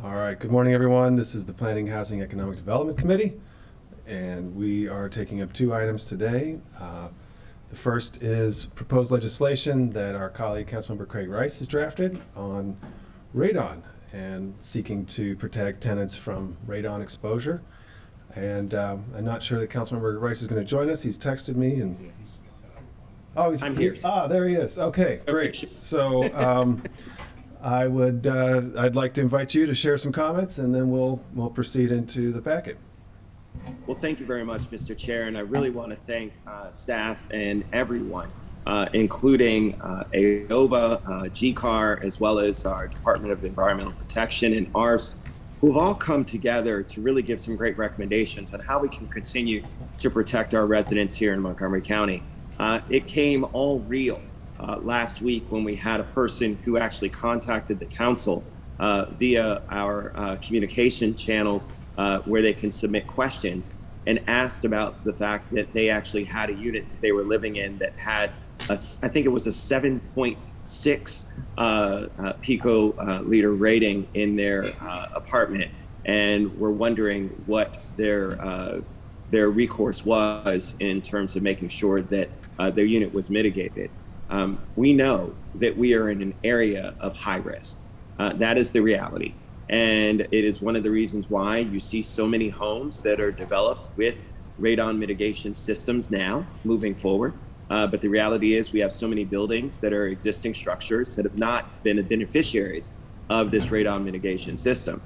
All right, good morning, everyone. This is the Planning, Housing, Economic Development Committee, and we are taking up two items today. The first is proposed legislation that our colleague, Councilmember Craig Rice, has drafted on radon and seeking to protect tenants from radon exposure. And I'm not sure that Councilmember Rice is going to join us. He's texted me and. Oh, I'm here. There he is. Okay, great. So I'd like to invite you to share some comments, and then we'll proceed into the packet. Well, thank you very much, Mr. Chair, and I really want to thank staff and everyone, including AOBA, GCAR, as well as our Department of Environmental Protection and ours, who have all come together to really give some great recommendations on how we can continue to protect our residents here in Montgomery County. It came all real last week when we had a person who actually contacted the council via our communication channels where they can submit questions and asked about the fact that they actually had a unit that they were living in that had, I think it was a 7.6 picoliter rating in their apartment, and were wondering what their recourse was in terms of making sure that their unit was mitigated. We know that we are in an area of high risk. That is the reality. And it is one of the reasons why you see so many homes that are developed with radon mitigation systems now moving forward. But the reality is we have so many buildings that are existing structures that have not been the beneficiaries of this radon mitigation system.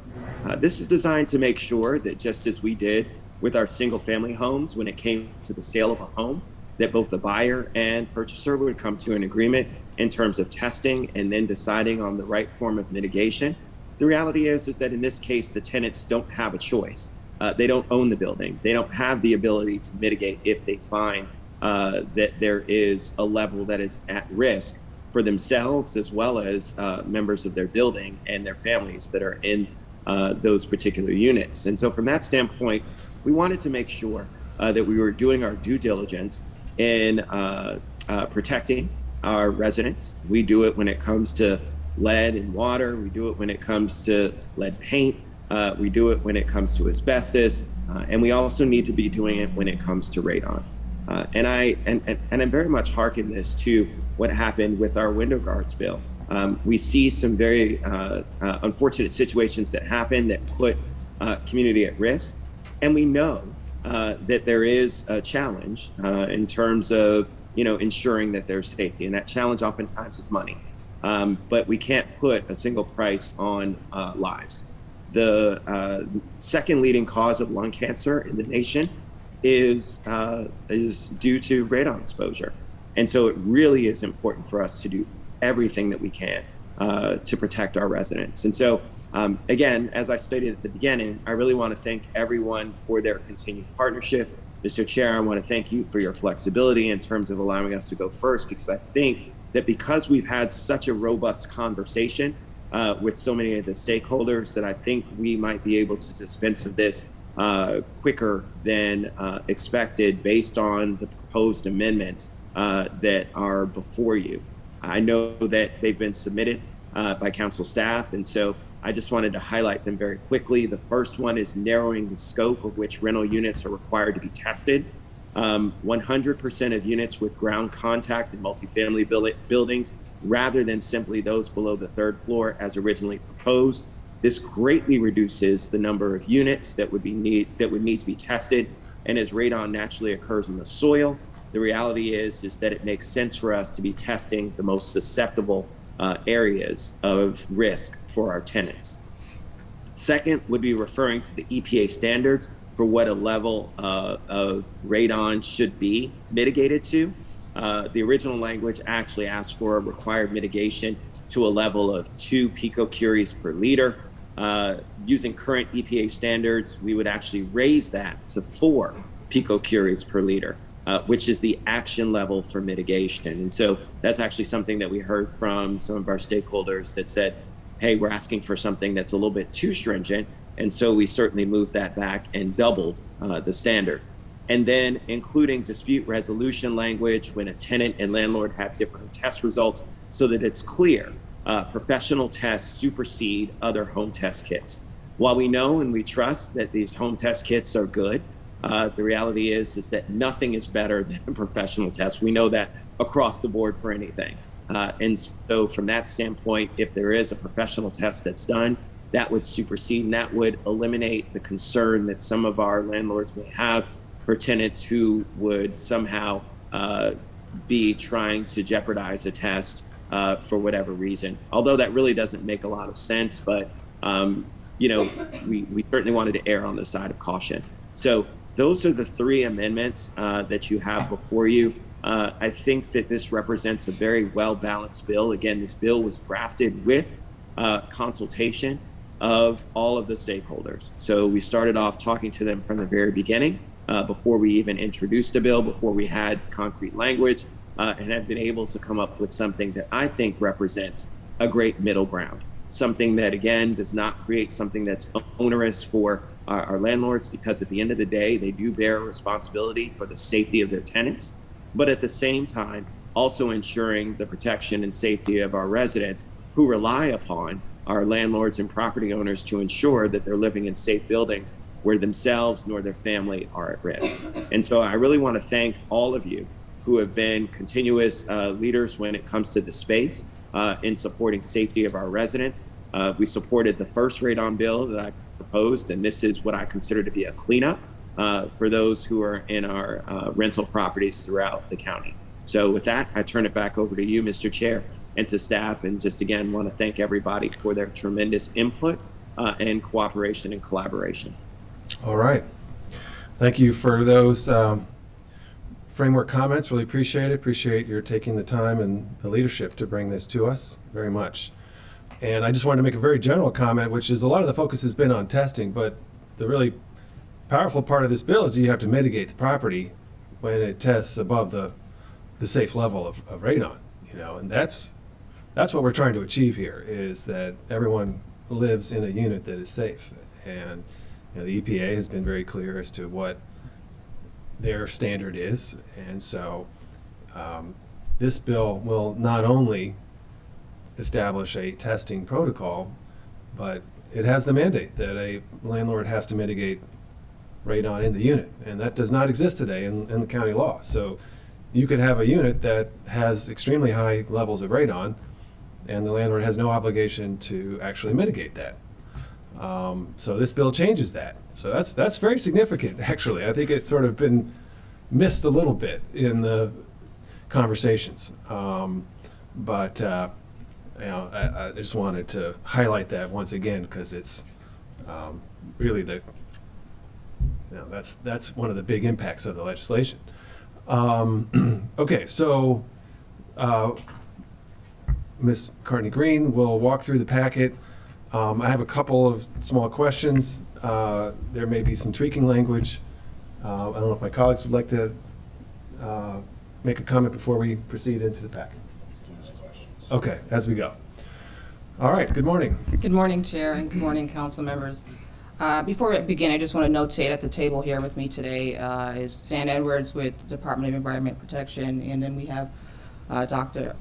This is designed to make sure that, just as we did with our single family homes when it came to the sale of a home, that both the buyer and purchaser would come to an agreement in terms of testing and then deciding on the right form of mitigation. The reality is that in this case, the tenants don't have a choice. They don't own the building. They don't have the ability to mitigate if they find that there is a level that is at risk for themselves, as well as members of their building and their families that are in those particular units. And so from that standpoint, we wanted to make sure that we were doing our due diligence in protecting our residents. We do it when it comes to lead in water. We do it when it comes to lead paint. We do it when it comes to asbestos. And we also need to be doing it when it comes to radon. And I'm very much hearken this to what happened with our window guards bill. We see some very unfortunate situations that happen that put community at risk. And we know that there is a challenge in terms of ensuring that there's safety, and that challenge oftentimes is money. But we can't put a single price on lives. The second leading cause of lung cancer in the nation is due to radon exposure, and so it really is important for us to do everything that we can to protect our residents. And so again, as I stated at the beginning, I really want to thank everyone for their continued partnership. Mr. Chair, I want to thank you for your flexibility in terms of allowing us to go first, because I think that because we've had such a robust conversation with so many of the stakeholders, that I think we might be able to dispense of this quicker than expected based on the proposed amendments that are before you. I know that they've been submitted by council staff, and so I just wanted to highlight them very quickly. The first one is narrowing the scope of which rental units are required to be tested. 100% of units with ground contact in multifamily buildings, rather than simply those below the third floor as originally proposed. This greatly reduces the number of units that would need to be tested. And as radon naturally occurs in the soil, the reality is that it makes sense for us to be testing the most susceptible areas of risk for our tenants. Second would be referring to the EPA standards for what a level of radon should be mitigated to. The original language actually asks for a required mitigation to a level of 2 picocuries per liter. Using current EPA standards, we would actually raise that to 4 picocuries per liter, which is the action level for mitigation. And so that's actually something that we heard from some of our stakeholders that said, hey, we're asking for something that's a little bit too stringent. And so we certainly moved that back and doubled the standard. And then including dispute resolution language when a tenant and landlord have different test results, so that it's clear professional tests supersede other home test kits. While we know and we trust that these home test kits are good, the reality is that nothing is better than a professional test. We know that across the board for anything. And so from that standpoint, if there is a professional test that's done, that would supersede and that would eliminate the concern that some of our landlords may have for tenants who would somehow be trying to jeopardize a test for whatever reason. Although that really doesn't make a lot of sense, but we certainly wanted to err on the side of caution. So those are the three amendments that you have before you. I think that this represents a very well-balanced bill. Again, this bill was drafted with consultation of all of the stakeholders. So we started off talking to them from the very beginning, before we even introduced a bill, before we had concrete language, and have been able to come up with something that I think represents a great middle ground. Something that, again, does not create something that's onerous for our landlords, because at the end of the day, they do bear a responsibility for the safety of their tenants, but at the same time, also ensuring the protection and safety of our residents who rely upon our landlords and property owners to ensure that they're living in safe buildings where themselves nor their family are at risk. And so I really want to thank all of you who have been continuous leaders when it comes to the space in supporting safety of our residents. We supported the first radon bill that I proposed, and this is what I consider to be a cleanup for those who are in our rental properties throughout the county. So with that, I turn it back over to you, Mr. Chair, and to staff, and just again want to thank everybody for their tremendous input and cooperation and collaboration. All right. Thank you for those framework comments. Really appreciate it. Appreciate your taking the time and the leadership to bring this to us very much. And I just wanted to make a very general comment, which is a lot of the focus has been on testing, but the really powerful part of this bill is you have to mitigate the property when it tests above the safe level of radon, and that's what we're trying to achieve here, is that everyone lives in a unit that is safe. And the EPA has been very clear as to what their standard is, and so this bill will not only establish a testing protocol, but it has the mandate that a landlord has to mitigate radon in the unit, and that does not exist today in the county law. So you could have a unit that has extremely high levels of radon, and the landlord has no obligation to actually mitigate that. So this bill changes that. So that's very significant, actually. I think it's sort of been missed a little bit in the conversations. But I just wanted to highlight that once again, because it's really that's one of the big impacts of the legislation. Okay, so Ms. Cartney-Green will walk through the packet. I have a couple of small questions. There may be some tweaking language. I don't know if my colleagues would like to make a comment before we proceed into the packet. Okay, as we go. All right, good morning. Good morning, Chair, and good morning, council members. Before I begin, I just want to notate at the table here with me today is Stan Edwards with the Department of Environment Protection, and then we have Director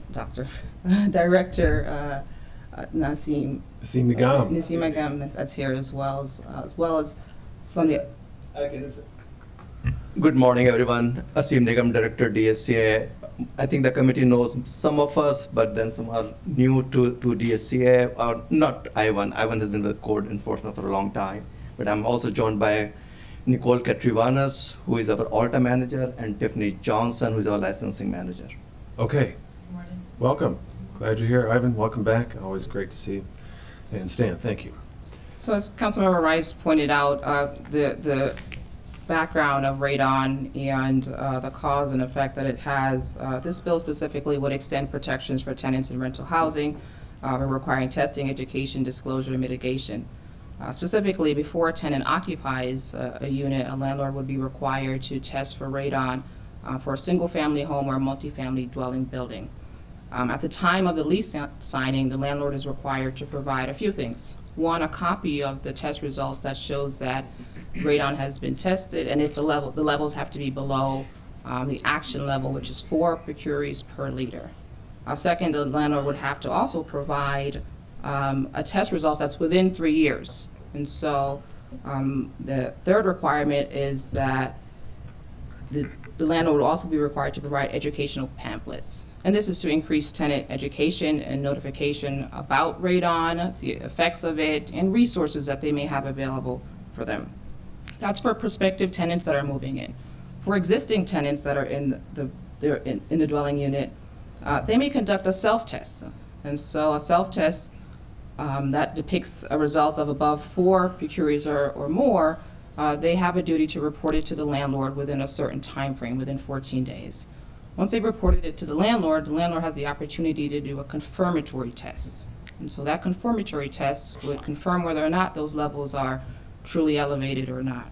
Nasim Nagam that's here as well as from the. Good morning, everyone. Asim Nigam, Director, DSCA. I think the committee knows some of us, but then some are new to DSCA, or not Ivan. Ivan has been with code enforcement for a long time. But I'm also joined by Nicole Katrivanas, who is our ALTA manager, and Tiffany Johnson, who is our licensing manager. Okay. Good morning. Welcome. Glad you're here. Ivan, welcome back. Always great to see you. And Stan, thank you. So as Councilmember Rice pointed out, the background of radon and the cause and effect that it has, this bill specifically would extend protections for tenants in rental housing, requiring testing, education, disclosure, and mitigation. Specifically, before a tenant occupies a unit, a landlord would be required to test for radon for a single-family home or a multifamily dwelling building. At the time of the lease signing, the landlord is required to provide a few things. One, a copy of the test results that shows that radon has been tested, and if the levels have to be below the action level, which is 4 mercuries per liter. Second, the landlord would have to also provide a test result that's within 3 years. And so the third requirement is that the landlord will also be required to provide educational pamphlets. And this is to increase tenant education and notification about radon, the effects of it, and resources that they may have available for them. That's for prospective tenants that are moving in. For existing tenants that are in the dwelling unit, they may conduct a self-test. And so a self-test that depicts results of above 4 mercuries or more, they have a duty to report it to the landlord within a certain time frame, within 14 days. Once they've reported it to the landlord has the opportunity to do a confirmatory test. And so that confirmatory test would confirm whether or not those levels are truly elevated or not.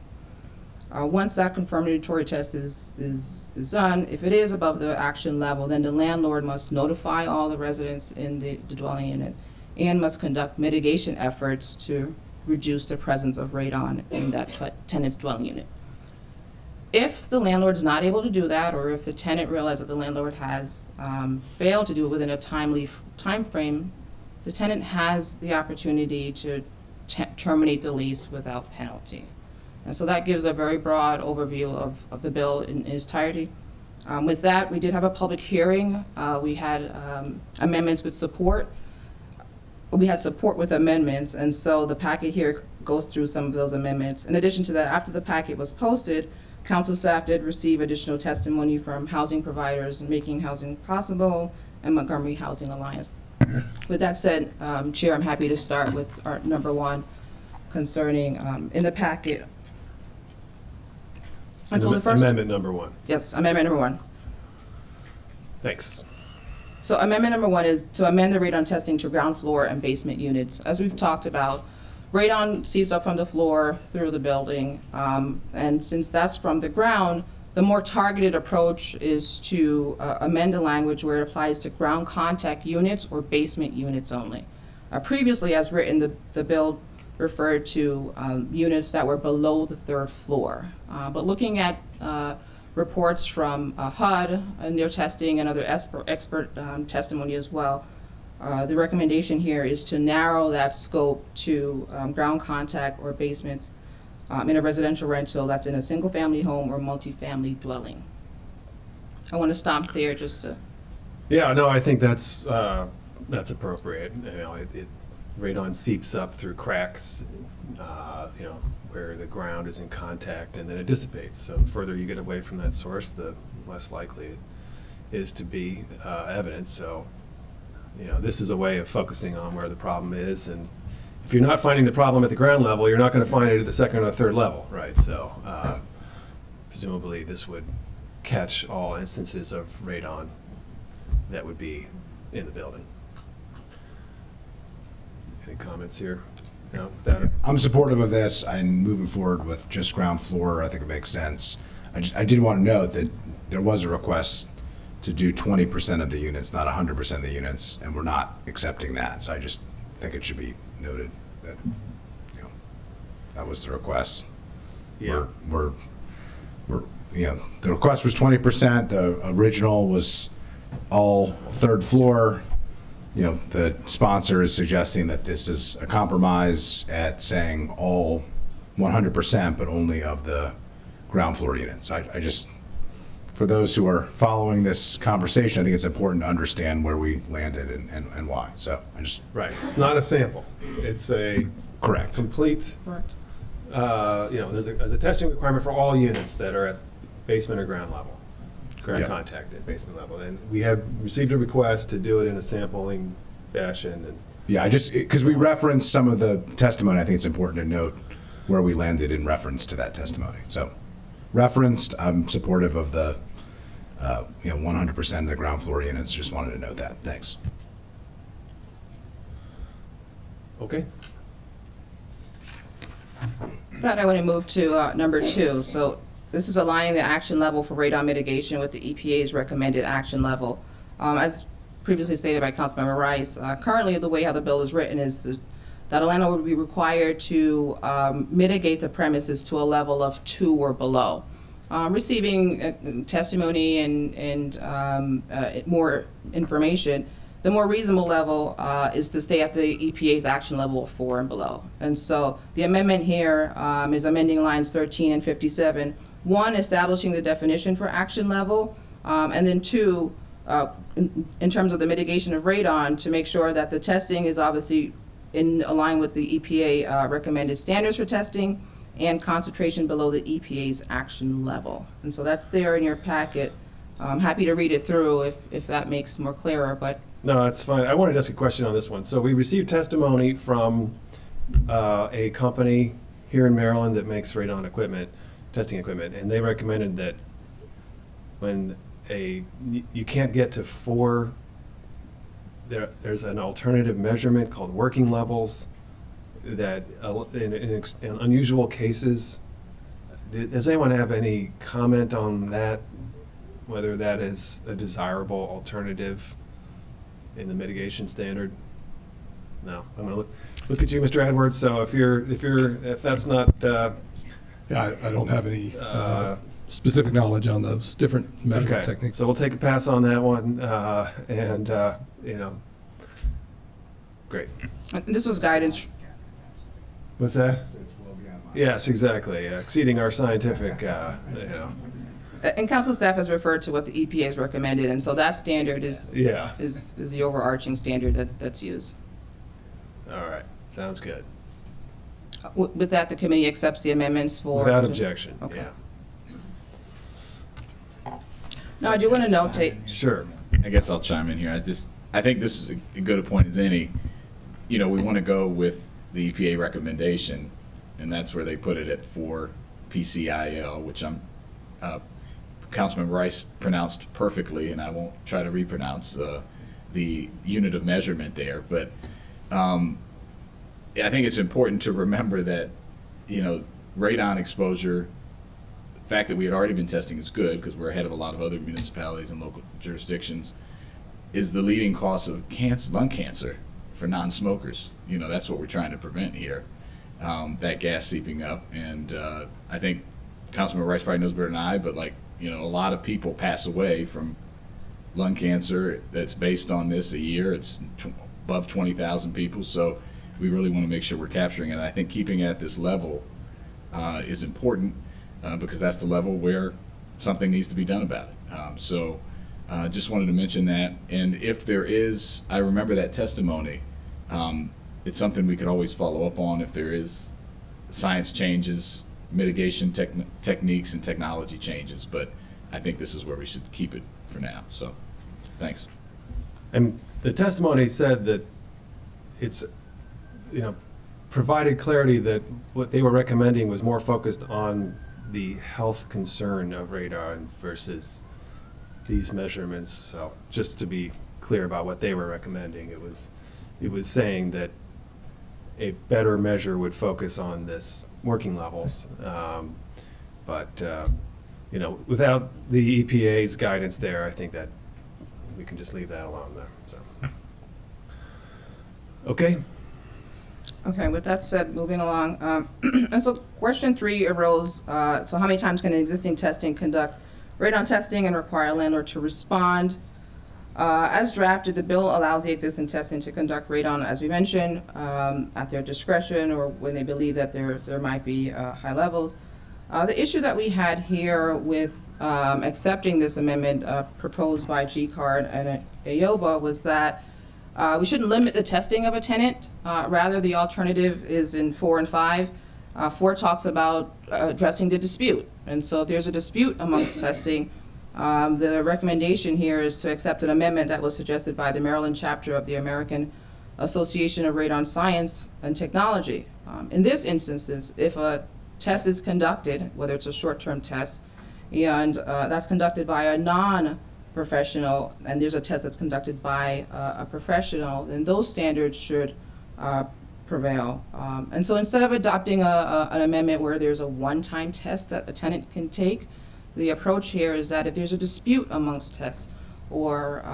Once that confirmatory test is done, if it is above the action level, then the landlord must notify all the residents in the dwelling unit and must conduct mitigation efforts to reduce the presence of radon in that tenant's dwelling unit. If the landlord is not able to do that, or if the tenant realizes that the landlord has failed to do it within a timely time frame, the tenant has the opportunity to terminate the lease without penalty. And so that gives a very broad overview of the bill in its entirety. With that, we did have a public hearing. We had amendments with support. We had support with amendments, and so the packet here goes through some of those amendments. In addition to that, after the packet was posted, council staff did receive additional testimony from housing providers, Making Housing Possible, and Montgomery Housing Alliance. With that said, Chair, I'm happy to start with our number 1 concerning in the packet. And so the first amendment number 1. Yes, amendment number 1. Thanks. So amendment number 1 is to amend the radon testing to ground floor and basement units. As we've talked about, radon seeps up from the floor through the building, and since that's from the ground, the more targeted approach is to amend the language where it applies to ground contact units or basement units only. Previously, as written, the bill referred to units that were below the 3rd floor. But looking at reports from HUD and their testing and other expert testimony as well, the recommendation here is to narrow that scope to ground contact or basements in a residential rental that's in a single-family home or multifamily dwelling. I want to stop there just to... Yeah, no, I think that's appropriate. You know, radon seeps up through cracks, you know, where the ground is in contact, and then it dissipates. So the further you get away from that source, the less likely it is to be evidence. So, you know, this is a way of focusing on where the problem is, and if you're not finding the problem at the ground level, you're not going to find it at the 2nd or 3rd level, right? So presumably this would catch all instances of radon that would be in the building. Any comments here? No? I'm supportive of this. I'm moving forward with just ground floor. I think it makes sense. I did want to note that there was a request to do 20% of the units, not 100% of the units, and we're not accepting that. So I just think it should be noted that, you know, that was the request. Yeah. We're you know, the request was 20%. The original was all 3rd floor. You know, the sponsor is suggesting that this is a compromise at saying all 100%, but only of the ground floor units. I just, for those who are following this conversation, I think it's important to understand where we landed and why. So I just... Right. It's not a sample. It's a Correct. complete, Correct. you know, there's a testing requirement for all units that are at basement or ground level. Ground Yep. contact at basement level. And we have received a request to do it in a sampling fashion. And Yeah, I just, because we referenced some of the testimony, I think it's important to note where we landed in reference to that testimony. So referenced, I'm supportive of the, you know, 100% of the ground floor units. Just wanted to note that. Thanks. okay. That I want to move to number 2. So this is aligning the action level for radon mitigation with the EPA's recommended action level. As previously stated by Councilmember Rice, currently the way how the bill is written is that a landlord would be required to mitigate the premises to a level of 2 or below. receiving testimony and more information, the more reasonable level is to stay at the EPA's action level of 4 and below. And so the amendment here is amending lines 13 and 57. One, establishing the definition for action level, and then two, in terms of the mitigation of radon, to make sure that the testing is obviously in line with the EPA recommended standards for testing and concentration below the EPA's action level. And so that's there in your packet. I'm happy to read it through if that makes more clearer, but No, that's fine. I wanted to ask a question on this one. So we received testimony from a company here in Maryland that makes radon equipment, testing equipment, and they recommended that when you can't get to 4, there's an alternative measurement called working levels that in unusual cases, does anyone have any comment on that, whether that is a desirable alternative in the mitigation standard? No, I'm gonna look at you, Mr. Edwards. So if that's not, Yeah, I don't have any specific knowledge on those different measurement okay, techniques. so we'll take a pass on that one, great. this was guidance. What's that? Yes, exactly. Exceeding our scientific, And council staff has referred to what the EPA has recommended, and so that standard is yeah. the overarching standard that's used. All right, sounds good. With that, the committee accepts the amendments for. Without objection, Okay. yeah. Now, I do want to notate, Sure. I guess I'll chime in here. I think this is as good a point as any. We want to go with the EPA recommendation, and that's where they put it at 4 PCIL, which Councilman Rice pronounced perfectly, and I won't try to repronounce the unit of measurement there. But I think it's important to remember that, radon exposure, the fact that we had already been testing is good because we're ahead of a lot of other municipalities and local jurisdictions, is the leading cause of lung cancer for non-smokers. That's what we're trying to prevent here, that gas seeping up. And I think Councilman Rice probably knows better than I, but a lot of people pass away from lung cancer that's based on this a year. It's above 20,000 people. So we really want to make sure we're capturing it. And I think keeping it at this level is important because that's the level where something needs to be done about it. So just wanted to mention that. And if there is, I remember that testimony, it's something we could always follow up on if there is science changes, mitigation techniques and technology changes, but I think this is where we should keep it for now. So, thanks. And the testimony said that it's, provided clarity that what they were recommending was more focused on the health concern of radon versus these measurements. So just to be clear about what they were recommending, it was saying that a better measure would focus on this working levels. But without the EPA's guidance there, I think that we can just leave that alone there. So, okay. okay, with that said, moving along. And so question 3 arose, so how many times can an existing testing conduct radon testing and require a landlord to respond? As drafted, the bill allows the existing testing to conduct radon, as we mentioned, at their discretion or when they believe that there might be high levels. The issue that we had here with accepting this amendment proposed by GCARD and AOBA was that we shouldn't limit the testing of a tenant. Rather, the alternative is in 4 and 5. 4 talks about addressing the dispute. And so if there's a dispute amongst testing, the recommendation here is to accept an amendment that was suggested by the Maryland chapter of the American Association of Radon Science and Technology. In this instance, if a test is conducted, whether it's a short-term test, and that's conducted by a non-professional, and there's a test that's conducted by a professional, then those standards should prevail. And so instead of adopting an amendment where there's a one-time test that a tenant can take, the approach here is that if there's a dispute amongst tests, or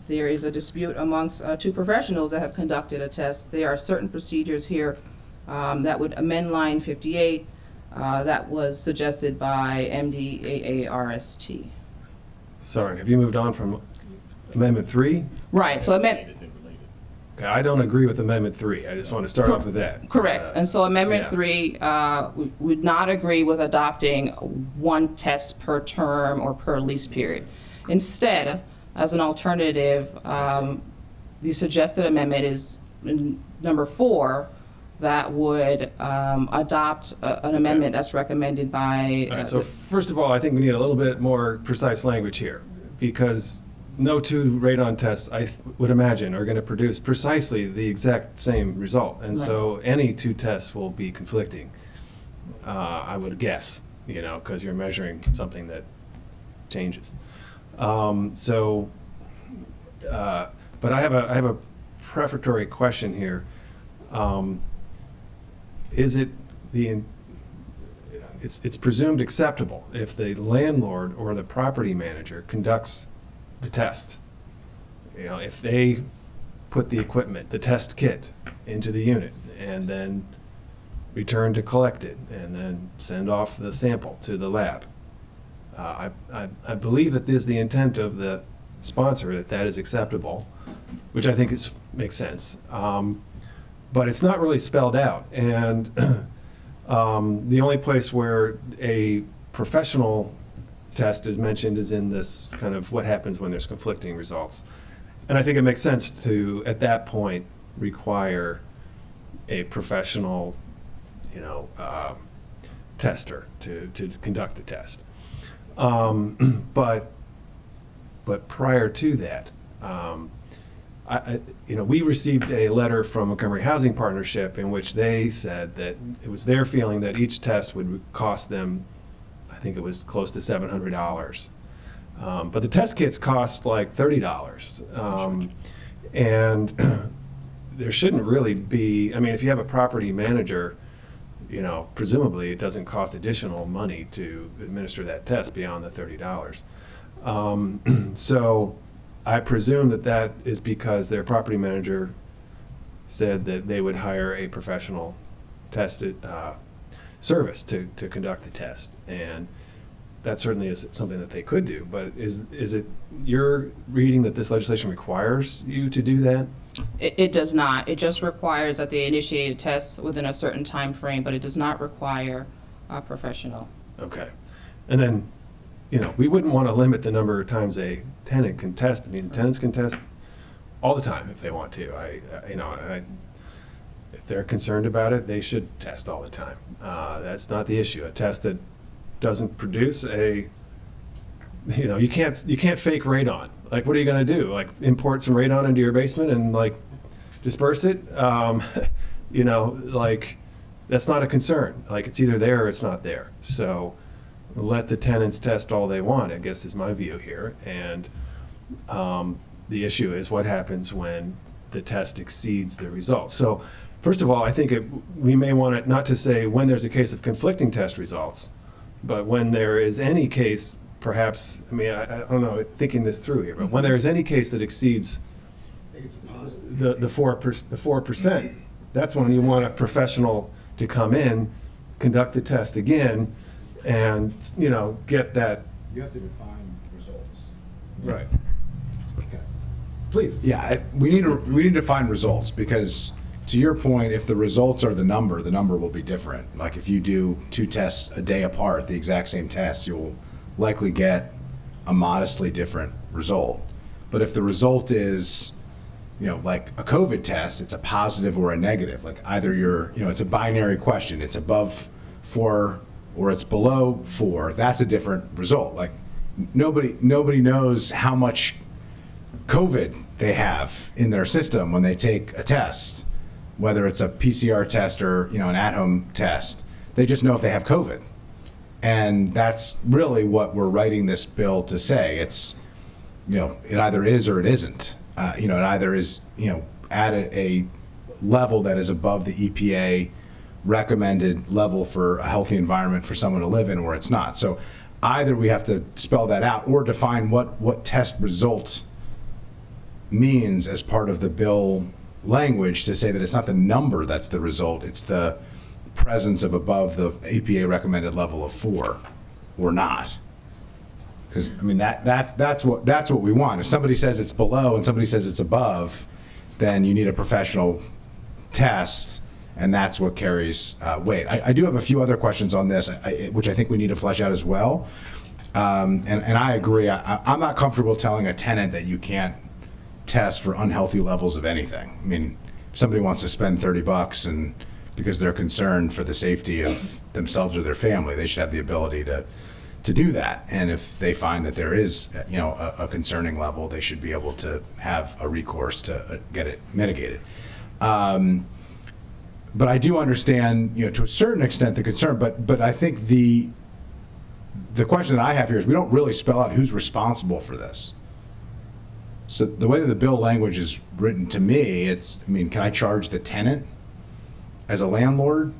there is a dispute amongst 2 professionals that have conducted a test, there are certain procedures here that would amend line 58 that was suggested by MDAARST. Sorry, have you moved on from Amendment 3? Right, so Related. Okay, I don't agree with Amendment 3. I just want to start off with that. correct. And so Amendment yeah. 3 would not agree with adopting one test per term or per lease period. Instead, as an alternative, the suggested amendment is number 4, that would adopt an amendment that's recommended by. All right, so first of all, I think we need a little bit more precise language here, because no two radon tests, I would imagine, are going to produce precisely the exact same result. And so any two tests will be conflicting, I would guess, because you're measuring something that changes. But I have a prefatory question here. Is it it's presumed acceptable if the landlord or the property manager conducts the test? If they put the equipment, the test kit, into the unit and then return to collect it and then send off the sample to the lab. I believe that is the intent of the sponsor, that is acceptable, which I think makes sense. But it's not really spelled out. And the only place where a professional test is mentioned is in this kind of what happens when there's conflicting results. And I think it makes sense to, at that point, require a professional, tester to conduct the test. But prior to that, we received a letter from Montgomery Housing Partnership in which they said that it was their feeling that each test would cost them, I think it was close to $700. But the test kits cost like $30. And there shouldn't really be, if you have a property manager, presumably it doesn't cost additional money to administer that test beyond the $30. So I presume that is because their property manager said that they would hire a professional service to conduct the test. And that certainly is something that they could do. But is it your reading that this legislation requires you to do that? It does not. It just requires that they initiate a test within a certain time frame, but it does not require a professional. Okay. And then, we wouldn't want to limit the number of times a tenant can test. Tenants can test all the time if they want to. If they're concerned about it, they should test all the time. That's not the issue. A test that doesn't produce you can't fake radon. Like, what are you going to do? Like, import some radon into your basement and disperse it? That's not a concern. Like, it's either there or it's not there. So let the tenants test all they want, I guess, is my view here. And the issue is what happens when the test exceeds the results. So first of all, I think we may want it not to say when there's a case of conflicting test results, but when there is any case, perhaps, I don't know, thinking this through here, but when there is any case that exceeds the 4%, that's when you want a professional to come in, conduct the test again, and get that. You have to define results. Right. Okay. Please. Yeah, we need to define results, because to your point, if the results are the number will be different. Like, if you do 2 tests a day apart, the exact same test, you'll likely get a modestly different result. But if the result is, like a COVID test, it's a positive or a negative. Like, either it's a binary question. It's above 4 or it's below 4. That's a different result. Like, nobody knows how much COVID they have in their system when they take a test, whether it's a PCR test or, an at-home test. They just know if they have COVID. And that's really what we're writing this bill to say. It's, it either is or it isn't. It either is, at a level that is above the EPA recommended level for a healthy environment for someone to live in, or it's not. So either we have to spell that out or define what test result means as part of the bill language, to say that it's not the number that's the result, it's the presence of above the APA recommended level of 4 or not. Because, I mean, that's what we want. If somebody says it's below and somebody says it's above, then you need a professional test, and that's what carries weight. I do have a few other questions on this, which I think we need to flesh out as well. And I agree. I'm not comfortable telling a tenant that you can't test for unhealthy levels of anything. I mean, if somebody wants to spend $30 and because they're concerned for the safety of themselves or their family, they should have the ability to do that. And if they find that there is, a concerning level, they should be able to have a recourse to get it mitigated. But I do understand, to a certain extent, the concern. But I think the question that I have here is we don't really spell out who's responsible for this. So the way that the bill language is written to me, can I charge the tenant as a landlord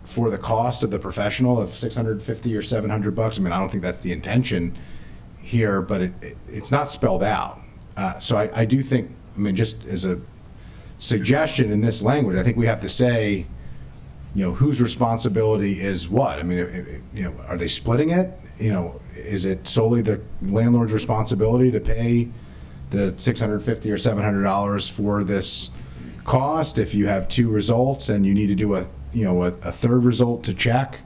for the cost of the professional of $650 or $700? I don't think that's the intention here, but it's not spelled out. So I do think, just as a suggestion in this language, I think we have to say, whose responsibility is what? Are they splitting it? Is it solely the landlord's responsibility to pay the $650 or $700 for this cost? If you have 2 results and you need to do a third result to check,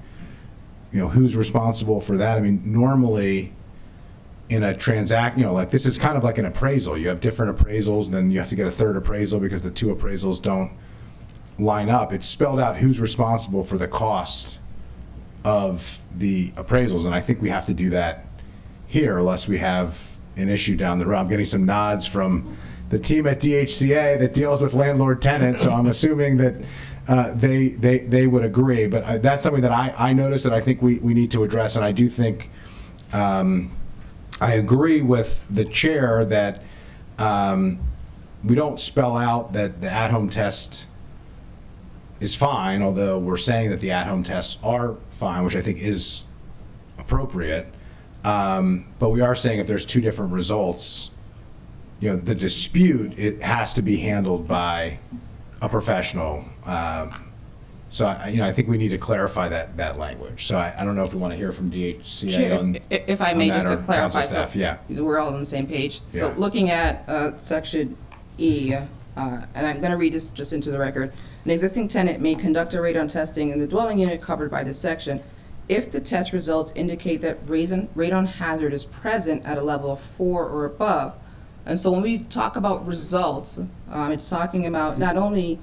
who's responsible for that? Normally in a like this is kind of like an appraisal. You have different appraisals, and then you have to get a third appraisal because the 2 appraisals don't line up. It's spelled out who's responsible for the cost of the appraisals, and I think we have to do that here, unless we have an issue down the road. I'm getting some nods from the team at DHCA that deals with landlord tenants, so I'm assuming that they would agree. But that's something that I noticed that I think we need to address, and I do think I agree with the chair that we don't spell out that the at-home test is fine, although we're saying that the at-home tests are fine, which I think is appropriate. But we are saying if there's 2 different results, the dispute, it has to be handled by a professional. So I think we need to clarify that language. So I don't know if we want to hear from DHCA Sure, on if I may, on that, just to or clarify, council staff. so Yeah. we're all on the same page. So Yeah. looking at section E, and I'm going to read this just into the record. An existing tenant may conduct a radon testing in the dwelling unit covered by this section if the test results indicate that radon hazard is present at a level of 4 or above. And so when we talk about results, it's talking about not only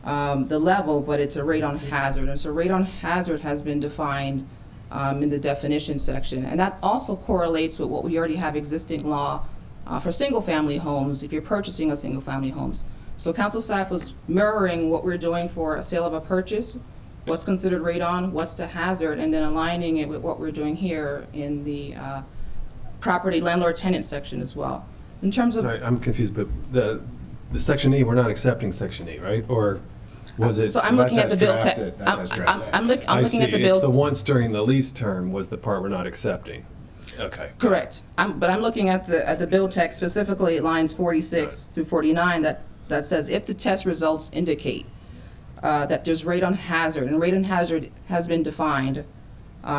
the level, but it's a radon hazard. And so radon hazard has been defined in the definition section. And that also correlates with what we already have existing law for single-family homes, if you're purchasing a single-family homes. So council staff was mirroring what we're doing for a sale of a purchase, what's considered radon, what's the hazard, and then aligning it with what we're doing here in the property landlord tenant section as well. In terms of Sorry, I'm confused, but the section E, we're not accepting section E, right? Or was it? so I'm looking at the bill text. That's as drafted. I'm looking I at see. the It's the bill. once during the lease term was the part we're not accepting. Okay. Correct. But I'm looking at the bill text, specifically lines 46 through 49, that says if the test results indicate that there's radon hazard, and radon hazard has been defined,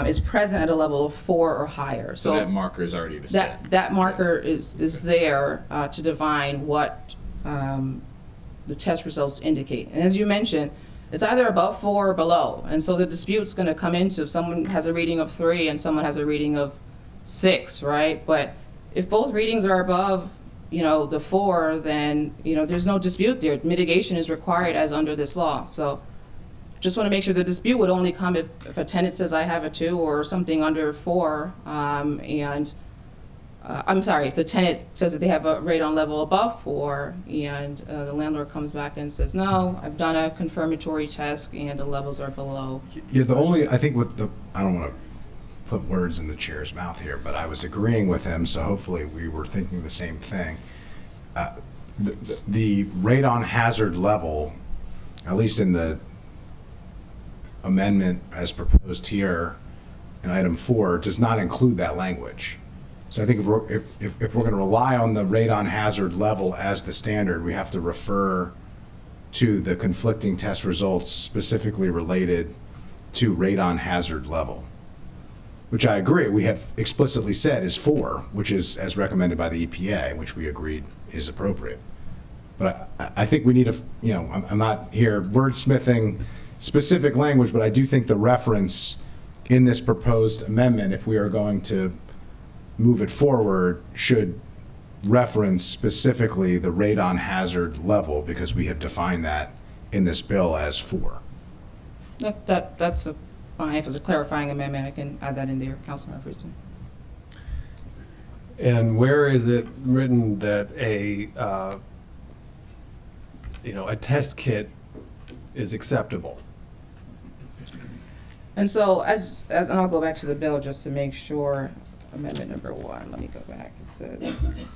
is present at a level of 4 or higher. So that marker is already the same. That marker is there to define what the test results indicate. And as you mentioned, it's either above 4 or below. And so the dispute's going to come into if someone has a reading of 3 and someone has a reading of 6, right? But if both readings are above, the 4, then, there's no dispute there. Mitigation is required as under this law. So just want to make sure the dispute would only come if a tenant says I have a 2 or something under 4, I'm sorry, if the tenant says that they have a radon level above 4, and the landlord comes back and says, no, I've done a confirmatory test and the levels are below. Yeah, I think I don't want to put words in the chair's mouth here, but I was agreeing with him, so hopefully we were thinking the same thing. The radon hazard level, at least in the amendment as proposed here in item 4, does not include that language. So I think if we're going to rely on the radon hazard level as the standard, we have to refer to the conflicting test results specifically related to radon hazard level, which I agree, we have explicitly said is 4, which is as recommended by the EPA, which we agreed is appropriate. But I think we need I'm not here wordsmithing specific language, but I do think the reference in this proposed amendment, if we are going to move it forward, should reference specifically the radon hazard level, because we have defined that in this bill as 4. That's fine. If it's a clarifying amendment, I can add that in there, Councilmember Friedson. And where is it written that a test kit is acceptable? And so and I'll go back to the bill just to make sure, amendment number 1, let me go back. It says,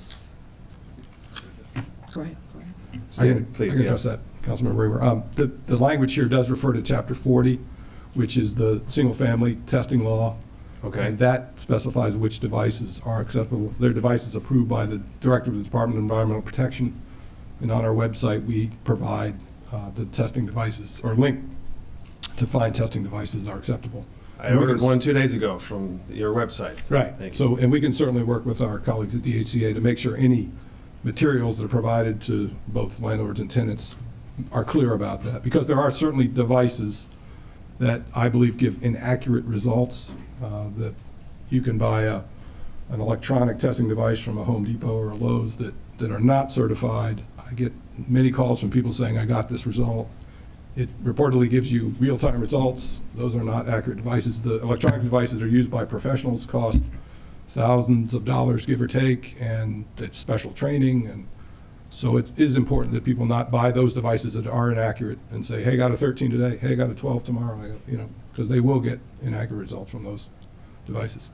go ahead. Stan, please, I can yeah. address that, Councilmember Raymer. The language here does refer to Chapter 40, which is the single-family testing law. Okay. And that specifies which devices are acceptable. They're devices approved by the Director of the Department of Environmental Protection. And on our website, we provide the testing devices, or link to find testing devices that are acceptable. I ordered one 2 days ago from your website. So Right. thank you. So, and we can certainly work with our colleagues at DHCA to make sure any materials that are provided to both landlords and tenants are clear about that. Because there are certainly devices that I believe give inaccurate results, that you can buy an electronic testing device from a Home Depot or a Lowe's that are not certified. I get many calls from people saying, I got this result. It reportedly gives you real-time results. Those are not accurate devices. The electronic devices are used by professionals, cost thousands of dollars, give or take, and it's special training. And so it is important that people not buy those devices that are inaccurate and say, hey, I got a 13 today, hey, I got a 12 tomorrow, because they will get inaccurate results from those devices.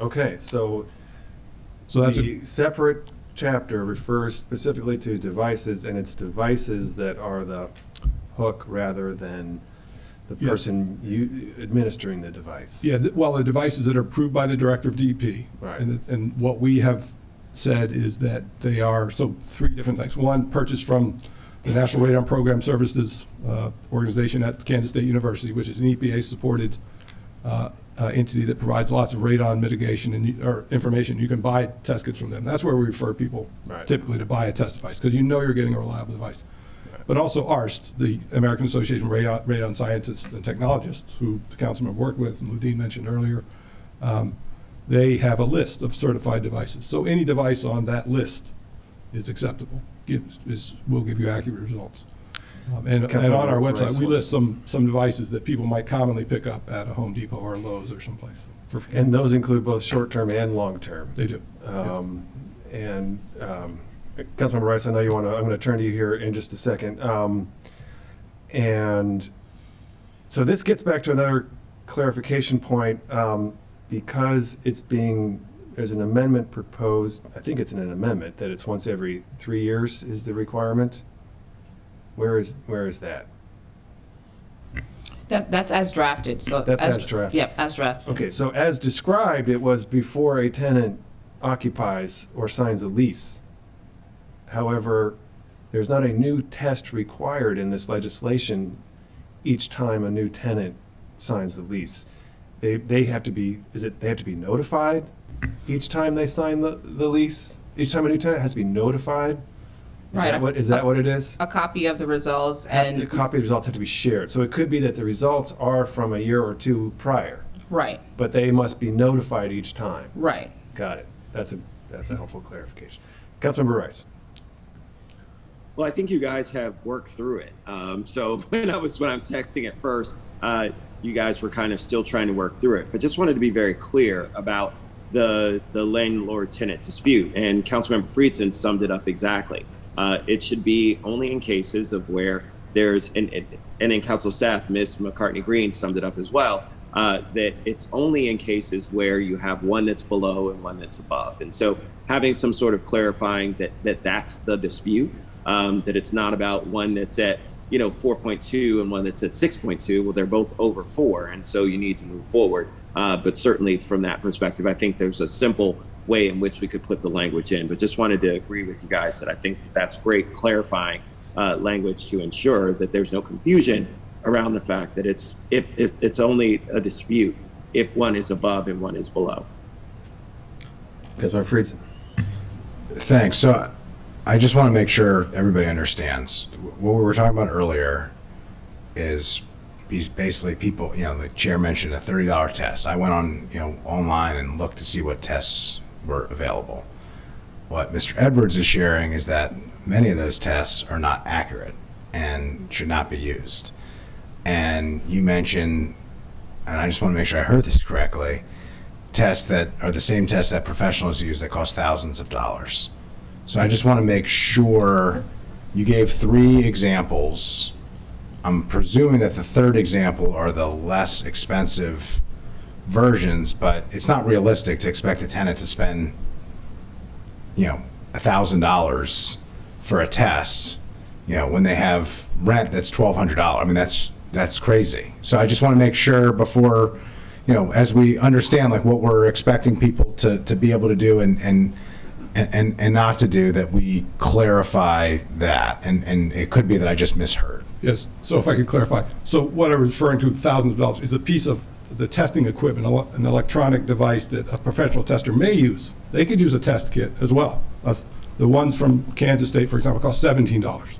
Okay, so So the separate chapter refers specifically to devices, and it's devices that are the hook rather than the Yeah. person administering the device. Yeah, well, the devices that are approved by the Director of DEP. Right. And what we have said is that they are, so 3 different things. One, purchased from the National Radon Program Services organization at Kansas State University, which is an EPA-supported entity that provides lots of radon mitigation or information. You can buy test kits from them. That's where we refer people Right. typically to buy a test device, because you're getting a reliable device. But also ARST, the American Association of Radon Scientists and Technologists, who the councilman worked with and Ludine mentioned earlier, they have a list of certified devices. So any device on that list is acceptable, will give you accurate results. And on our website, we list some devices that people might commonly pick up at a Home Depot or a Lowe's or someplace. And those include both short-term and long-term. They do. And Councilmember Rice, I know I'm going to turn to you here in just a second. And so this gets back to another clarification point, because there's an amendment proposed, I think it's an amendment, that it's once every 3 years is the requirement. Where is that? That's as drafted, so. That's as drafted. Yep, as drafted. Okay, so as described, it was before a tenant occupies or signs a lease. However, there's not a new test required in this legislation each time a new tenant signs the lease. They have to be notified each time they sign the lease? Each time a new tenant has to be notified? Is that what it is? A copy of the results A and, copy of the results have to be shared. So it could be that the results are from a year or 2 prior, right, but they must be notified each time. right. Got it. That's a helpful clarification. Councilmember Rice. Well, I think you guys have worked through it. So when I was texting at first, you guys were kind of still trying to work through it, but just wanted to be very clear about the landlord-tenant dispute. And Councilmember Friedson summed it up exactly. It should be only in cases of where there's, and in council staff, Ms. McCartney-Green summed it up as well, that it's only in cases where you have one that's below and one that's above. And so having some sort of clarifying that's the dispute, that it's not about one that's at 4.2 and one that's at 6.2. Well, they're both over 4, and so you need to move forward. But certainly from that perspective, I think there's a simple way in which we could put the language in. But just wanted to agree with you guys that I think that's great clarifying language to ensure that there's no confusion around the fact that it's if it's only a dispute if one is above and one is below. Councilmember Friedson. Thanks. So I just want to make sure everybody understands. What we were talking about earlier is basically people, the chair mentioned a $30 test. I went on, online and looked to see what tests were available. What Mr. Edwards is sharing is that many of those tests are not accurate and should not be used. And you mentioned, and I just want to make sure I heard this correctly, tests that are the same tests that professionals use that cost thousands of dollars. So I just want to make sure you gave 3 examples. I'm presuming that the third example are the less expensive versions, but it's not realistic to expect a tenant to spend, $1,000 for a test, when they have rent that's $1,200. I mean, that's crazy. So I just want to make sure before, as we understand like what we're expecting people to be able to do and not to do, that we clarify that. And it could be that I just misheard. Yes, so if I could clarify. So what I'm referring to, thousands of dollars, is a piece of the testing equipment, an electronic device that a professional tester may use. They could use a test kit as well. The ones from Kansas State, for example, cost $17.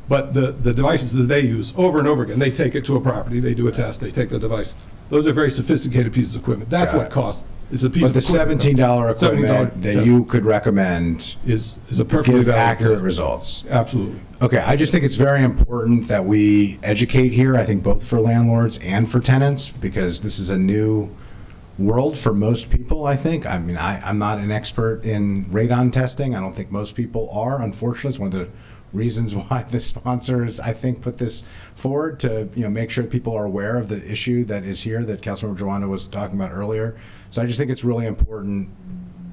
But the devices that they use over and over again, they take it to a property, they do a test, they take the device. Those are very sophisticated pieces of equipment. That's Got what it. costs. It's a piece But of the equipment. $17 equipment that test you could recommend is a perfectly give valid accurate test. results. Absolutely. Okay, I just think it's very important that we educate here, I think both for landlords and for tenants, because this is a new world for most people, I think. I mean, I'm not an expert in radon testing. I don't think most people are, unfortunately. It's one of the reasons why the sponsors, I think, put this forward to make sure that people are aware of the issue that is here that Councilmember Jawanda was talking about earlier. So I just think it's really important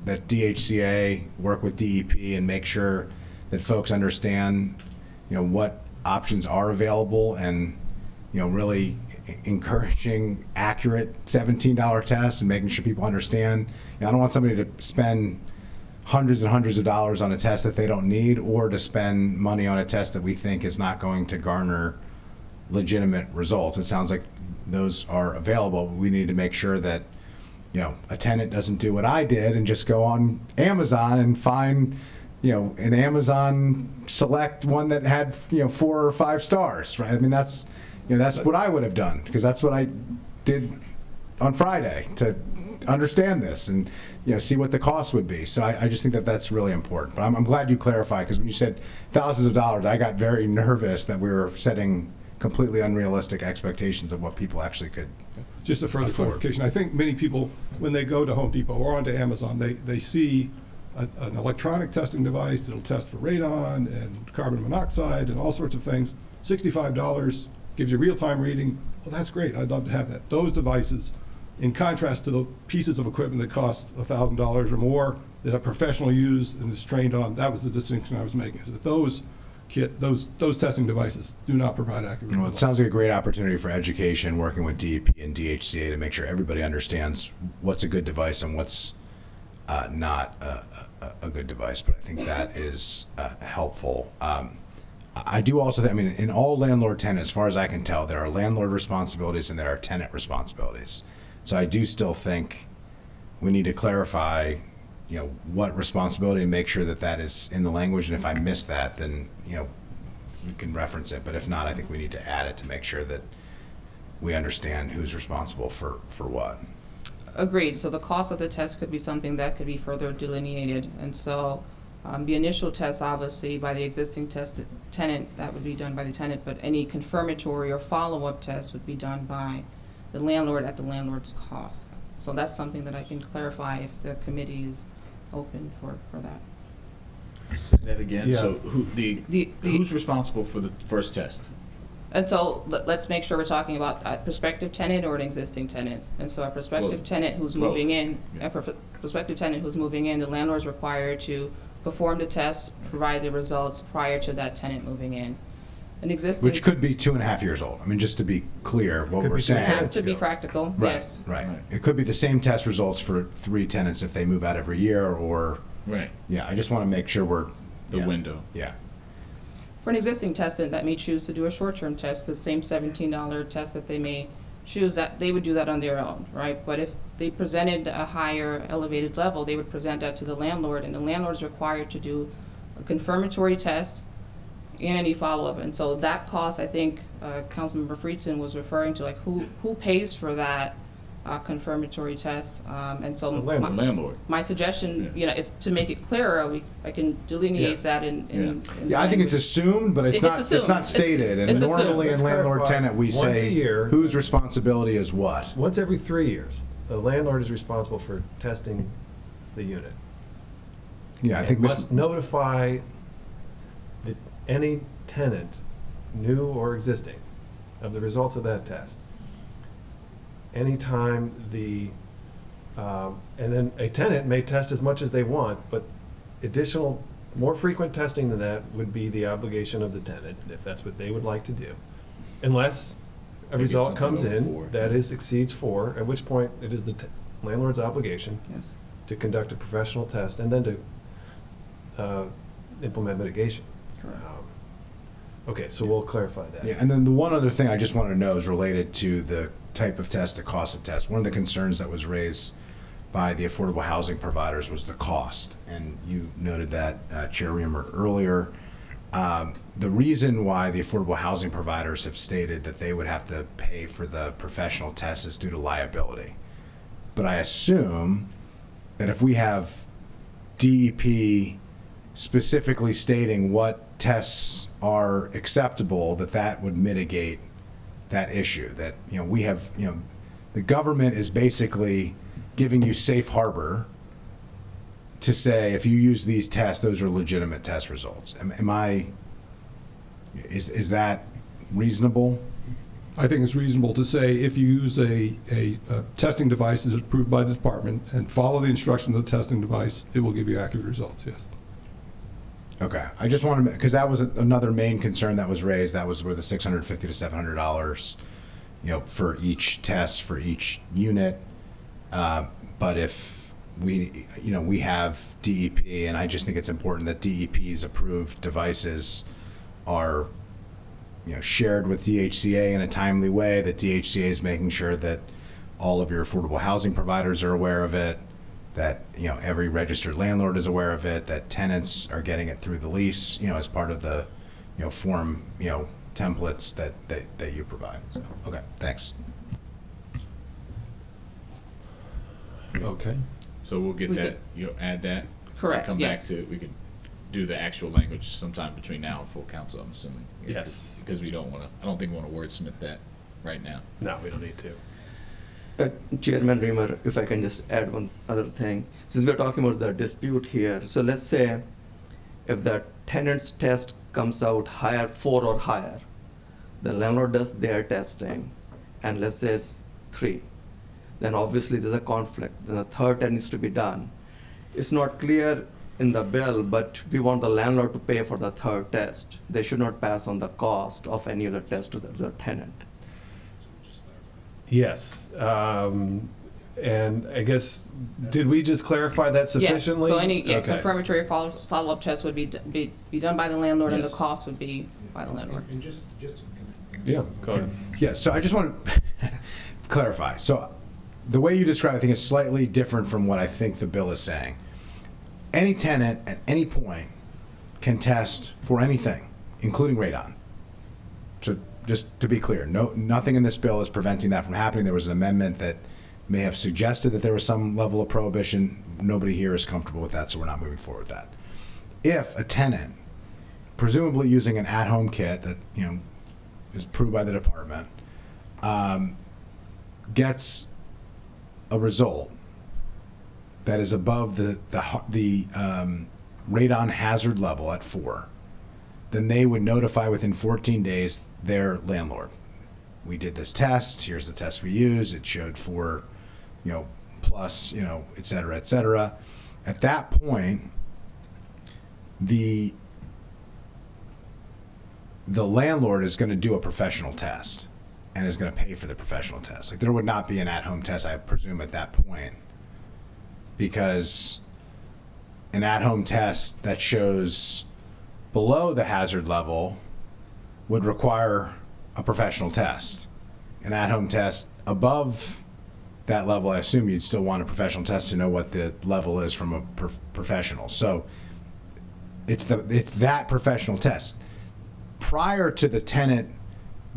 that DHCA work with DEP and make sure that folks understand what options are available, and really encouraging accurate $17 tests and making sure people understand. I don't want somebody to spend hundreds and hundreds of dollars on a test that they don't need, or to spend money on a test that we think is not going to garner legitimate results. It sounds like those are available, but we need to make sure that a tenant doesn't do what I did and just go on Amazon and find an Amazon select one that had 4 or 5 stars, right? I mean, that's what I would have done, because that's what I did on Friday to understand this and see what the cost would be. So I just think that that's really important. But I'm glad you clarified, because when you said thousands of dollars, I got very nervous that we were setting completely unrealistic expectations of what people actually could. Just a further afford. clarification. I think many people, when they go to Home Depot or onto Amazon, they see an electronic testing device that'll test for radon and carbon monoxide and all sorts of things. $65 gives you real-time reading. Well, that's great. I'd love to have that. Those devices, in contrast to the pieces of equipment that cost $1,000 or more that a professional used and is trained on, that was the distinction I was making, is that those testing devices do not provide accurate Well, it results. sounds like a great opportunity for education, working with DEP and DHCA to make sure everybody understands what's a good device and what's not a good device. But I think that is helpful. I do also, in all landlord-tenant, as far as I can tell, there are landlord responsibilities and there are tenant responsibilities. So I do still think we need to clarify, what responsibility, and make sure that that is in the language. And if I miss that, then, we can reference it. But if not, I think we need to add it to make sure that we understand who's responsible for what. Agreed. So the cost of the test could be something that could be further delineated. And so the initial test, obviously, by the existing tenant, that would be done by the tenant, but any confirmatory or follow-up test would be done by the landlord at the landlord's cost. So that's something that I can clarify if the committee is open for that. Say that again. Yeah. So The- who's responsible for the first test? And so let's make sure we're talking about a prospective tenant or an existing tenant. And so a prospective Both. tenant who's Both. moving in, Yeah. prospective tenant who's moving in, the landlord's required to perform the test, provide the results prior to that tenant moving in. An existing. Which could be 2.5 years old. Just to be clear, what Could we're be saying. ten. To be practical, Right, yes. right. Right. It could be the same test results for 3 tenants if they move out every year, or, Right. I just want to make sure we're, The yeah, window. Yeah. for an existing testant that may choose to do a short-term test, the same $17 test that they may choose, that they would do that on their own, right? But if they presented a higher elevated level, they would present that to the landlord, and the landlord is required to do a confirmatory test and any follow-up. And so that cost, I think, Councilmember Friedson was referring to, like, who pays for that confirmatory test? And so The The landlord. landlord. my suggestion, Yeah. you know, if, to make it clearer, I can delineate Yes. that in Yeah, I think it's language. assumed, but it's It's not, assumed. it's not stated. And It's assumed. normally in Let's clarify. landlord-tenant, we Once a say, year- whose responsibility is what? Once every 3 years, the landlord is responsible for testing the unit. Yeah, I think And must notify any tenant, new or existing, of the results of that test. Anytime and then a tenant may test as much as they want, but additional, more frequent testing than that would be the obligation of the tenant, if that's what they would like to do. Unless a Maybe result something comes over in 4. that exceeds 4, at which point it is the landlord's obligation Yes. to conduct a professional test and then to implement mitigation. Correct. Okay, so we'll clarify that. Yeah, and then the one other thing I just wanted to know is related to the type of test, the cost of test. One of the concerns that was raised by the affordable housing providers was the cost, and you noted that, Chair Reamer, earlier. The reason why the affordable housing providers have stated that they would have to pay for the professional test is due to liability. But I assume that if we have DEP specifically stating what tests are acceptable, that would mitigate that issue. That, we have, the government is basically giving you safe harbor to say, if you use these tests, those are legitimate test results. Is that reasonable? I think it's reasonable to say if you use a testing device that is approved by the department and follow the instructions of the testing device, it will give you accurate results, yes. Okay, I just wanted to, because that was another main concern that was raised. That was where the $650 to $700, for each test for each unit. But if we have DEP, and I just think it's important that DEP's approved devices are, shared with DHCA in a timely way. That DHCA is making sure that all of your affordable housing providers are aware of it. That every registered landlord is aware of it, that tenants are getting it through the lease, as part of the form templates that you provide. So, okay, thanks. Okay. So we'll get We that, add that. Correct, Come yes. back to, we could do the actual language sometime between now and full council, I'm assuming. Yes. Because I don't think we want to wordsmith that right now. No, we don't need to. Chairman Reamer, if I can just add one other thing. Since we're talking about the dispute here, so let's say if the tenant's test comes out higher, 4 or higher, the landlord does their testing, and let's say it's 3, then obviously there's a conflict. Then the third test needs to be done. It's not clear in the bill, but we want the landlord to pay for the third test. They should not pass on the cost of any other test to the tenant. Yes, and I guess, did we just clarify that sufficiently? Yes, so any Okay. confirmatory follow-up test would be done by the landlord, and the Yes. cost would be by the landlord. And just Yeah, go ahead. Yeah, so I just want to clarify. So the way you describe it, I think, is slightly different from what I think the bill is saying. Any tenant at any point can test for anything, including radon. So just to be clear, nothing in this bill is preventing that from happening. There was an amendment that may have suggested that there was some level of prohibition. Nobody here is comfortable with that, so we're not moving forward with that. If a tenant, presumably using an at-home kit that is approved by the department, gets a result that is above the radon hazard level at 4, then they would notify within 14 days their landlord. We did this test. Here's the test we used. It showed 4, plus, et cetera, et cetera. At that point, the landlord is going to do a professional test and is going to pay for the professional test. Like, there would not be an at-home test, I presume, at that point, because an at-home test that shows below the hazard level would require a professional test. An at-home test above that level, I assume you'd still want a professional test to know what the level is from a professional. So it's that professional test. Prior to the tenant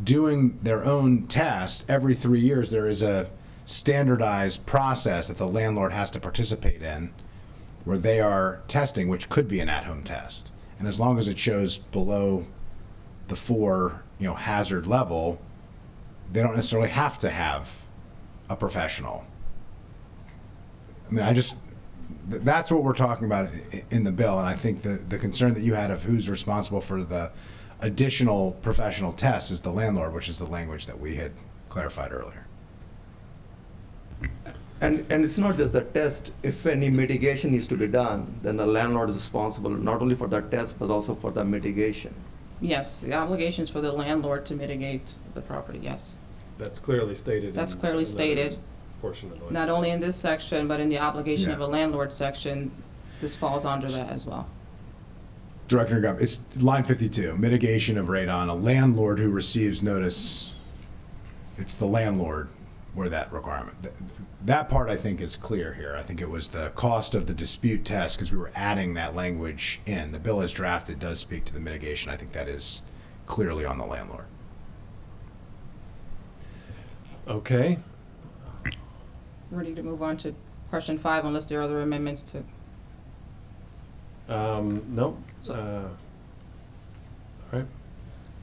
doing their own test, every 3 years there is a standardized process that the landlord has to participate in where they are testing, which could be an at-home test. And as long as it shows below the 4, hazard level, they don't necessarily have to have a professional. I mean, that's what we're talking about in the bill, and I think the concern that you had of who's responsible for the additional professional tests is the landlord, which is the language that we had clarified earlier. And it's not just the test. If any mitigation needs to be done, then the landlord is responsible not only for the test, but also for the mitigation. Yes, the obligation is for the landlord to mitigate the property, yes. That's clearly stated. That's in clearly another stated, portion of the not legislation. only in this section, but in the obligation of Yeah. a landlord section, this falls under that as well. Director Gump, it's line 52, mitigation of radon. A landlord who receives notice, it's the landlord where that requirement. That part I think is clear here. I think it was the cost of the dispute test because we were adding that language in. The bill as drafted does speak to the mitigation. I think that is clearly on the landlord. Okay. Ready to move on to question 5 unless there are other amendments to. No. So- All right.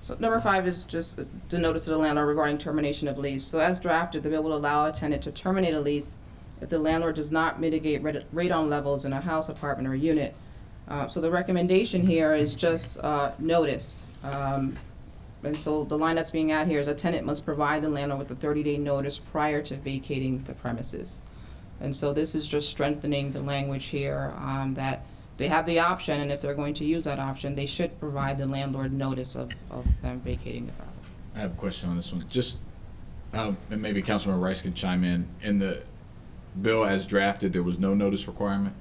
So number 5 is just the notice to the landlord regarding termination of lease. So as drafted, the bill will allow a tenant to terminate a lease if the landlord does not mitigate radon levels in a house, apartment, or unit. So the recommendation here is just notice. And so the line that's being added here is a tenant must provide the landlord with a 30-day notice prior to vacating the premises. And so this is just strengthening the language here that they have the option, and if they're going to use that option, they should provide the landlord notice of them vacating the property. I have a question on this one. Just, and maybe Councilman Rice can chime in. In the bill as drafted, there was no notice requirement?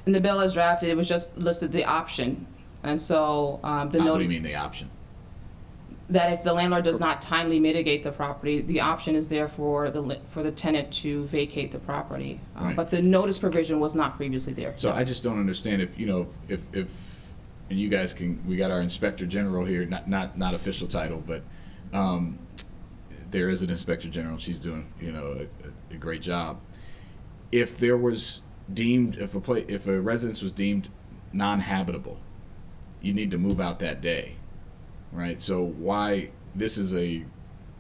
In the bill as drafted, it was just listed the option. And so the What do you notice mean the option? that if the landlord does not timely mitigate the property, the option is there for the tenant to vacate the property. Right. But the notice provision was not previously there. So I just don't understand if, and you guys we got our Inspector General here, not official title, but there is an Inspector General. She's doing, a great job. If there was deemed, if a residence was deemed non-habitable, you need to move out that day, right? So why, this is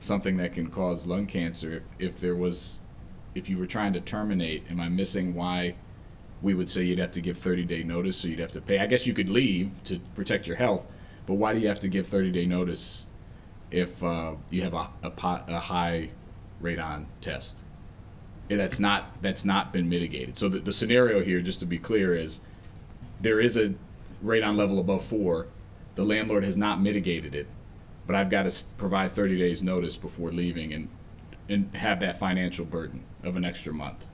something that can cause lung cancer. If you were trying to terminate, am I missing why we would say you'd have to give 30-day notice, so you'd have to pay? I guess you could leave to protect your health, but why do you have to give 30-day notice if you have a high radon test? And that's not been mitigated. So the scenario here, just to be clear, is there is a radon level above 4. The landlord has not mitigated it, but I've got to provide 30 days notice before leaving and have that financial burden of an extra month.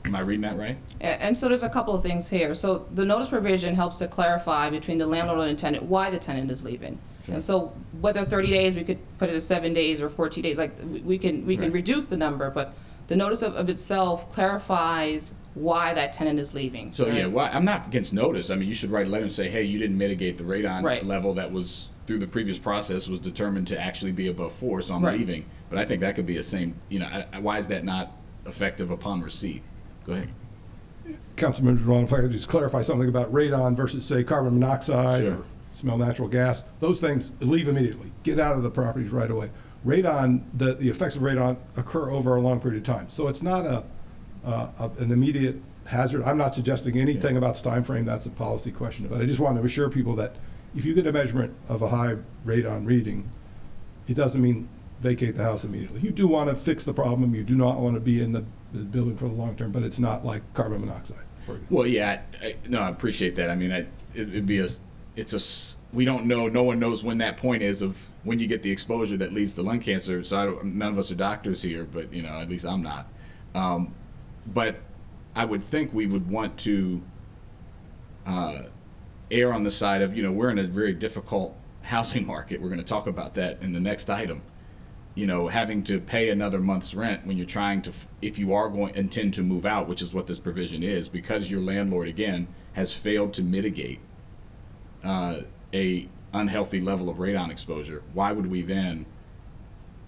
Am I reading that right? And so there's a couple of things here. So the notice provision helps to clarify between the landlord and the tenant why the tenant is leaving. Sure. And so whether 30 days, we could put it as 7 days or 14 days, like we can Right. reduce the number, but the notice of itself clarifies why that tenant is leaving. So right? yeah, why, I'm not against notice. I mean, you should write a letter and say, hey, you didn't mitigate the radon Right. level that was through the previous process was determined to actually be above 4, so I'm Right. leaving. But I think that could be a same, why is that not effective upon receipt? Go ahead. Councilman Jerome, if I could just clarify something about radon versus, say, carbon monoxide Sure. or smell natural gas. Those things, leave immediately. Get out of the properties right away. Radon, the effects of radon occur over a long period of time. So it's not an immediate hazard. I'm not suggesting anything about the time frame. That's a policy question. But I just want to assure people that if you get a measurement of a high radon reading, it doesn't mean vacate the house immediately. You do want to fix the problem. You do not want to be in the building for the long term, but it's not like carbon monoxide, for example. Well, yeah, I appreciate that. I mean, we don't know, no one knows when that point is of when you get the exposure that leads to lung cancer. So none of us are doctors here, but at least I'm not. But I would think we would want to err on the side of, we're in a very difficult housing market. We're going to talk about that in the next item. Having to pay another month's rent when you're trying to, if you are intend to move out, which is what this provision is, because your landlord, again, has failed to mitigate a unhealthy level of radon exposure, why would we then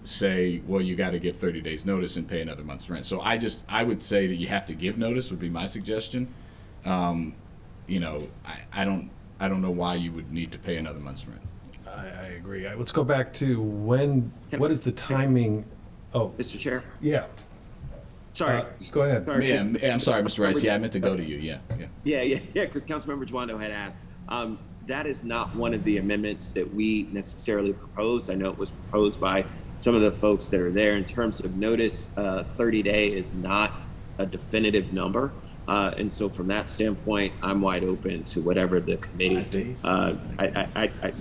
say, well, you got to give 30 days notice and pay another month's rent? So I would say that you have to give notice would be my suggestion. I don't know why you would need to pay another month's rent. I agree. Let's go back to what is the timing? Oh, Mr. Chair, yeah. sorry. Go ahead. Sorry, Yeah, just- I'm sorry, Mr. Rice. Yeah, I meant to go to you. Yeah. Yeah, because Councilmember Joando had asked. That is not one of the amendments that we necessarily proposed. I know it was proposed by some of the folks that are there. In terms of notice, 30-day is not a definitive number. And so from that standpoint, I'm wide open to whatever the committee. 5 days?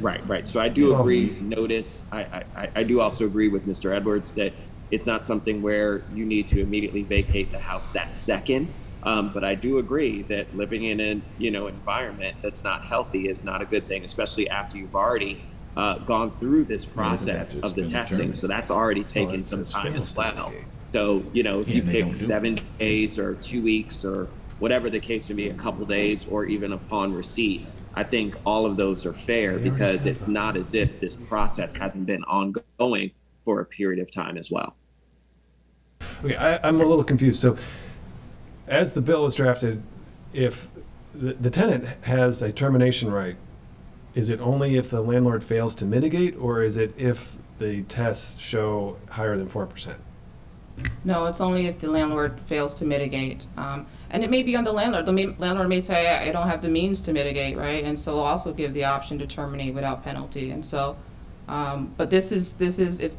Right. So I do agree, notice. I do also agree with Mr. Edwards that it's not something where you need to immediately vacate the house that second. But I do agree that living in an environment that's not healthy is not a good thing, especially after you've already gone through this process of the testing. So that's already taken some time as well. So if you pick 7 days or 2 weeks or whatever the case may be, a couple days or even upon receipt, I think all of those are fair because it's not as if this process hasn't been ongoing for a period of time as well. Okay, I'm a little confused. So, as the bill is drafted, if the tenant has a termination right, is it only if the landlord fails to mitigate, or is it if the tests show higher than 4%? No, it's only if the landlord fails to mitigate. And it may be on the landlord. The landlord may say, I don't have the means to mitigate, right? And so also give the option to terminate without penalty. And so, but this is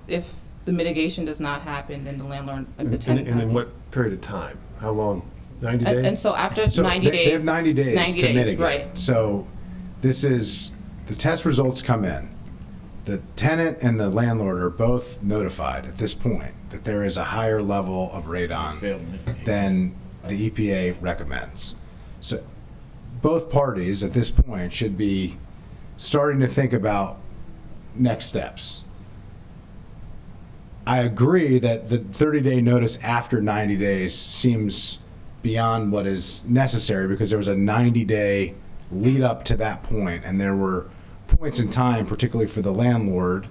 if the mitigation does not happen, then the landlord and the tenant And has in to- what period of time? How long? 90 days? And so after So 90 days. they have 90 days 90 to days, mitigate. right. So this is, the test results come in. The tenant and the landlord are both notified at this point that there is a higher level of radon Failed to mitigate. than the EPA recommends. So both parties at this point should be starting to think about next steps. I agree that the 30-day notice after 90 days seems beyond what is necessary because there was a 90-day lead up to that point, and there were points in time, particularly for the landlord,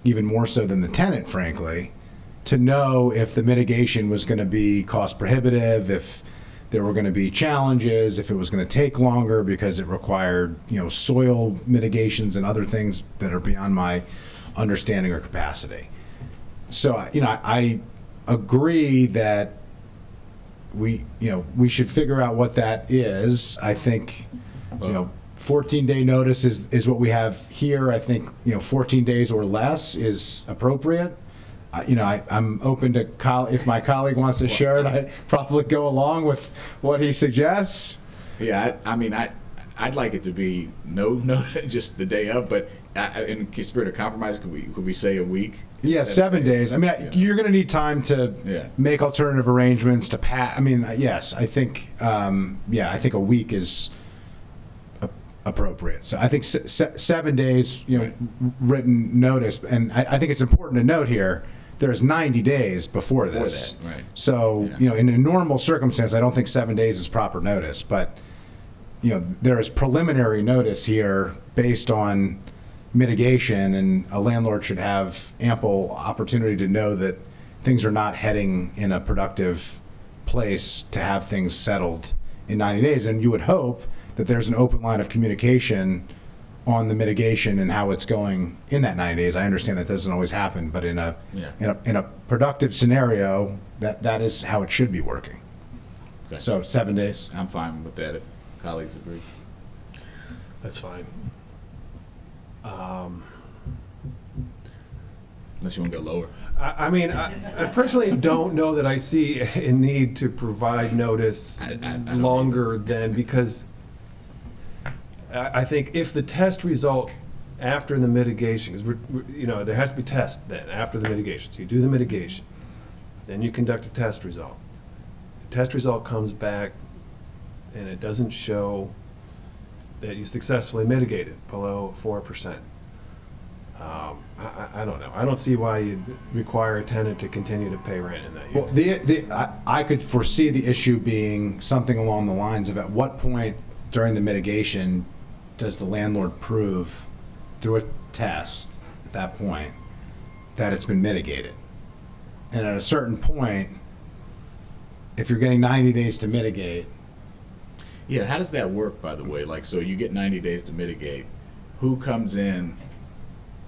even more so than the tenant, frankly, to know if the mitigation was going to be cost prohibitive, if there were going to be challenges, if it was going to take longer because it required, soil mitigations and other things that are beyond my understanding or capacity. So, I agree that we should figure out what that is. I think, 14-day notice is what we have here. I think, 14 days or less is appropriate. I'm open to, if my colleague wants to share it, I'd probably go along with what he suggests. Yeah, I'd like it to be no, just the day of, but in spirit of compromise, could we say a week? Yeah, 7 days. You're going to need time to make alternative arrangements to yes, I think, I think a week is appropriate. So I think 7 days, Right. written notice, and I think it's important to note here, there's 90 days before this. that, right. So, Yeah. in a normal circumstance, I don't think 7 days is proper notice, but, there is preliminary notice here based on mitigation, and a landlord should have ample opportunity to know that things are not heading in a productive place to have things settled in 90 days. And you would hope that there's an open line of communication on the mitigation and how it's going in that 90 days. I understand that doesn't always happen, but in a productive scenario, that is how it should be working. Okay. So 7 days. I'm fine with that if colleagues agree. That's fine. Unless you want to go lower. I personally don't know that I see a need to provide notice I don't longer than, because I think if the test result after the mitigation, because there has to be tests then after the mitigation. So you do the mitigation, then you conduct a test result. The test result comes back and it doesn't show that you successfully mitigated below 4%. I don't know. I don't see why you'd require a tenant to continue to pay rent in that Well, unit. I could foresee the issue being something along the lines of at what point during the mitigation does the landlord prove through a test at that point that it's been mitigated? And at a certain point, if you're getting 90 days to mitigate, Yeah, how does that work, by the way? Like, so you get 90 days to mitigate. Who comes in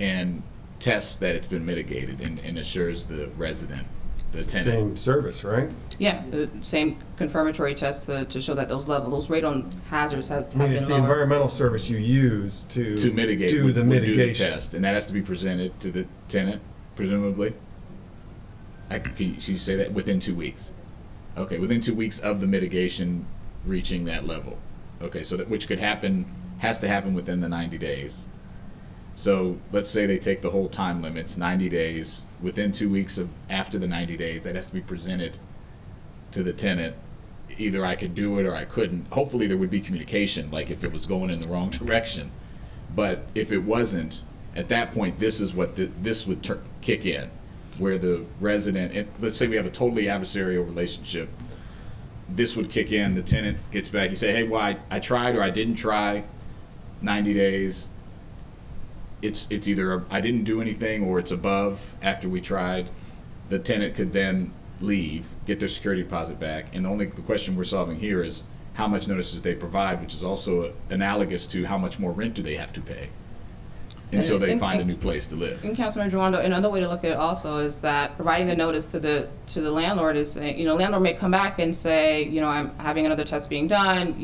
and tests that it's been mitigated and assures the resident, the It's the tenant? same service, right? Yeah, the same confirmatory test to show that those radon hazards have I mean, been it's the lower. environmental service you use to Mitigate, do would the do mitigation. test, and that has to be presented to the tenant, presumably? Can you say that within 2 weeks? Okay, within 2 weeks of the mitigation reaching that level. Okay, so that, which could happen, has to happen within the 90 days. So let's say they take the whole time limits, 90 days, within 2 weeks of after the 90 days, that has to be presented to the tenant. Either I could do it or I couldn't. Hopefully there would be communication, like if it was going in the wrong direction. But if it wasn't, at that point, this is what this would kick in, where the resident, and let's say we have a totally adversarial relationship, this would kick in, the tenant gets back, you say, hey, well, I tried or I didn't try, 90 days. It's either I didn't do anything or it's above after we tried. The tenant could then leave, get their security deposit back, and the question we're solving here is how much notices they provide, which is also analogous to how much more rent do they have to pay until they find a new place to live. And Councilman Joando, another way to look at it also is that providing the notice to the landlord is, landlord may come back and say, I'm having another test being done,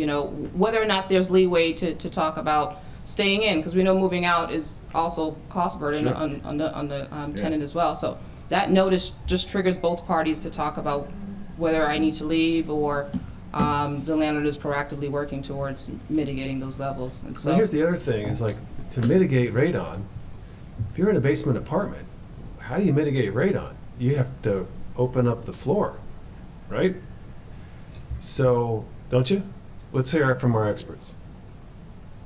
whether or not there's leeway to talk about staying in, because we know moving out is also cost burden Sure. on the tenant as well. So that notice just triggers both parties to talk about whether I need to leave or the landlord is proactively working towards mitigating those levels. And so Well, here's the other thing, is like, to mitigate radon, if you're in a basement apartment, how do you mitigate radon? You have to open up the floor, right? So, don't you? Let's hear it from our experts.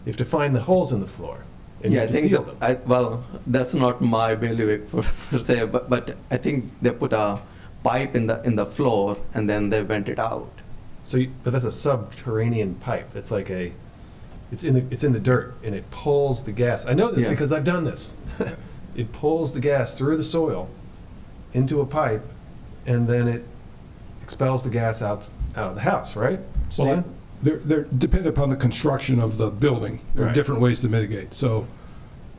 You have to find the holes in the floor, and you Yeah, I have to think seal them. well, that's not my bailiwick per se, but I think they put a pipe in the floor and then they vent it out. So, but that's a subterranean pipe. It's like it's in the dirt, and it pulls the gas. I know this Yeah. because I've done this. It pulls the gas through the soil into a pipe, and then it expels the gas out of the house, right? Well, Stan? they're dependent upon the construction of the building. There are Right. different ways to mitigate. So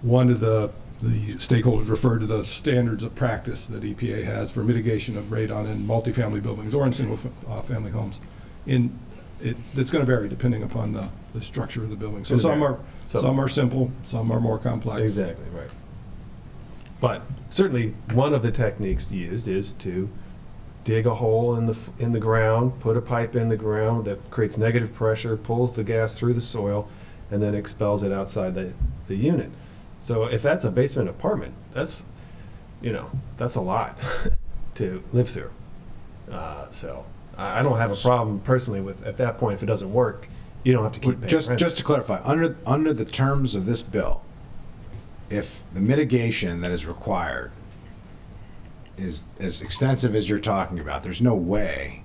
one of the stakeholders referred to the standards of practice that EPA has for mitigation of radon in multifamily buildings or in single family homes. It's going to vary depending upon the structure of the building. So It's gonna vary. some are simple, some are more complex. Exactly, right. But certainly, one of the techniques used is to dig a hole in the ground, put a pipe in the ground that creates negative pressure, pulls the gas through the soil, and then expels it outside the unit. So if that's a basement apartment, that's a lot to live through. So I don't have a problem personally with, at that point, if it doesn't work, you don't have to keep paying rent. just to clarify, under the terms of this bill, if the mitigation that is required is as extensive as you're talking about, there's no way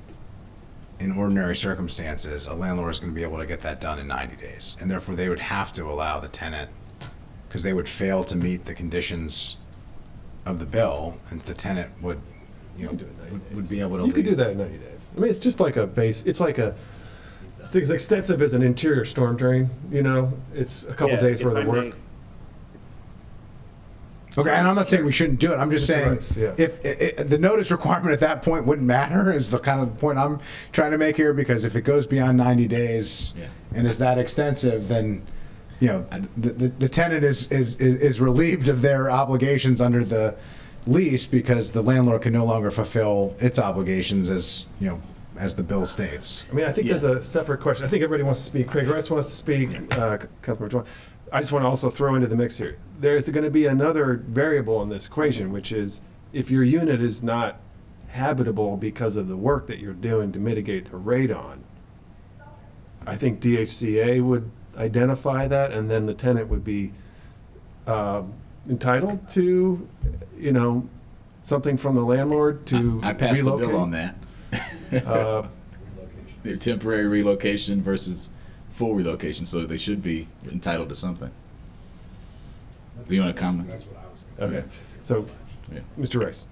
in ordinary circumstances a landlord is going to be able to get that done in 90 days. And therefore, they would have to allow the tenant, because they would fail to meet the conditions of the bill, and the tenant would, You can do it in 90 would days. be able to You could leave. do that in 90 days. I mean, it's just like it's as extensive as an interior storm drain, It's a couple Yeah, days if worth I of work. may- Okay, and I'm not saying we shouldn't do it. I'm just Mr. saying Rice, yeah. if the notice requirement at that point wouldn't matter is the kind of the point I'm trying to make here, because if it goes beyond 90 days Yeah. and is that extensive, then the tenant is relieved of their obligations under the lease because the landlord can no longer fulfill its obligations as the bill states. I mean, I think Yeah. there's a separate question. I think everybody wants to speak. Craig Rice wants to speak. Councilmember Joy. I just want to also throw into the mix here. There's going to be another variable in this equation, which is if your unit is not habitable because of the work that you're doing to mitigate the radon, I think DHCA would identify that, and then the tenant would be entitled to, something from the landlord to I passed the relocate? bill on that. Their temporary relocation versus full relocation, so they should be entitled to something. Do you want to comment? That's what I was thinking. Okay, so, Yeah. Mr. Rice.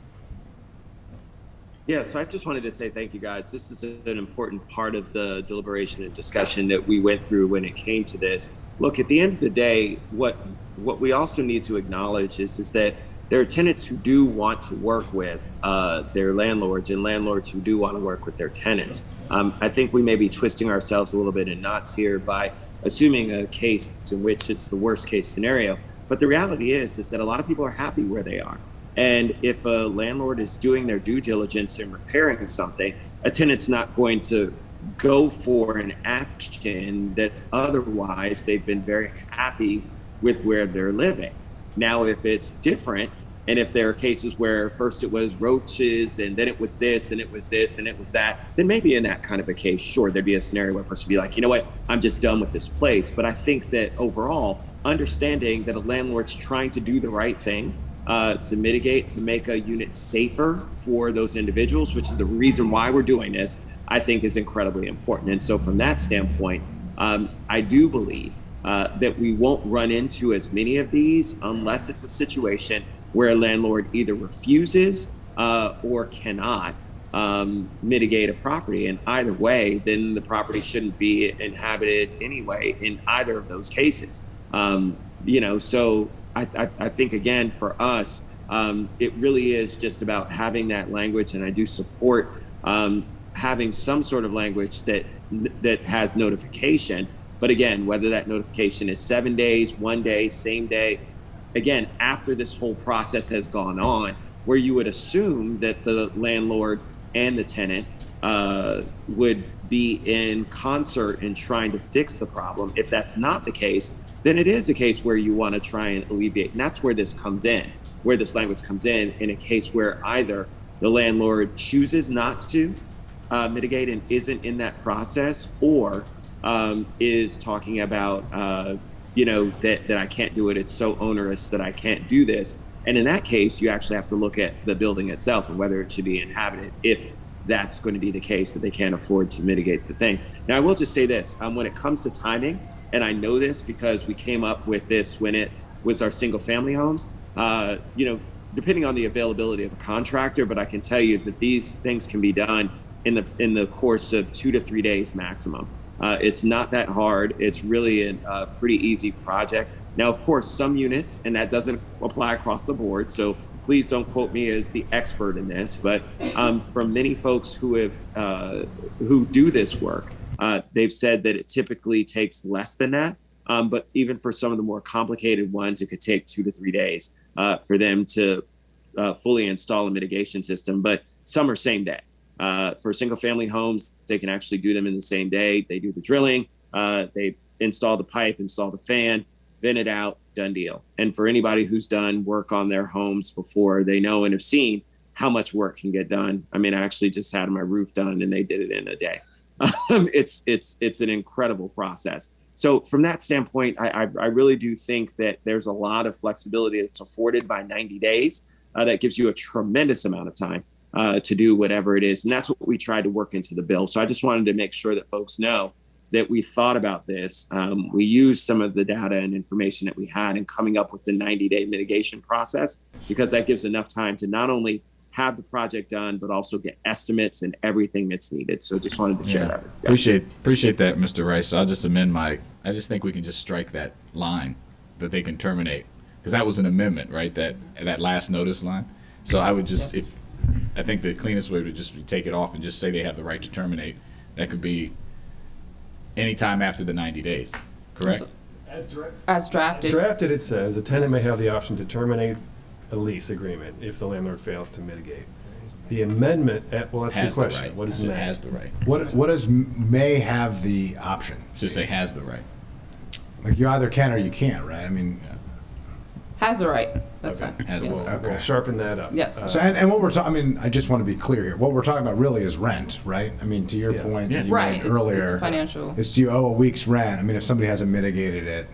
Yeah, so I just wanted to say thank you guys. This is an important part of the deliberation and discussion that we went through when it came to this. Look, at the end of the day, what we also need to acknowledge is that there are tenants who do want to work with their landlords, and landlords who do want to work with their tenants. I think we may be twisting ourselves a little bit in knots here by assuming a case in which it's the worst case scenario. But the reality is that a lot of people are happy where they are. And if a landlord is doing their due diligence in repairing something, a tenant's not going to go for an action that otherwise they've been very happy with where they're living. Now, if it's different, and if there are cases where first it was roaches and then it was this and it was this and it was that, then maybe in that kind of a case, sure, there'd be a scenario where a person would be like, you know what, I'm just done with this place. But I think that overall, understanding that a landlord's trying to do the right thing, to mitigate, to make a unit safer for those individuals, which is the reason why we're doing this, I think is incredibly important. And so from that standpoint, I do believe that we won't run into as many of these unless it's a situation where a landlord either refuses or cannot mitigate a property. And either way, then the property shouldn't be inhabited anyway in either of those cases. So I think, again, for us, it really is just about having that language, and I do support having some sort of language that has notification. But again, whether that notification is 7 days, 1 day, same day, again, after this whole process has gone on, where you would assume that the landlord and the tenant would be in concert in trying to fix the problem. If that's not the case, then it is a case where you want to try and alleviate. And that's where this comes in, where this language comes in a case where either the landlord chooses not to mitigate and isn't in that process, or is talking about, that I can't do it. It's so onerous that I can't do this. And in that case, you actually have to look at the building itself and whether it should be inhabited, if that's going to be the case, that they can't afford to mitigate the thing. Now, I will just say this, when it comes to timing, and I know this because we came up with this when it was our single family homes, depending on the availability of a contractor, but I can tell you that these things can be done in the course of 2 to 3 days maximum. It's not that hard. It's really a pretty easy project. Now, of course, some units, and that doesn't apply across the board, so please don't quote me as the expert in this, but from many folks who do this work, they've said that it typically takes less than that. But even for some of the more complicated ones, it could take 2 to 3 days for them to fully install a mitigation system. But some are same day. For single family homes, they can actually do them in the same day. They do the drilling, they install the pipe, install the fan, vent it out, done deal. And for anybody who's done work on their homes before, they know and have seen how much work can get done. I mean, I actually just had my roof done and they did it in a day. It's an incredible process. So from that standpoint, I really do think that there's a lot of flexibility that's afforded by 90 days. That gives you a tremendous amount of time to do whatever it is. And that's what we tried to work into the bill. So I just wanted to make sure that folks know that we thought about this. We used some of the data and information that we had in coming up with the 90-day mitigation process, because that gives enough time to not only have the project done, but also get estimates and everything that's needed. So just wanted to share that with you guys. Appreciate that, Mr. Rice. I'll just amend I just think we can just strike that line that they can terminate, because that was an amendment, right? That last notice line. So I would just, I think the cleanest way would just be take it off and just say they have the right to terminate. That could be anytime after the 90 days, correct? As drafted. As drafted, it says, a tenant may have the option to terminate a lease agreement if the landlord fails to mitigate. The amendment, well, that's a good Has the question. right. What is It may? has the right. What does may have the option? Should say has the right. Like, you either can or you can't, right? I mean, Has the right, that's Okay, it. has the Yes. right. We'll sharpen that up. Yes. Uh, So, and what we're talking, I mean, I just want to be clear here. What we're talking about really is rent, right? I mean, to your Yeah. point Yeah. that you Right, made earlier. it's financial. It's do you owe a week's rent? I mean, if somebody hasn't mitigated it,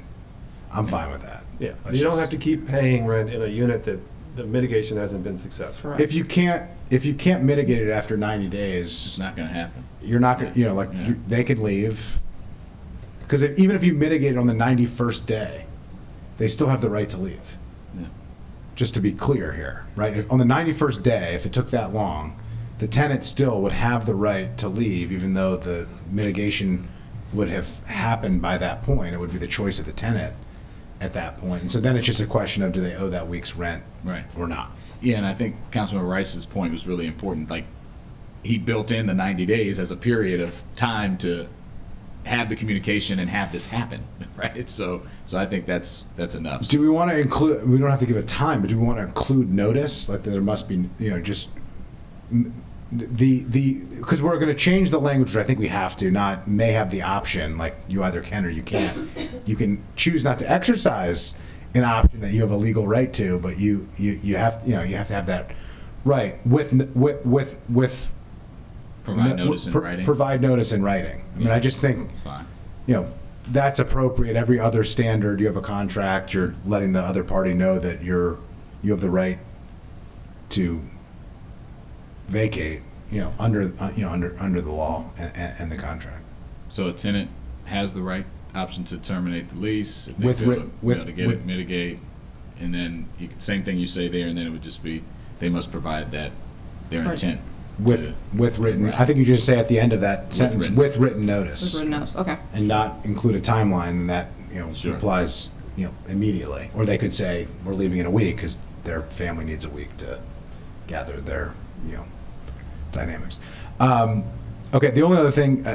I'm fine with that. Yeah, Let's you don't just- have to keep paying rent in a unit that the mitigation hasn't been successful. Correct. If you can't mitigate it after 90 It's days, not going to happen. you're not gonna, you know, like Yeah. they could leave. Because even if you mitigate it on the 91st day, they still have the right to leave. Yeah. Just to be clear here, right? If, on the 91st day, if it took that long, the tenant still would have the right to leave, even though the mitigation would have happened by that point. It would be the choice of the tenant at that point. And so then it's just a question of do they owe that week's rent Right. or not? Yeah, and I think Councilman Rice's point was really important. Like, he built in the 90 days as a period of time to have the communication and have this happen, right? So I think that's enough. Do we want to include, we don't have to give a time, but do we want to include notice? Like that there must be, you know, just because we're going to change the language, I think we have to, not may have the option, like you either can or you can't. You can choose not to exercise an option that you have a legal right to, but you have, you know, you have to have that right with Provide notice in writing. Provide notice in writing. I mean, I just think, It's fine. you know, that's appropriate. Every other standard, you have a contract, you're letting the other party know that you have the right to vacate, you know, under the law and the contract. So a tenant has the right option to terminate the lease if they With feel writ- to, with- to get with- it, mitigate, and then same thing you say there, and then it would just be they must provide that their Correct. intent With written, I think you just say at the end of that sentence, written. with written notice. With written notice, okay. And not include a timeline, and that, you know, Sure. applies, you know, immediately. Or they could say, we're leaving in a week, because their family needs a week to gather their, you know, dynamics. Okay, the only other thing,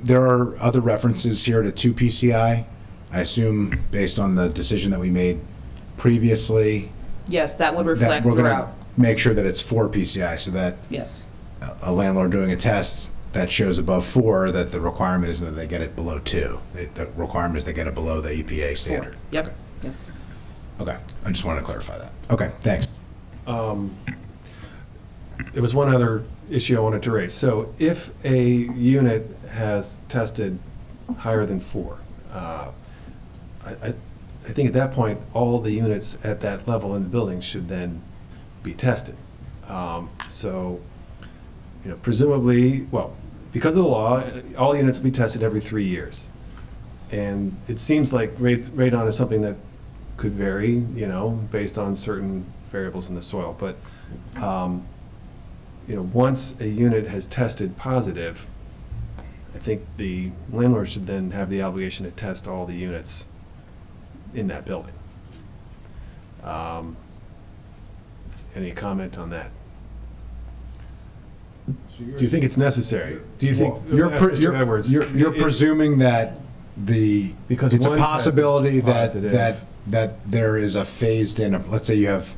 there are other references here to 2 PCI. I assume, based on the decision that we made previously, Yes, that would that reflect we're gonna throughout, make sure that it's 4 PCI, so that yes. a landlord doing a test that shows above 4, that the requirement is that they get it below 2. The requirement is they get it below the EPA standard. Yep, yes. Okay, I just wanted to clarify that. Okay, thanks. There was one other issue I wanted to raise. So if a unit has tested higher than 4, I think at that point, all the units at that level in the building should then be tested. So, you know, presumably, well, because of the law, all units will be tested every 3 years. And it seems like radon is something that could vary, you know, based on certain variables in the soil. But, you know, once a unit has tested positive, I think the landlord should then have the obligation to test all the units in that building. Any comment on that? Do you think it's necessary? Do you think, You're ask Mr. Edwards, you're it- presuming that Because it's a one possibility tested that positive. there is a phased in, let's say you have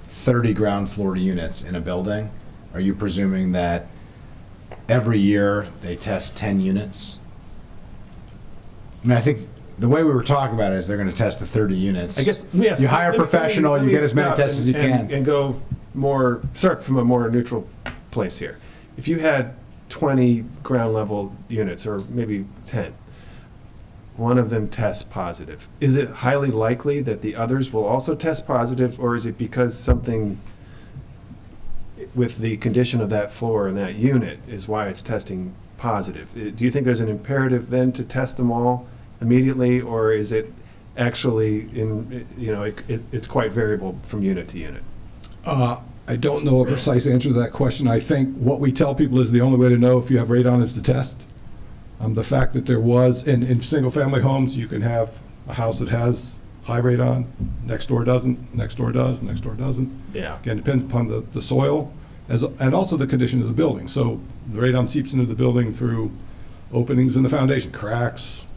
30 ground floor units in a building. Are you presuming that every year they test 10 units? I mean, I think the way we were talking about it is they're going to test the 30 units. I guess, yes. You hire a let me- professional, let you me get as many stop tests as you can. And go start from a more neutral place here. If you had 20 ground level units, or maybe 10, one of them tests positive, is it highly likely that the others will also test positive, or is it because something with the condition of that floor and that unit is why it's testing positive? Do you think there's an imperative then to test them all immediately, or is it actually it's quite variable from unit to unit? I don't know a precise answer to that question. I think what we tell people is the only way to know if you have radon is to test. The fact that there was, in single-family homes, you can have a house that has high radon, next door doesn't, next door does, next door doesn't. Yeah. Again, depends upon the soil and also the condition of the building. So the radon seeps into the building through openings in the foundation, cracks,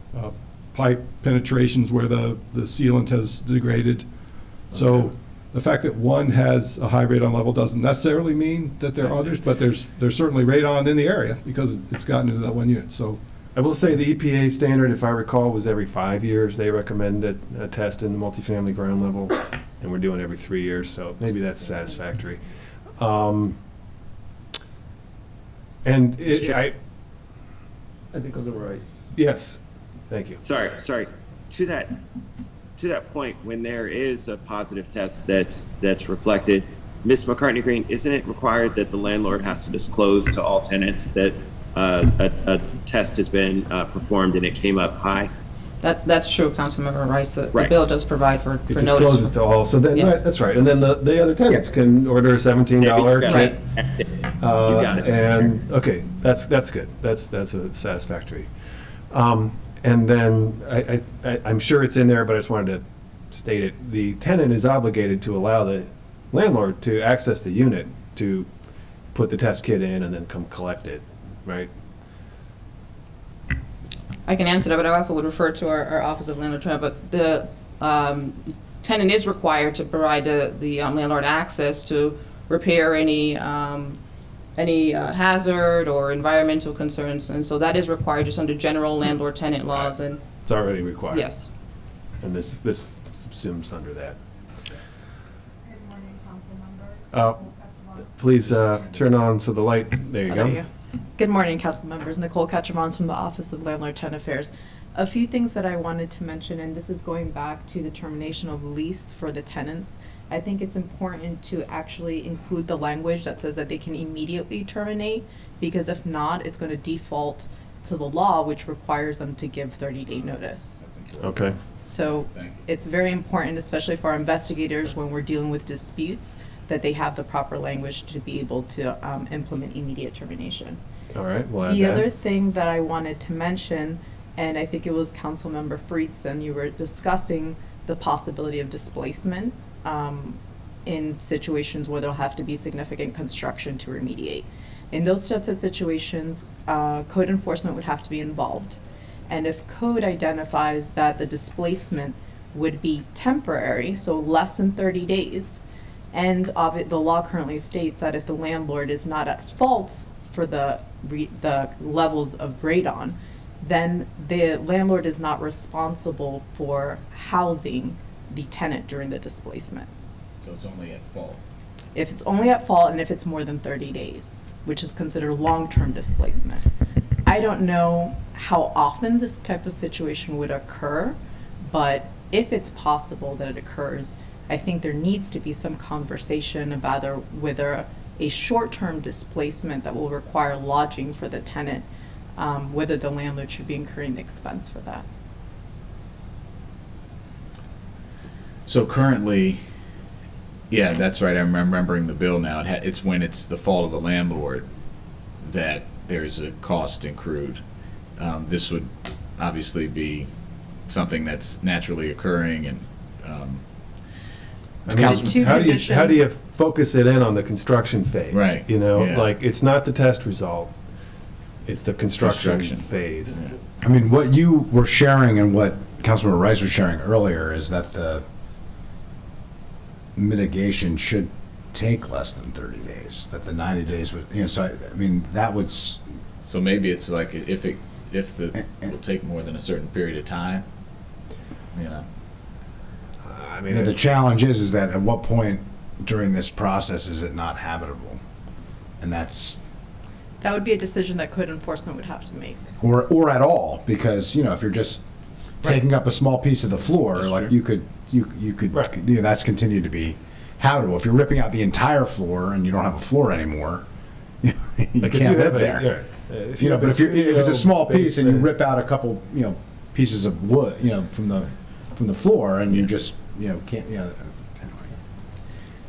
pipe penetrations where the sealant has degraded. So Okay. the fact that one has a high radon level doesn't necessarily mean that there I are see. others, but there's certainly radon in the area because it's gotten into that one unit. So I will say the EPA standard, if I recall, was every 5 years. They recommended a test in the multifamily ground level, and we're doing every 3 years, so maybe that's satisfactory. And I think otherwise. yes, thank you. Sorry. To that point, when there is a positive test that's reflected, Ms. McCartney Green, isn't it required that the landlord has to disclose to all tenants that a test has been performed and it came up high? That's true, Councilmember Rice. The Right. bill does provide for It notice. discloses to all, so then, Yes. right, that's right. And then the other tenants can order a $17 Yeah, kit. you got it, Mr. Chair. And, okay, that's good. That's a satisfactory. And then, I'm sure it's in there, but I just wanted to state it. The tenant is obligated to allow the landlord to access the unit to put the test kit in and then come collect it, right? I can answer that, but I also would refer to our Office of Landlord Tenant. But the tenant is required to provide the landlord access to repair any hazard or environmental concerns, and so that is required just under general landlord-tenant laws. And It's already required. yes, And this subsumes under that. Good morning, council members. Please turn on, so the light, there you Oh, go. there you go. Good morning, council members. Nicole Ketchamons from the Office of Landlord Tenant Affairs. A few things that I wanted to mention, and this is going back to the termination of lease for the tenants. I think it's important to actually include the language that says that they can immediately terminate, because if not, it's going to default to the law, which requires them to give 30-day notice. Okay. So Thank you. it's very important, especially for our investigators when we're dealing with disputes, that they have the proper language to be able to implement immediate termination. All right, we'll add The other that. thing that I wanted to mention, and I think it was Councilmember Friedson, you were discussing the possibility of displacement in situations where there'll have to be significant construction to remediate. In those types of situations, code enforcement would have to be involved. And if code identifies that the displacement would be temporary, so less than 30 days, and the law currently states that if the landlord is not at fault for the levels of radon, then the landlord is not responsible for housing the tenant during the displacement. So it's only at fault. If it's only at fault and if it's more than 30 days, which is considered long-term displacement. I don't know how often this type of situation would occur, but if it's possible that it occurs, I think there needs to be some conversation about whether a short-term displacement that will require lodging for the tenant, whether the landlord should be incurring the expense for that. So currently, yeah, that's right. I'm remembering the bill now. It's when it's the fault of the landlord that there's a cost accrued. This would obviously be something that's naturally occurring, and I mean, Councilman- Two how do conditions. you focus it in on the construction phase? Right, You know, yeah. like, it's not the test result, it's the construction Construction. phase. Yeah. I mean, what you were sharing and what Councilmember Rice was sharing earlier is that the mitigation should take less than 30 days, that the 90 days would, so I mean, that would, so maybe it's like if the will take more than a certain period of time, I mean, the challenge is that at what point during this process is it not habitable? And that's, That would be a decision that code enforcement would have to make. or at all, because, if you're just taking up a small piece of the floor, That's like true. you could, Right. that's continued to be habitable. If you're ripping out the entire floor and you don't have a floor anymore, you like, if can't you live have there. if But if it's a small piece and you basement- rip out a couple, pieces of wood, from the floor, and you just, can't, anyway.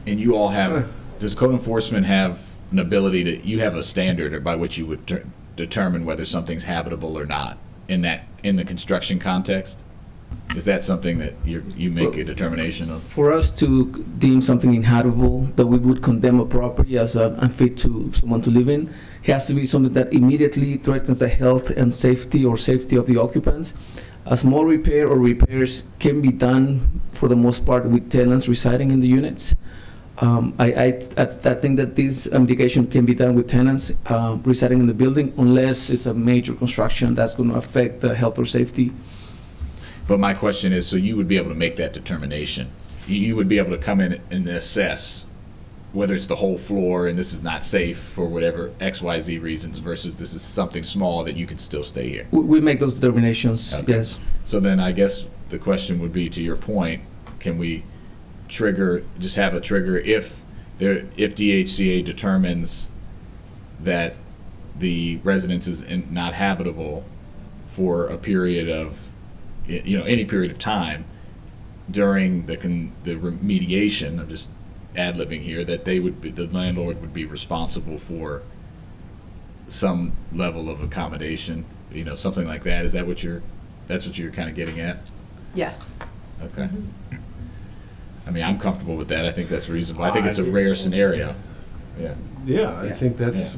and you all have, does code enforcement have an ability to, you have a standard by which you would determine whether something's habitable or not in the construction context? Is that something that you make a determination of? For us to deem something inhabitable, that we would condemn a property as unfit to someone to live in, it has to be something that immediately threatens the health and safety or safety of the occupants. A small repair or repairs can be done for the most part with tenants residing in the units. I think that this mitigation can be done with tenants residing in the building, unless it's a major construction that's going to affect the health or safety. But my question is, so you would be able to make that determination you would be able to come in and assess whether it's the whole floor and this is not safe for whatever XYZ reasons versus this is something small that you can still stay here. We make those determinations, Okay. yes. So then I guess the question would be, to your point, can we just have a trigger if DHCA determines that the residence is not habitable for a period of, any period of time during the remediation, I'm just ad-libbing here, that the landlord would be responsible for some level of accommodation, something like that. Is that that's what you're kind of getting at? Yes. Okay. I mean, I'm comfortable with that. I think that's reasonable. I think it's a rare scenario. Yeah. Yeah, I think that's,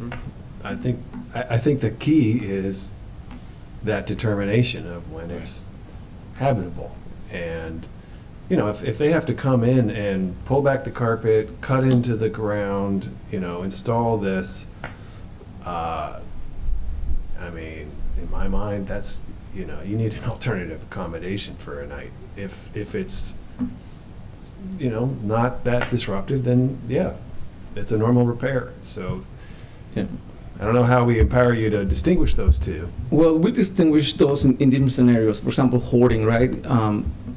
I think the key is that determination of when it's habitable. And, if they have to come in and pull back the carpet, cut into the ground, install this, I mean, in my mind, that's, you need an alternative accommodation for a night. If it's, not that disruptive, then yeah, it's a normal repair. So Yeah. I don't know how we empower you to distinguish those two. Well, we distinguish those in different scenarios. For example, hoarding, right?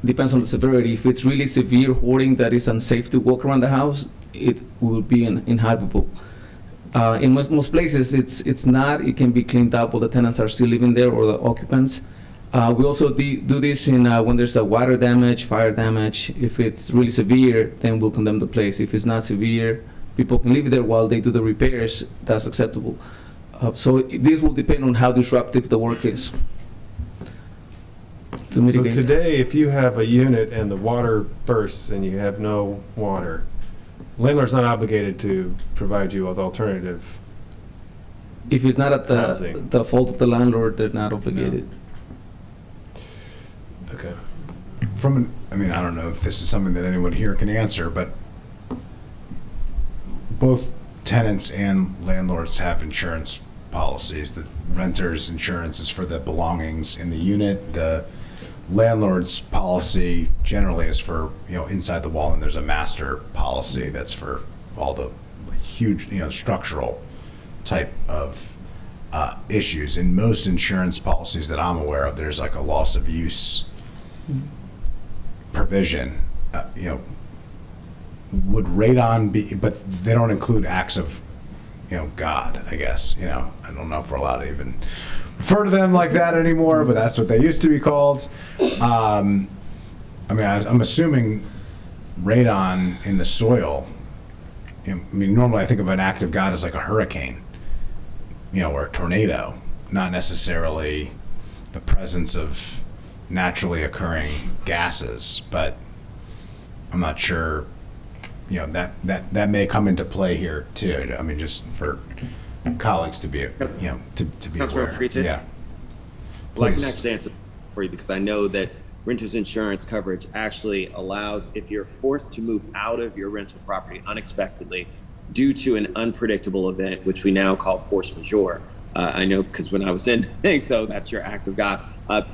Depends on the severity. If it's really severe hoarding that is unsafe to walk around the house, it will be inhabitable. In most places, it's not. It can be cleaned up while the tenants are still living there or the occupants. We also do this in when there's a water damage, fire damage. If it's really severe, then we'll condemn the place. If it's not severe, people can live there while they do the repairs. That's acceptable. So this will depend on how disruptive the work is. To So mitigate. today, if you have a unit and the water bursts and you have no water, landlord's not obligated to provide you with alternative. If it's not at Housing. the fault of the landlord, they're not obligated. Okay. I don't know if this is something that anyone here can answer, but both tenants and landlords have insurance policies. The renter's insurance is for the belongings in the unit. The landlord's policy generally is for, inside the wall, and there's a master policy that's for all the huge, structural type of issues. In most insurance policies that I'm aware of, there's like a loss of use provision. Would radon be, but they don't include acts of, God, I guess. I don't know if we're allowed to even refer to them like that anymore, but that's what they used to be called. I'm assuming radon in the soil, normally I think of an act of God as like a hurricane, or a tornado, not necessarily the presence of naturally occurring gases, but I'm not sure. That may come into play here too. Just for colleagues to be, to be Councilor aware. Friedson? Yeah. Well, I can Please. actually answer for you because I know that renter's insurance coverage actually allows, if you're forced to move out of your rental property unexpectedly due to an unpredictable event, which we now call force majeure. I know because when I was in things, so that's your act of God.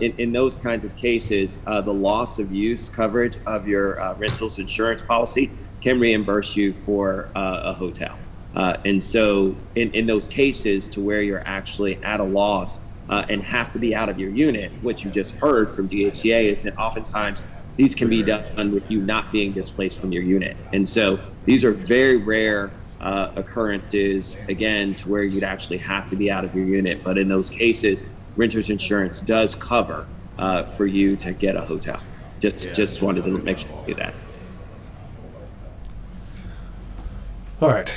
In those kinds of cases, the loss of use coverage of your rental's insurance policy can reimburse you for a hotel. And so in those cases to where you're actually at a loss and have to be out of your unit, what you just heard from DHCA is that oftentimes these can be done with you not being displaced from your unit. And so these are very rare occurrences, again, to where you'd actually have to be out of your unit. But in those cases, renter's insurance does cover for you to get a hotel. Just wanted to make sure you do that. All right.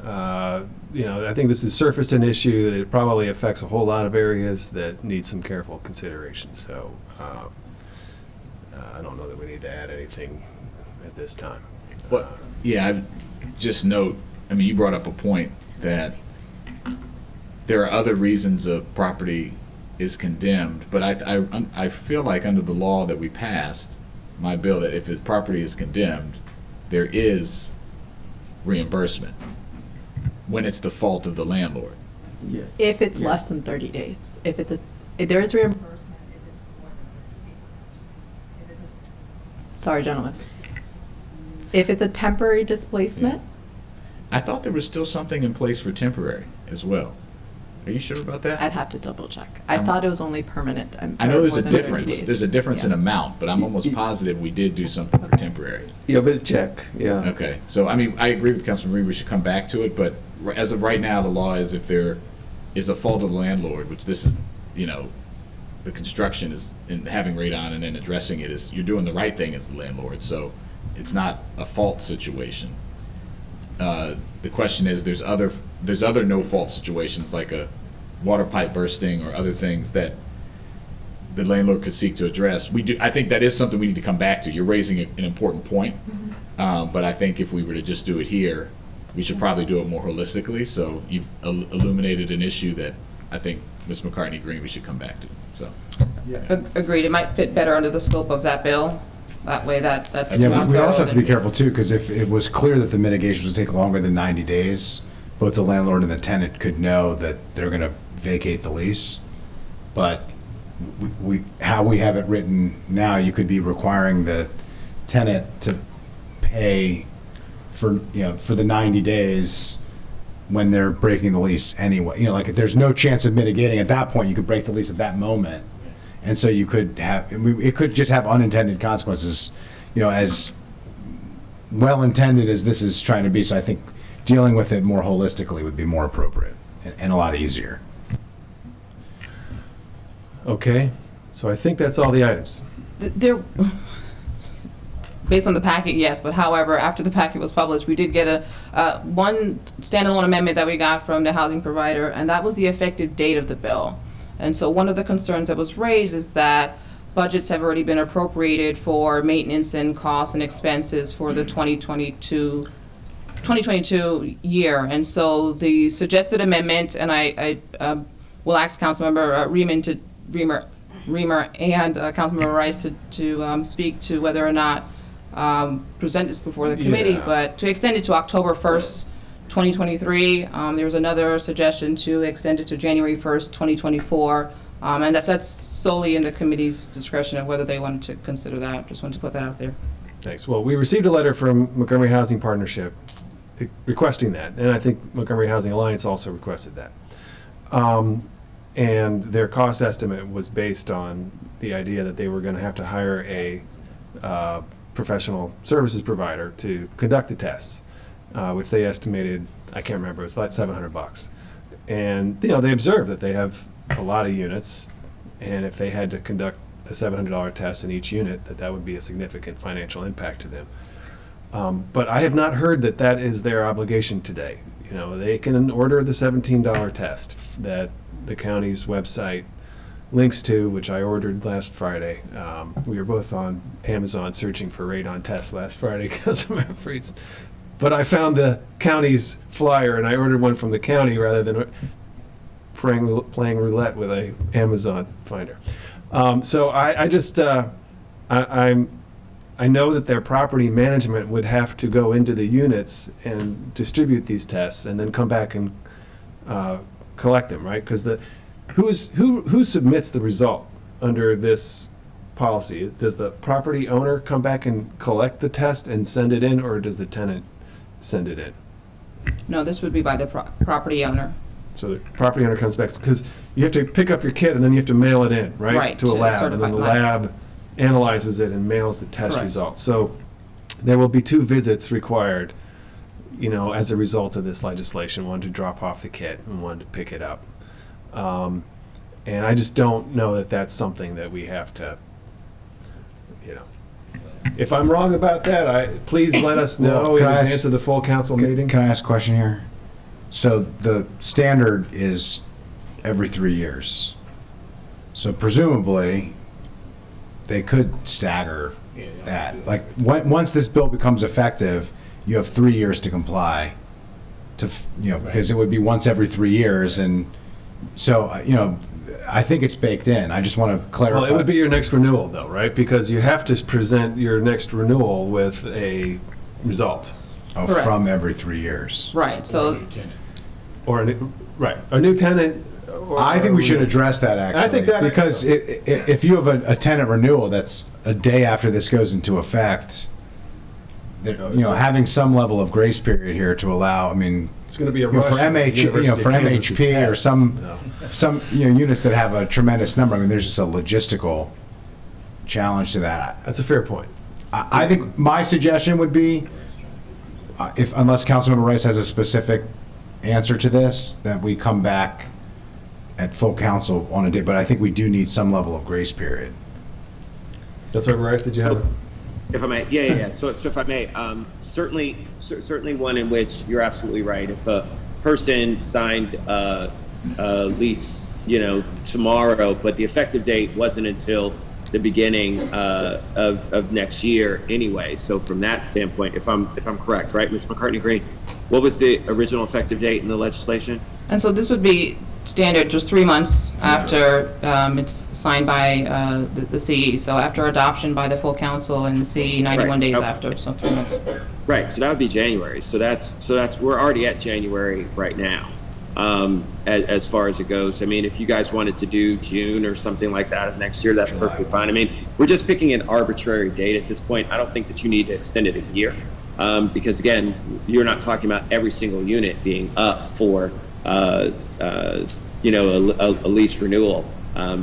I think this has surfaced an issue that probably affects a whole lot of areas that need some careful consideration. So I don't know that we need to add anything at this time. Well, yeah, I just note, you brought up a point that there are other reasons a property is condemned, but I feel like under the law that we passed, my bill, that if the property is condemned, there is reimbursement when it's the fault of the landlord. Yes. If it's less than 30 days. If there is reimbursement, if it's more than 30 days. Sorry, gentlemen. If it's a temporary displacement, I thought there was still something in place for temporary as well. Are you sure about that? I'd have to double check. I I'm- thought it was only permanent. I know there's more a than 30 difference. days. There's a difference in Yeah. amount, but I'm almost positive we did do something for temporary. Yeah, we'll check, yeah. Okay, so I mean, I agree with Councilman Reed, we should come back to it, but as of right now, the law is if there is a fault of the landlord, which this is, you know, the construction is, in having radon and then addressing it is, you're doing the right thing as the landlord, so it's not a fault situation. The question is, there's other no-fault situations, like a water pipe bursting or other things that the landlord could seek to address. I think that is something we need to come back to. You're raising an important point. But I think if we were to just do it here, we should probably do it more holistically. So you've illuminated an issue that I think Ms. McCartney agreed we should come back to, so. Agreed, it might fit better under the scope of that bill. That way that's. Yeah, more we also have to be thorough careful too, because if it was clear that the mitigation would take longer than 90 days, both the landlord and the tenant could know that they're going to vacate the lease. But how we have it written now, you could be requiring the tenant to pay for the 90 days when they're breaking the lease anyway. If there's no chance of mitigating at that point, you could break the lease at that moment. And so you could have, it could just have unintended consequences, as well-intended as this is trying to be. So I think dealing with it more holistically would be more appropriate and a lot easier. Okay, so I think that's all the items. There, based on the packet, yes, but however, after the packet was published, we did get one standalone amendment that we got from the housing provider, and that was the effective date of the bill. And so one of the concerns that was raised is that budgets have already been appropriated for maintenance and costs and expenses for the 2022 year. And so the suggested amendment, and I will ask Councilmember Reamer and Councilmember Rice to speak to whether or not present this before the committee, Yeah. but to extend it to October 1st, 2023. There was another suggestion to extend it to January 1st, 2024. And that's solely in the committee's discretion of whether they wanted to consider that. Just wanted to put that out there. Thanks. Well, we received a letter from Montgomery Housing Partnership requesting that, and I think Montgomery Housing Alliance also requested that. And their cost estimate was based on the idea that they were going to have to hire a professional services provider to conduct the tests, which they estimated, I can't remember, it was about $700. And they observed that they have a lot of units, and if they had to conduct a $700 test in each unit, that would be a significant financial impact to them. But I have not heard that that is their obligation today. They can order the $17 test that the county's website links to, which I ordered last Friday. We were both on Amazon searching for radon tests last Friday, Councilmember Friedson. But I found the county's flyer, and I ordered one from the county rather than playing roulette with a Amazon finder. So I just I know that their property management would have to go into the units and distribute these tests, and then come back and collect them, right? Because who submits the result under this policy? Does the property owner come back and collect the test and send it in, or does the tenant send it in? No, this would be by the property owner. So the property owner comes back, because you have to pick up your kit and then you have to mail it in, right? Right, To a to a lab, and then certified the lab. lab analyzes it and mails the test Correct. results. So there will be 2 visits required, as a result of this legislation, one to drop off the kit and one to pick it up. And I just don't know that that's something that we have to, if I'm wrong about that, please let us know Well, in can I advance ask- of the full council meeting. Can I ask a question here? So the standard is every 3 years. So presumably, they could stagger that. Like, once this bill becomes effective, you have 3 years to comply. Because it would be once every 3 years, and so I think it's baked in. I just want to clarify. Well, it would be your next renewal, though, right? Because you have to present your next renewal with a result. Correct. From every 3 years. Right, so Or a new tenant. I think we should address that, actually. I think that- Because if you have a tenant renewal that's a day after this goes into effect, having some level of grace period here to allow, I mean, It's going to be a you know, rush. for MHP or some units that have a tremendous number. I mean, there's just a logistical challenge to that. That's a fair point. I think my suggestion would be, unless Councilmember Rice has a specific answer to this, that we come back at full council on a day. But I think we do need some level of grace period. That's what Rice, did you have? If I may, yeah. So if I may, certainly one in which you're absolutely right. If a person signed a lease, tomorrow, but the effective date wasn't until the beginning of next year anyway. So from that standpoint, if I'm correct, right, Ms. McCartney Green, what was the original effective date in the legislation? And so this would be standard, just 3 months after it's signed by the CE. So after adoption by the full council and the CE, 91 Right. days Okay. after, so 3 months. Right. So that would be January. So that's we're already at January right now. As far as it goes, I mean, if you guys wanted to do June or something like that of next year, that's perfectly fine. I mean, we're just picking an arbitrary date at this point. I don't think that you need to extend it a year, because again, you're not talking about every single unit being up for a lease renewal.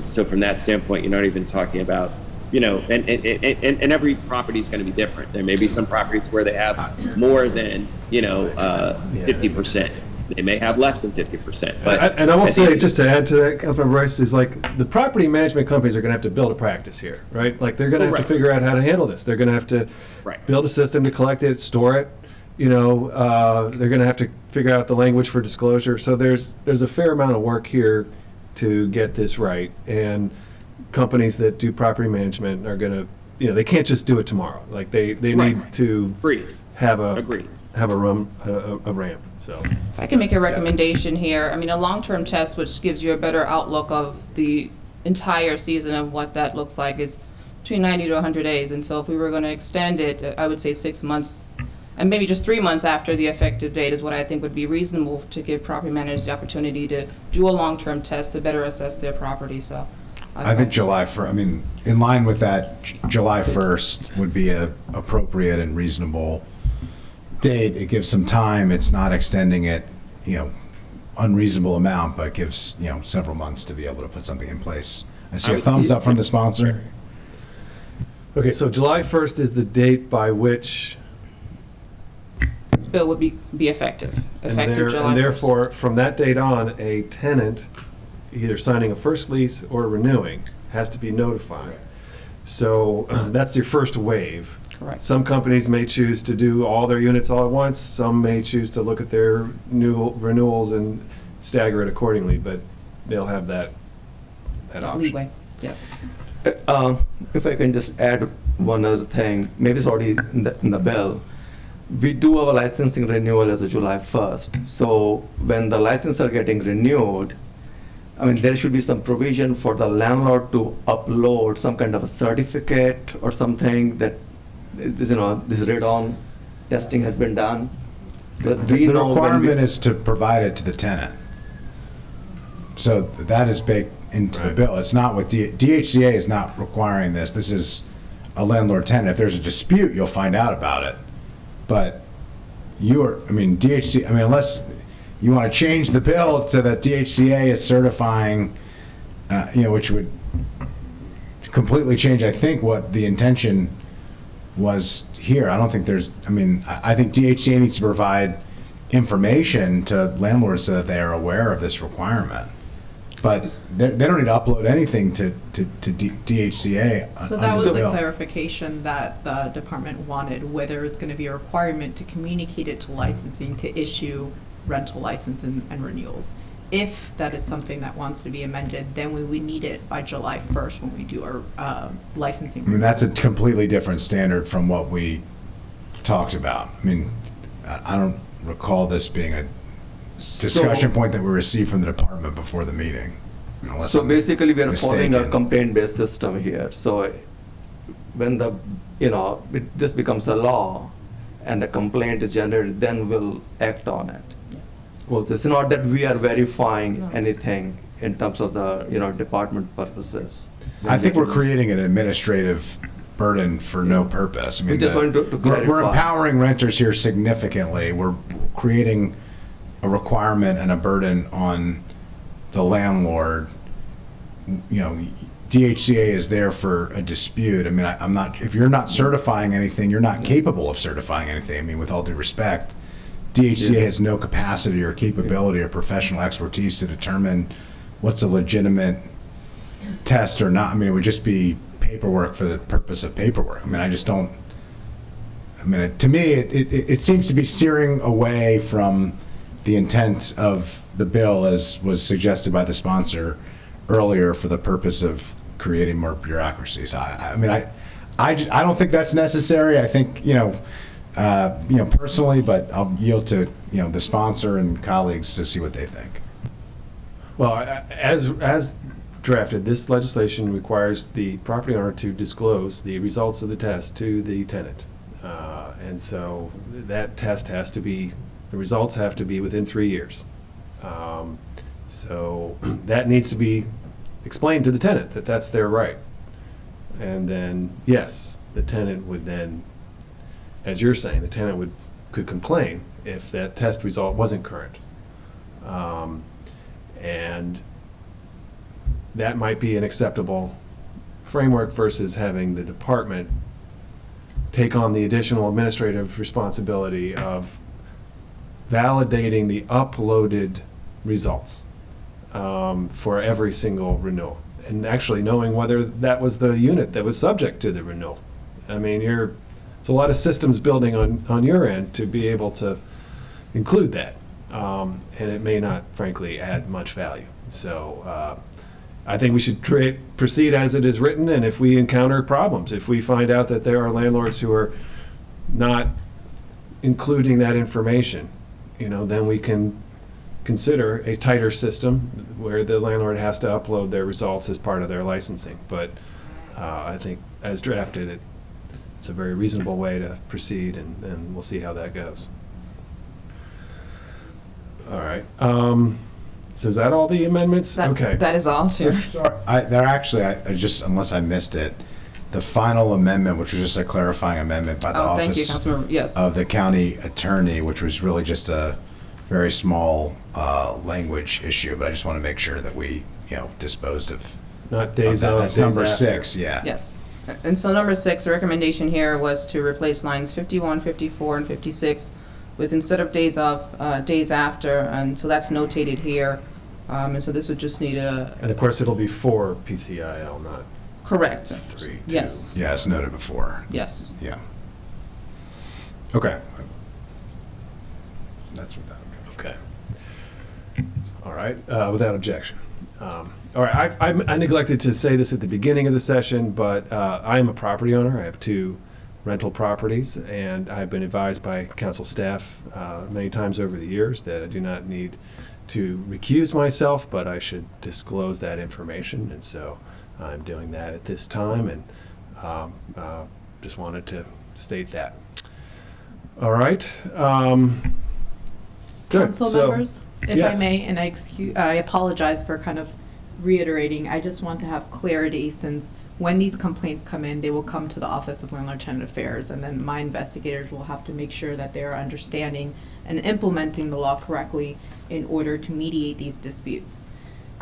So from that standpoint, you're not even talking about, and every property is going to be different. There may be some properties where they have more than 50%. They may have less than 50%. But And I will say, just to add to that, Councilmember Rice, is like, the property management companies are going to have to build a practice here, right? Like, they're going to have to Right. figure out how to handle this. They're going to have to Right. build a system to collect it, store it, they're going to have to figure out the language for disclosure. So there's a fair amount of work here to get this right. And companies that do property management are going to, they can't just do it tomorrow. Like, they Right. need to Agreed. have a Agreed. a ramp, so. If I can make a recommendation here, I mean, a long-term test, which gives you a better outlook of the entire season of what that looks like, is between 90 to 100 days. And so if we were going to extend it, I would say 6 months, and maybe just 3 months after the effective date is what I think would be reasonable to give property managers the opportunity to do a long-term test to better assess their property, so. I think July 1st, I mean, in line with that, July 1st would be a appropriate and reasonable date. It gives some time. It's not extending it, unreasonable amount, but gives, several months to be able to put something in place. I see a thumbs up from the sponsor. Okay, so July 1st is the date by which, This bill would be effective, effective July 1st. and therefore, from that date on, a tenant, either signing a first lease or renewing, has to be notified. So that's your first wave. Correct. Some companies may choose to do all their units all at once. Some may choose to look at their new renewals and stagger it accordingly, but they'll have that option. Leeway, yes. If I can just add one other thing, maybe it's already in the bill. We do our licensing renewal as of July 1st. So when the licenses are getting renewed, I mean, there should be some provision for the landlord to upload some kind of a certificate or something that, this radon testing has been done. That we The know when requirement is to provide it to the tenant. So that is baked into the bill. It's not with, DHCA is not requiring this. This is a landlord tenant. If there's a dispute, you'll find out about it. But DHCA, unless you want to change the bill to that DHCA is certifying, which would completely change, I think, what the intention was here. I don't think I think DHCA needs to provide information to landlords so that they are aware of this requirement. But they don't need to upload anything to DHCA. So that was under the bill. clarification that the department wanted, whether it's going to be a requirement to communicate it to licensing to issue rental license and renewals. If that is something that wants to be amended, then we would need it by July 1st when we do our licensing. That's a completely different standard from what we talked about. I don't recall this being a discussion point that we received from the department before the meeting. Unless So I'm basically, we are following a mistaken. complaint-based system here. So when this becomes a law and a complaint is generated, then we'll act on it. Well, it's not that we are verifying anything in terms of the, department purposes. I think we're creating an administrative burden for no purpose. I mean, We just wanted to we're clarify. empowering renters here significantly. We're creating a requirement and a burden on the landlord. You know, DHCA is there for a dispute. I mean, I'm not, if you're not certifying anything, you're not capable of certifying anything. I mean, with all due respect, DHCA has no capacity or capability or professional expertise to determine what's a legitimate test or not. I mean, it would just be paperwork for the purpose of paperwork. I mean, I just don't, I mean, to me, it seems to be steering away from the intent of the bill as was suggested by the sponsor earlier for the purpose of creating more bureaucracies. I mean, I don't think that's necessary. I think, personally, but I'll yield to, the sponsor and colleagues to see what they think. Well, as drafted, this legislation requires the property owner to disclose the results of the test to the tenant. And so that test has to be, the results have to be within 3 years. So that needs to be explained to the tenant that that's their right. And then, yes, the tenant would then, as you're saying, the tenant could complain if that test result wasn't current. And that might be an acceptable framework versus having the department take on the additional administrative responsibility of validating the uploaded results for every single renewal, and actually knowing whether that was the unit that was subject to the renewal. I mean, it's a lot of systems building on your end to be able to include that, and it may not, frankly, add much value. So I think we should proceed as it is written, and if we encounter problems, if we find out that there are landlords who are not including that information, then we can consider a tighter system where the landlord has to upload their results as part of their licensing. But I think as drafted, it's a very reasonable way to proceed, and we'll see how that goes. All right. So is that all the amendments? Okay. That is all, Chair. They're actually, I just, unless I missed it, the final amendment, which was just a clarifying amendment by the Oh, thank you, office Councilmember. Yes. of the county attorney, which was really just a very small language issue, but I just want to make sure that we, disposed of Not days that. of, That's days number after. 6, yeah. Yes. And so number 6, the recommendation here was to replace lines 51, 54, and 56 with, instead of days of, days after, and so that's notated here. And so this would just need a, And of course, it'll be for PCIL, not correct. 3, 2. Yes. Yeah, it's noted before. Yes. Yeah. Okay. That's what that. Okay. All right, without objection. All right, I neglected to say this at the beginning of the session, but I am a property owner. I have 2 rental properties, and I've been advised by council staff many times over the years that I do not need to recuse myself, but I should disclose that information, and so I'm doing that at this time, and just wanted to state that. All right. Good. Council So- members, if yes. I may, and I apologize for kind of reiterating, I just want to have clarity, since when these complaints come in, they will come to the Office of Landlord Tenant Affairs, and then my investigators will have to make sure that they're understanding and implementing the law correctly in order to mediate these disputes.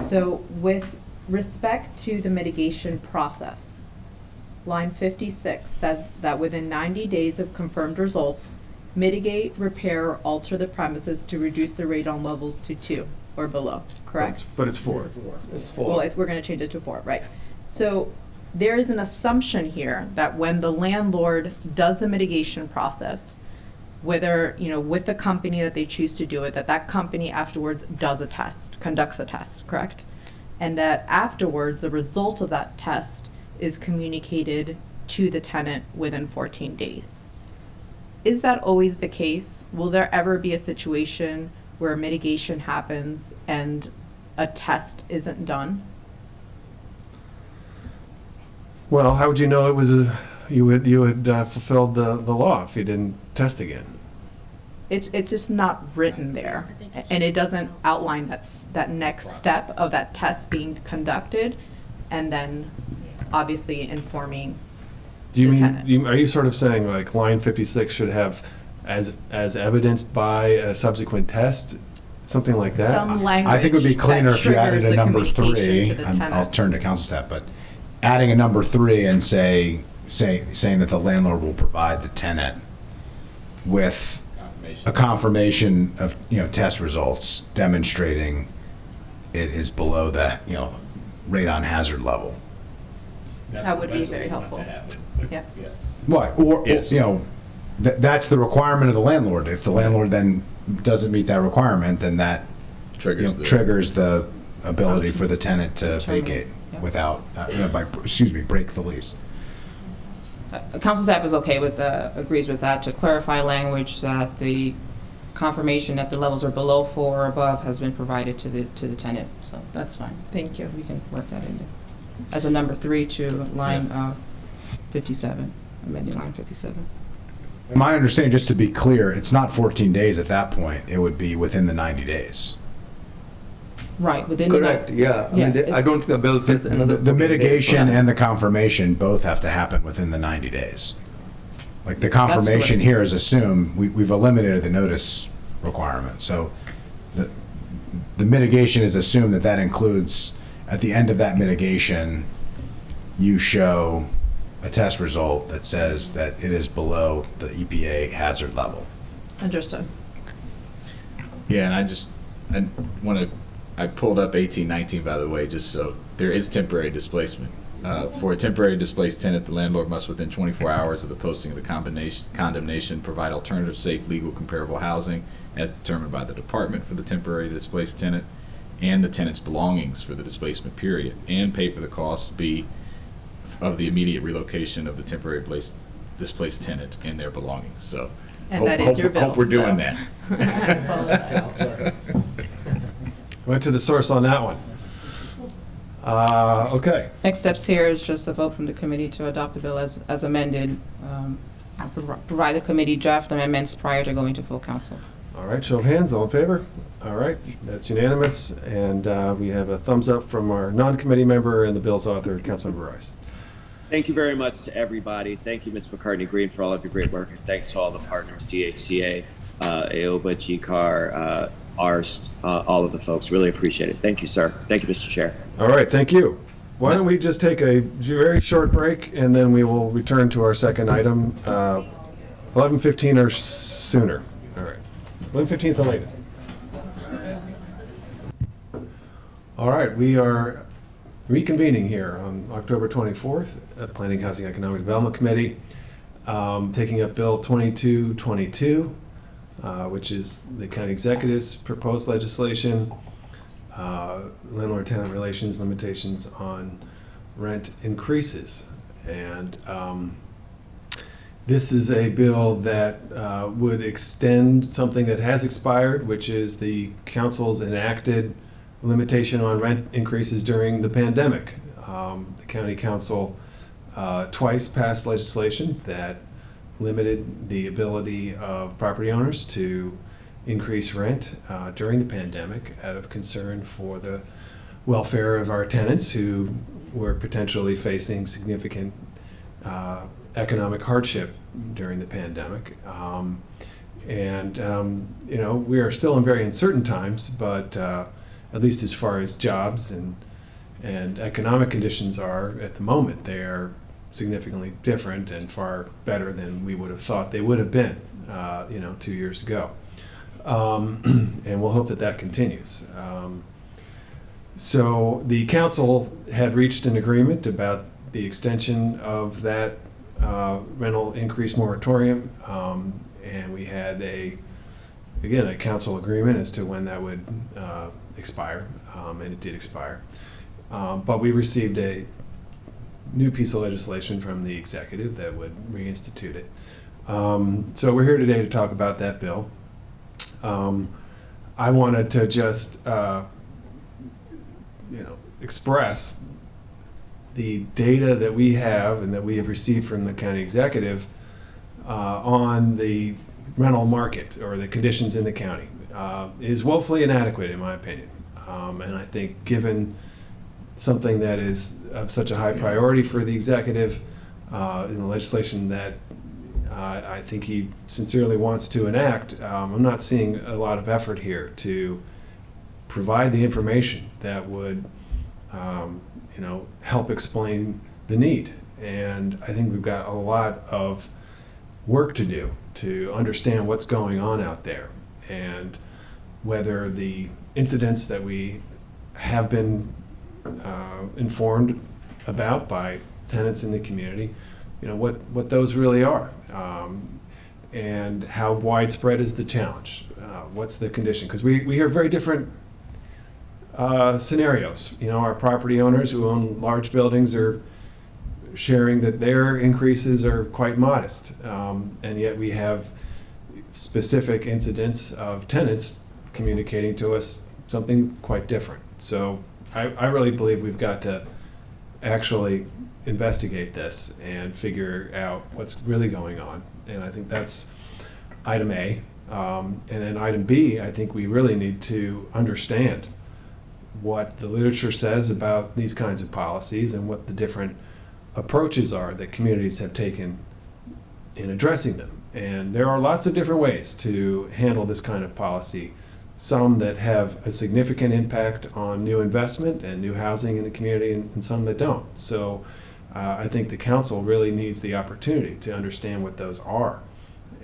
So with respect to the mitigation process, line 56 says that within 90 days of confirmed results, mitigate, repair, or alter the premises to reduce the radon levels to 2 or below, correct? But it's 4. It's 4. Well, we're gonna change it to 4, right? So there is an assumption here that when the landlord does the mitigation process, whether, with the company that they choose to do it, that company afterwards does a test, conducts a test, correct? And that afterwards, the result of that test is communicated to the tenant within 14 days. Is that always the case? Will there ever be a situation where mitigation happens and a test isn't done? Well, how would you know it was you had fulfilled the law if you didn't test again? It's just not written there, and it doesn't outline that next step of that test being conducted, and then obviously informing Do you the mean, tenant. are you sort of saying like line 56 should have as evidenced by a subsequent test, something like that? Some language I think it would be cleaner that if you added triggers a the number communication 3. to the I'll tenant. turn to council staff, but adding a number 3 and saying that the landlord will provide the tenant with a confirmation of, test results demonstrating it is below the, radon hazard level. That would be very helpful. Yeah. Yes. What, or, Yes. that's the requirement of the landlord. If the landlord then doesn't meet that requirement, then that triggers the ability for the tenant to Determine. vacate Yeah. without, break the lease. Council staff is okay with agrees with that, to clarify language that the confirmation that the levels are below 4 or above has been provided to the tenant, so that's fine. Thank you. We can work that in there. As a number 3 to line 57, amending line 57. My understanding, just to be clear, it's not 14 days at that point. It would be within the 90 days. Right, within the. Correct, yeah. I mean, Yes, I it's- don't think the bill says another. The 14 days. mitigation and the confirmation both have to happen within the 90 days. Like the confirmation correct. here is assumed, we've eliminated the notice requirement. So the mitigation is assumed that includes, at the end of that mitigation, you show a test result that says that it is below the EPA hazard level. Understood. Yeah, and I pulled up 1819, by the way, just so there is temporary displacement. For a temporary displaced tenant, the landlord must, within 24 hours of the posting of the condemnation, provide alternative, safe, legal, comparable housing as determined by the department for the temporary displaced tenant and the tenant's belongings for the displacement period, and pay for the costs of the immediate relocation of the temporary displaced tenant and their belongings. So, And that is your bill. Hope we're doing so. that. Went to the source on that one. Okay. Next steps here is just a vote from the committee to adopt the bill as amended. Provide the committee draft amendments prior to going to full council. All right, show of hands, all in favor? All right, that's unanimous, and we have a thumbs up from our non-committee member and the bill's author, Councilmember Rice. Thank you very much to everybody. Thank you, Ms. McCartney Green, for all of your great work. And thanks to all the partners, DHCA, AOBA, GCAR, ARST, all of the folks. Really appreciate it. Thank you, sir. Thank you, Mr. Chair. All right, thank you. Why don't we just take a very short break, and then we will return to our second item, 11:15 or sooner. All right, 11:15 the latest. All right, we are reconvening here on October 24th at Planning, Housing, Economic Development Committee, taking up Bill 2222, which is the county executive's proposed legislation, landlord-tenant relations limitations on rent increases. And this is a bill that would extend something that has expired, which is the council's enacted limitation on rent increases during the pandemic. The county council twice passed legislation that limited the ability of property owners to increase rent during the pandemic out of concern for the welfare of our tenants who were potentially facing significant economic hardship during the pandemic. We are still in very uncertain times, but at least as far as jobs and economic conditions are at the moment, they are significantly different and far better than we would have thought they would have been, 2 years ago. And we'll hope that that continues. So the council had reached an agreement about the extension of that rental increase moratorium, and we had a council agreement as to when that would expire, and it did expire. But we received a new piece of legislation from the executive that would reinstitute it. So we're here today to talk about that bill. I wanted to just, express the data that we have and that we have received from the county executive on the rental market or the conditions in the county is woefully inadequate, in my opinion. And I think given something that is of such a high priority for the executive, in the legislation that I think he sincerely wants to enact, I'm not seeing a lot of effort here to provide the information that would, help explain the need. And I think we've got a lot of work to do to understand what's going on out there, and whether the incidents that we have been informed about by tenants in the community, what those really are, and how widespread is the challenge. What's the condition? Because we hear very different scenarios. Our property owners who own large buildings are sharing that their increases are quite modest, and yet we have specific incidents of tenants communicating to us something quite different. So I really believe we've got to actually investigate this and figure out what's really going on. And I think that's item A. And then item B, I think we really need to understand what the literature says about these kinds of policies and what the different approaches are that communities have taken in addressing them. And there are lots of different ways to handle this kind of policy. Some that have a significant impact on new investment and new housing in the community, and some that don't. So I think the council really needs the opportunity to understand what those are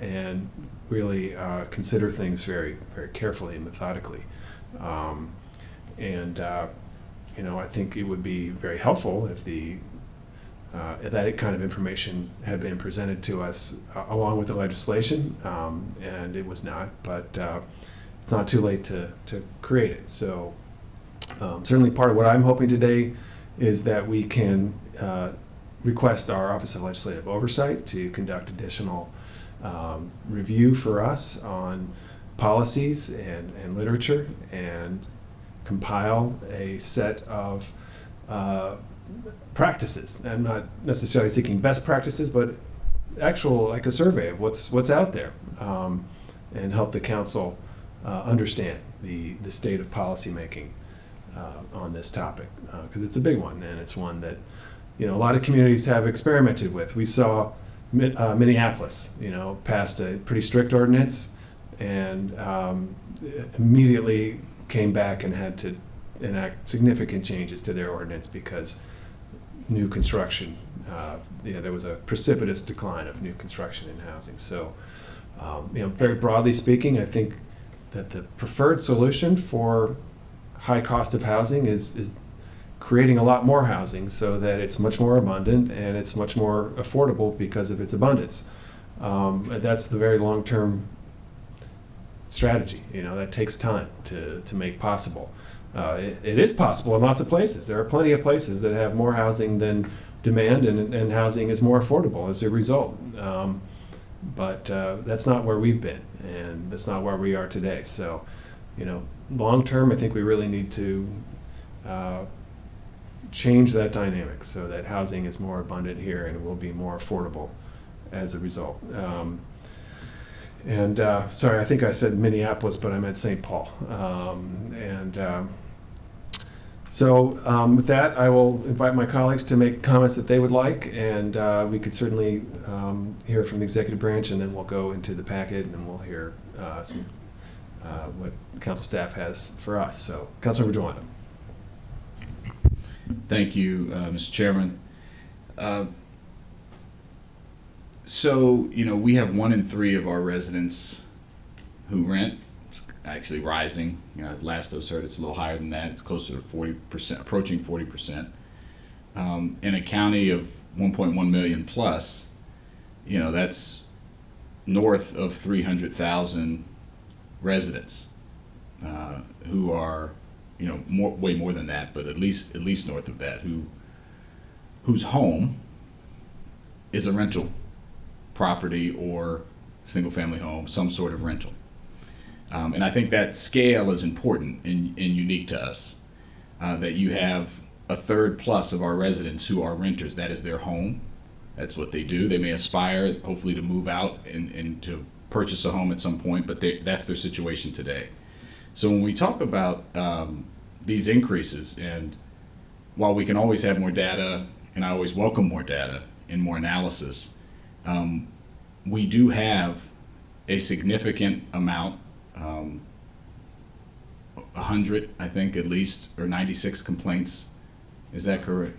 and really consider things very, very carefully and methodically. I think it would be very helpful if if that kind of information had been presented to us along with the legislation, and it was not, but it's not too late to create it. So certainly part of what I'm hoping today is that we can request our Office of Legislative Oversight to conduct additional review for us on policies and literature, and compile a set of practices. I'm not necessarily seeking best practices, but actual, like a survey of what's out there, and help the council understand the state of policymaking on this topic, because it's a big one, and it's one that a lot of communities have experimented with. We saw Minneapolis, passed a pretty strict ordinance, and immediately came back and had to enact significant changes to their ordinance because new construction, there was a precipitous decline of new construction in housing. So, very broadly speaking, I think that the preferred solution for high cost of housing is creating a lot more housing so that it's much more abundant and it's much more affordable because of its abundance. And that's the very long-term strategy. That takes time to make possible. It is possible in lots of places. There are plenty of places that have more housing than demand, and housing is more affordable as a result. But that's not where we've been, and that's not where we are today. So, long term, I think we really need to change that dynamic so that housing is more abundant here and will be more affordable as a result. Sorry, I think I said Minneapolis, but I meant St. Paul. So with that, I will invite my colleagues to make comments that they would like, and we could certainly hear from the executive branch, and then we'll go into the packet, and then we'll hear what council staff has for us. So, Councilmember Joanna. Thank you, Mr. Chairman. So, we have 1 in 3 of our residents who rent, actually rising. Last I was heard, it's a little higher than that. It's closer to 40%, approaching 40%. In a county of 1.1 million plus, that's north of 300,000 residents who are, way more than that, but at least north of that, whose home is a rental property or single-family home, some sort of rental. And I think that scale is important and unique to us, that you have a third plus of our residents who are renters. That is their home. That's what they do. They may aspire, hopefully, to move out and to purchase a home at some point, but that's their situation today. So when we talk about these increases, and while we can always have more data, and I always welcome more data, and more analysis, we do have a significant amount, 100, I think at least, or 96 complaints. Is that correct?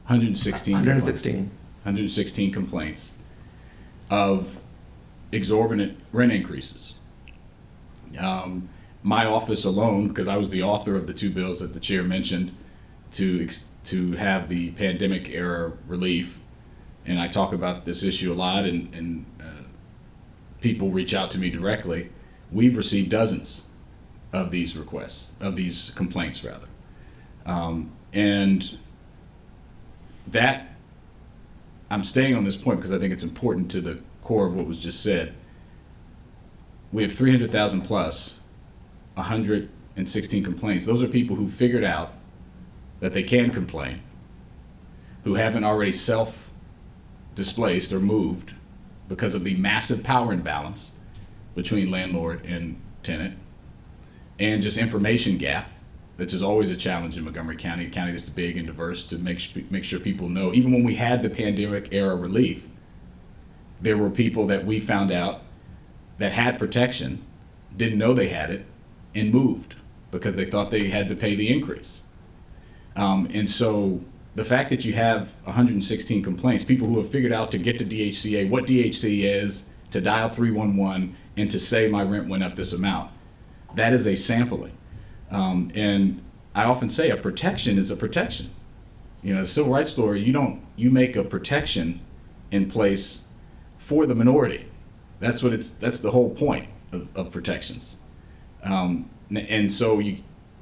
116. 116. 116 complaints of exorbitant rent increases. My office alone, because I was the author of the two bills that the chair mentioned to have the pandemic era relief, and I talk about this issue a lot, and people reach out to me directly. We've received dozens of these requests, of these complaints rather, and that, I'm staying on this point because I think it's important to the core of what was just said. We have 300,000 plus, 116 complaints. Those are people who figured out that they can complain, who haven't already self-displaced or moved because of the massive power imbalance between landlord and tenant, and just information gap, which is always a challenge in Montgomery County, a county this big and diverse, to make sure people know. Even when we had the pandemic era relief, there were people that we found out that had protection, didn't know they had it, and moved because they thought they had to pay the increase. And so the fact that you have 116 complaints, people who have figured out to get to DHCA, what DHCA is, to dial 311, and to say my rent went up this amount, that is a sampling. And I often say a protection is a protection. You know, the civil rights law, you make a protection in place for the minority. That's the whole point of protections. And so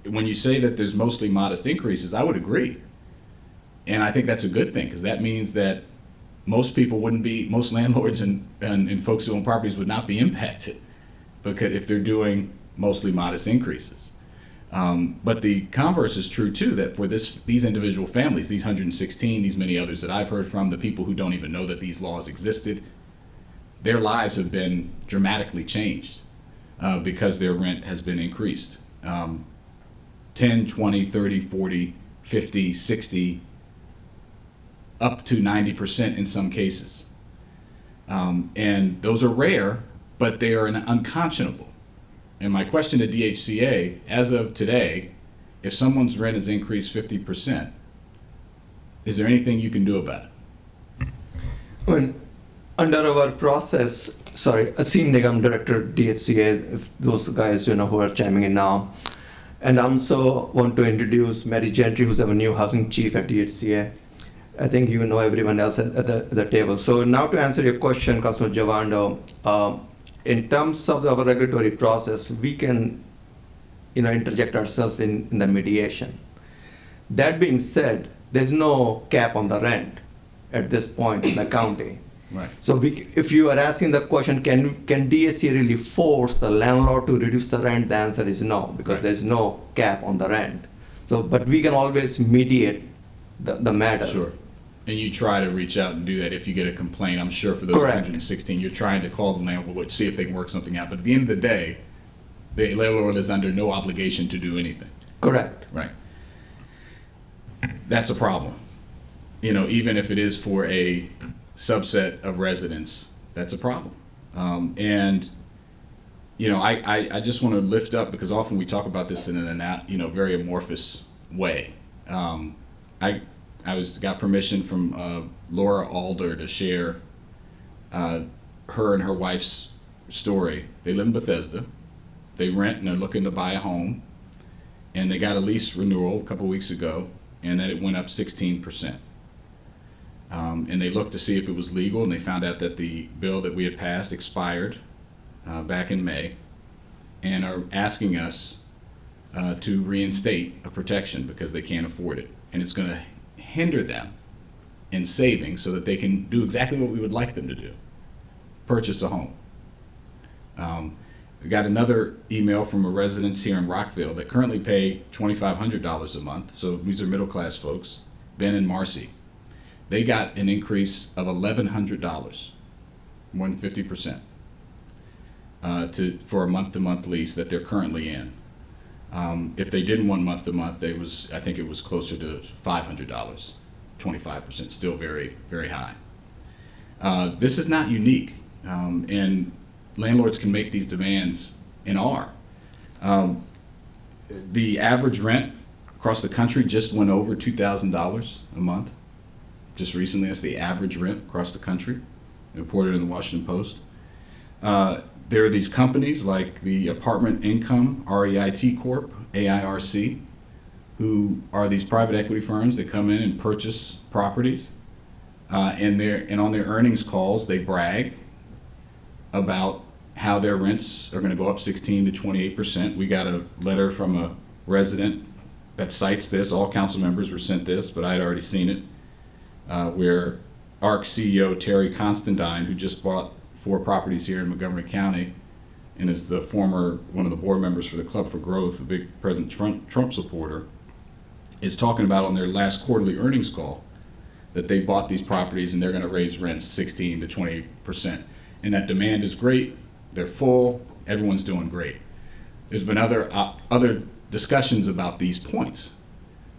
when you say that there's mostly modest increases, I would agree. And I think that's a good thing, because that means that most landlords and folks who own properties would not be impacted, because if they're doing mostly modest increases. But the converse is true too, that for these individual families, these 116, these many others that I've heard from, the people who don't even know that these laws existed, their lives have been dramatically changed because their rent has been increased. 10, 20, 30, 40, 50, 60, up to 90% in some cases. And those are rare, but they are unconscionable. And my question to DHCA, as of today, if someone's rent is increased 50%, is there anything you can do about it? When under our process, Asim Nigam, Director, DHCA, if those guys who are chiming in now, and I also want to introduce Mary Gentry, who's our new housing chief at DHCA. I think you know everyone else at the table. So now to answer your question, Councilor Javando, in terms of our regulatory process, we can, interject ourselves in the mediation. That being said, there's no cap on the rent at this point in the county. Right. So if you are asking the question, can DSC really force the landlord to reduce the rent? The answer is no, because there's no cap on the rent. So, but we can always mediate the matter. Sure. And you try to reach out and do that if you get a complaint. I'm sure for those Correct. 116, you're trying to call the landlord, see if they can work something out. But at the end of the day, the landlord is under no obligation to do anything. Correct. Right. That's a problem. Even if it is for a subset of residents, that's a problem. I just want to lift up, because often we talk about this in a very amorphous way. I got permission from Laura Alder to share her and her wife's story. They live in Bethesda. They rent and they're looking to buy a home, and they got a lease renewal a couple weeks ago, and that it went up 16%. And they looked to see if it was legal, and they found out that the bill that we had passed expired back in May, and are asking us to reinstate a protection because they can't afford it. And it's going to hinder them in saving so that they can do exactly what we would like them to do, purchase a home. We got another email from a residence here in Rockville that currently pay $2,500 a month. So these are middle-class folks, Ben and Marcy. They got an increase of $1,100, more than 50%, for a month-to-month lease that they're currently in. If they didn't want month-to-month, I think it was closer to $500. 25%, still very, very high. This is not unique, and landlords can make these demands and are. The average rent across the country just went over $2,000 a month. Just recently, that's the average rent across the country, reported in the Washington Post. There are these companies like the Apartment Income, REIT Corp, AIRC, who are these private equity firms that come in and purchase properties. And on their earnings calls, they brag about how their rents are going to go up 16 to 28%. We got a letter from a resident that cites this. All council members were sent this, but I had already seen it, where ARC CEO Terry Constantine, who just bought 4 properties here in Montgomery County and is the former one of the board members for the Club for Growth, a big President Trump supporter, is talking about on their last quarterly earnings call that they bought these properties and they're going to raise rents 16 to 28%. And that demand is great. They're full. Everyone's doing great. There's been other discussions about these points,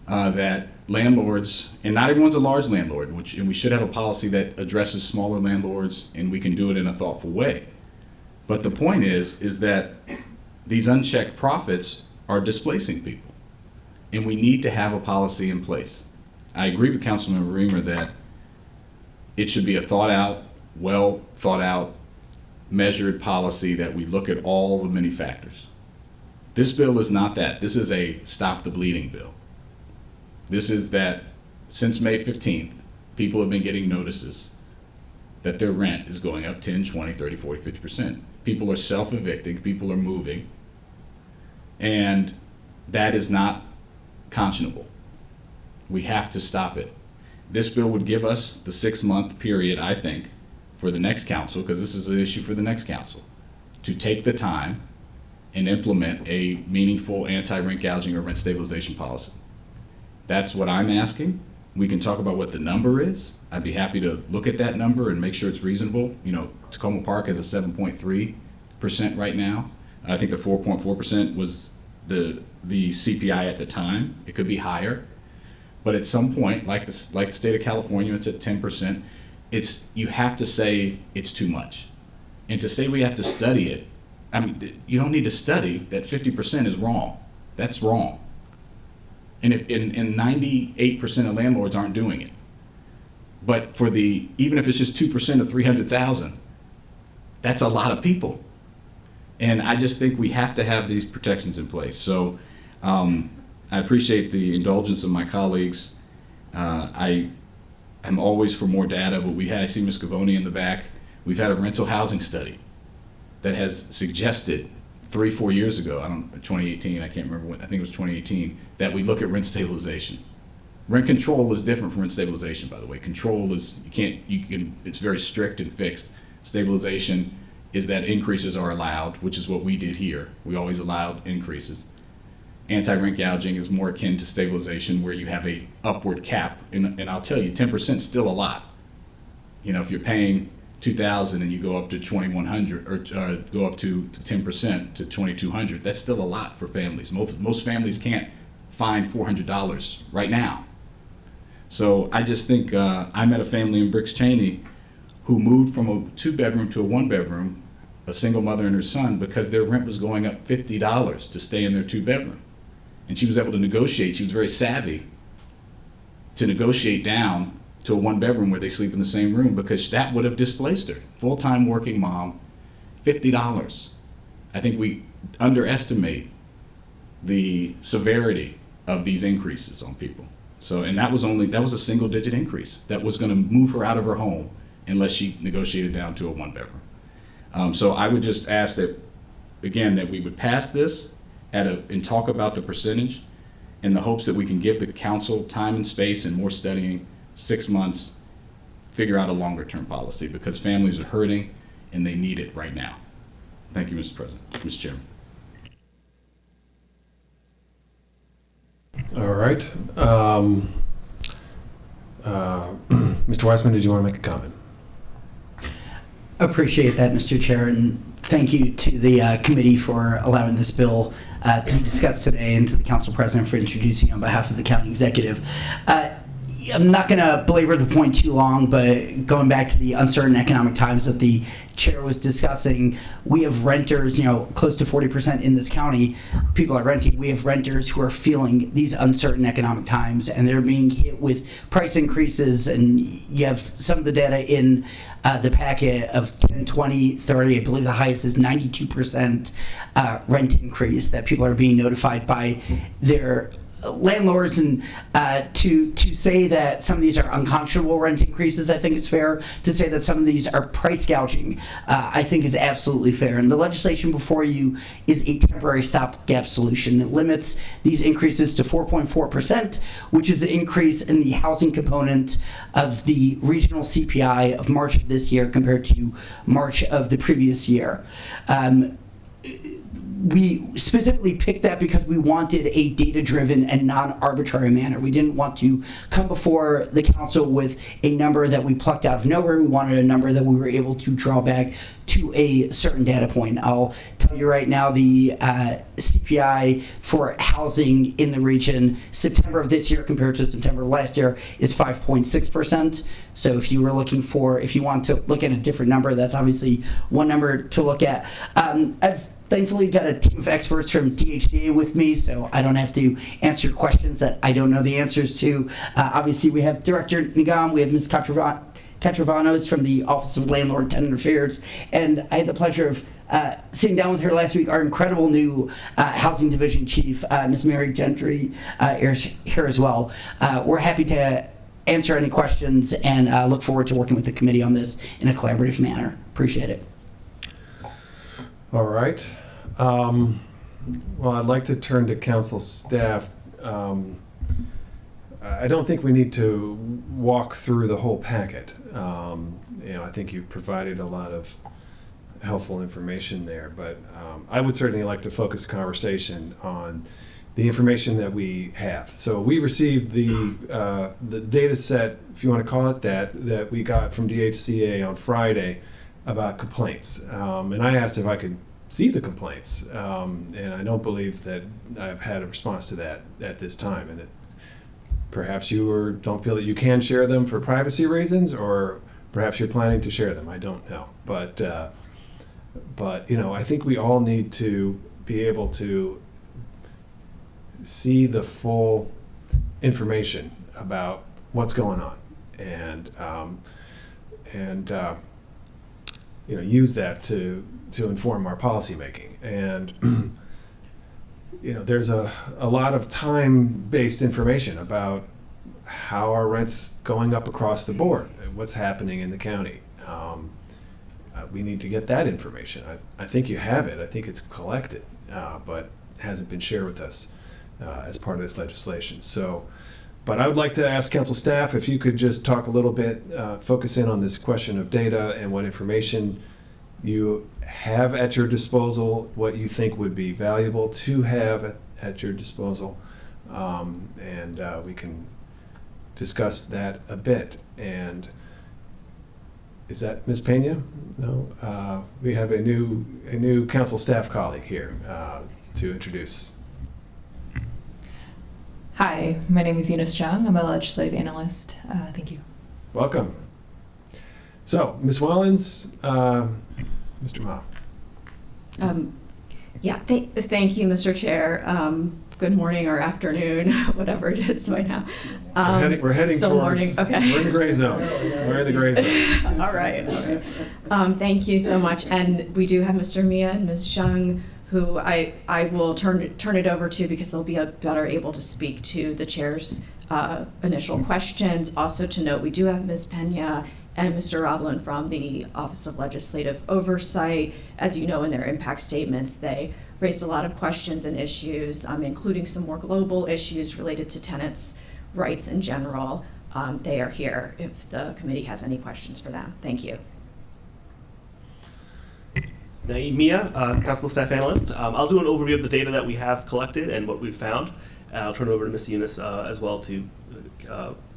that landlords, and not everyone's a large landlord, and we should have a policy that addresses smaller landlords, and we can do it in a thoughtful way. But the point is that these unchecked profits are displacing people, and we need to have a policy in place. I agree with Councilmember Reamer that it should be a well thought out, measured policy that we look at all the many factors. This bill is not that. This is a stop the bleeding bill. This is that since May 15th, people have been getting notices that their rent is going up 10, 20, 30, 40, 50%. People are self-evicting, people are moving, and that is not conscionable. We have to stop it. This bill would give us the 6-month period, I think, for the next council, because this is an issue for the next council, to take the time and implement a meaningful anti-rent gouging or rent stabilization policy. That's what I'm asking. We can talk about what the number is. I'd be happy to look at that number and make sure it's reasonable. You know, Tacoma Park has a 7.3% right now. I think the 4.4% was the CPI at the time. It could be higher. But at some point, like the state of California, it's at 10%. You have to say it's too much. And to say we have to study it, I mean, you don't need to study that 50% is wrong. That's wrong. And 98% of landlords aren't doing it. But even if it's just 2% of 300,000, that's a lot of people. And I just think we have to have these protections in place. So I appreciate the indulgence of my colleagues. I am always for more data, but I see Ms. Scavone in the back. We've had a rental housing study that has suggested 3-4 years ago, 2018, I can't remember when, I think it was 2018, that we look at rent stabilization. Rent control is different from rent stabilization, by the way. Control is, it's very strict and fixed. Stabilization is that increases are allowed, which is what we did here. We always allowed increases. Anti-rent gouging is more akin to stabilization, where you have a upward cap, and I'll tell you, 10% is still a lot. You know, if you're paying $2,000 and you go up to $2,100, or go up to 10% to $2,200, that's still a lot for families. Most families can't find $400 right now. So I just think I met a family in Bricks Cheney who moved from a 2-bedroom to a 1-bedroom, a single mother and her son, because their rent was going up $50 to stay in their 2-bedroom. And she was able to negotiate. She was very savvy to negotiate down to a 1-bedroom where they sleep in the same room, because that would have displaced her. Full-time working mom, $50. I think we underestimate the severity of these increases on people. So, and that was a single-digit increase that was going to move her out of her home unless she negotiated down to a 1-bedroom. So I would just ask that, again, that we would pass this and talk about the percentage, in the hopes that we can give the council time and space and more studying, 6 months, figure out a longer-term policy, because families are hurting and they need it right now. Thank you, Mr. President, Mr. Chairman. All right. Mr. Weissman, did you want to make a comment? Appreciate that, Mr. Chair, and thank you to the committee for allowing this bill to be discussed today, and to the council president for introducing on behalf of the county executive. I'm not going to belabor the point too long, but going back to the uncertain economic times that the chair was discussing, we have renters, close to 40% in this county, people are renting. We have renters who are feeling these uncertain economic times, and they're being hit with price increases. And you have some of the data in the packet of 10, 20, 30, I believe the highest is 92% rent increase that people are being notified by their landlords. And to say that some of these are unconscionable rent increases, I think it's fair. To say that some of these are price gouging, I think is absolutely fair. And the legislation before you is a temporary stopgap solution. It limits these increases to 4.4%, which is an increase in the housing component of the regional CPI of March of this year compared to March of the previous year. We specifically picked that because we wanted a data-driven and non-arbitrary manner. We didn't want to come before the council with a number that we plucked out of nowhere. We wanted a number that we were able to draw back to a certain data point. I'll tell you right now, the CPI for housing in the region, September of this year compared to September of last year, is 5.6%. So if you want to look at a different number, that's obviously one number to look at. I've thankfully got a team of experts from DHCA with me, so I don't have to answer questions that I don't know the answers to. Obviously, we have Director Nigam, we have Ms. Catravanos from the Office of Landlord Tenant Affairs, and I had the pleasure of sitting down with her last week, our incredible new Housing Division Chief, Ms. Mary Gentry, is here as well. We're happy to answer any questions and look forward to working with the committee on this in a collaborative manner. Appreciate it. All right. Well, I'd like to turn to council staff. I don't think we need to walk through the whole packet. I think you've provided a lot of helpful information there, but I would certainly like to focus conversation on the information that we have. So we received the data set, if you want to call it that we got from DHCA on Friday about complaints. And I asked if I could see the complaints. And I don't believe that I've had a response to that at this time. And perhaps you don't feel that you can share them for privacy reasons, or perhaps you're planning to share them. I don't know. But I think we all need to be able to see the full information about what's going on, and use that to inform our policymaking. And there's a lot of time-based information about how our rent's going up across the board, what's happening in the county. We need to get that information. I think you have it. I think it's collected, but hasn't been shared with us as part of this legislation. But I would like to ask council staff if you could just talk a little bit, focus in on this question of data and what information you have at your disposal, what you think would be valuable to have at your disposal, and we can discuss that a bit. And is that Ms. Pena? No, we have a new council staff colleague here to introduce. Hi, my name is Eunice Jung. I'm a legislative analyst. Thank you. Welcome. So, Ms. Wellens, Mr. Ma. Thank you, Mr. Chair. Good morning or afternoon, whatever it is right now. We're heading still towards, morning. Okay. We're in the gray zone. We're in the gray zone. All right. Thank you so much. And we do have Mr. Mia and Ms. Zhang, who I will turn it over to because they'll be better able to speak to the chair's initial questions. Also to note, we do have Ms. Pena and Mr. Roblin from the Office of Legislative Oversight. As you know, in their impact statements, they raised a lot of questions and issues, including some more global issues related to tenants' rights in general. They are here if the committee has any questions for them. Thank you. Naeem Mia, Council Staff Analyst. I'll do an overview of the data that we have collected and what we've found. I'll turn it over to Ms. Eunice as well to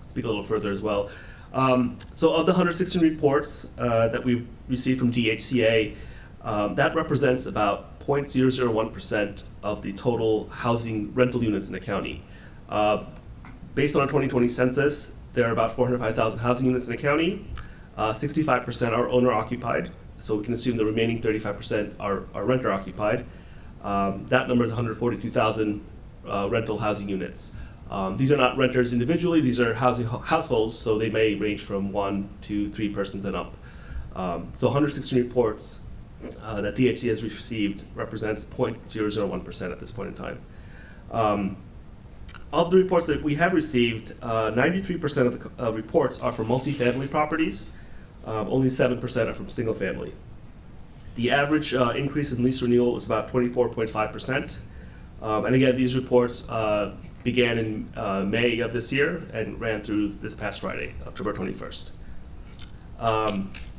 speak a little further as well. So of the 116 reports that we received from DHCA, that represents about 0.001% of the total housing rental units in the county. Based on our 2020 census, there are about 405,000 housing units in the county. 65% are owner occupied, so we can assume the remaining 35% are renter occupied. That number is 142,000 rental housing units. These are not renters individually, these are households, so they may range from 1 to 3 persons and up. So 116 reports that DHC has received represents 0.001% at this point in time. Of the reports that we have received, 93% of the reports are for multifamily properties, only 7% are from single family. The average increase in lease renewal was about 24.5%. And again, these reports began in May of this year and ran through this past Friday, October 21st.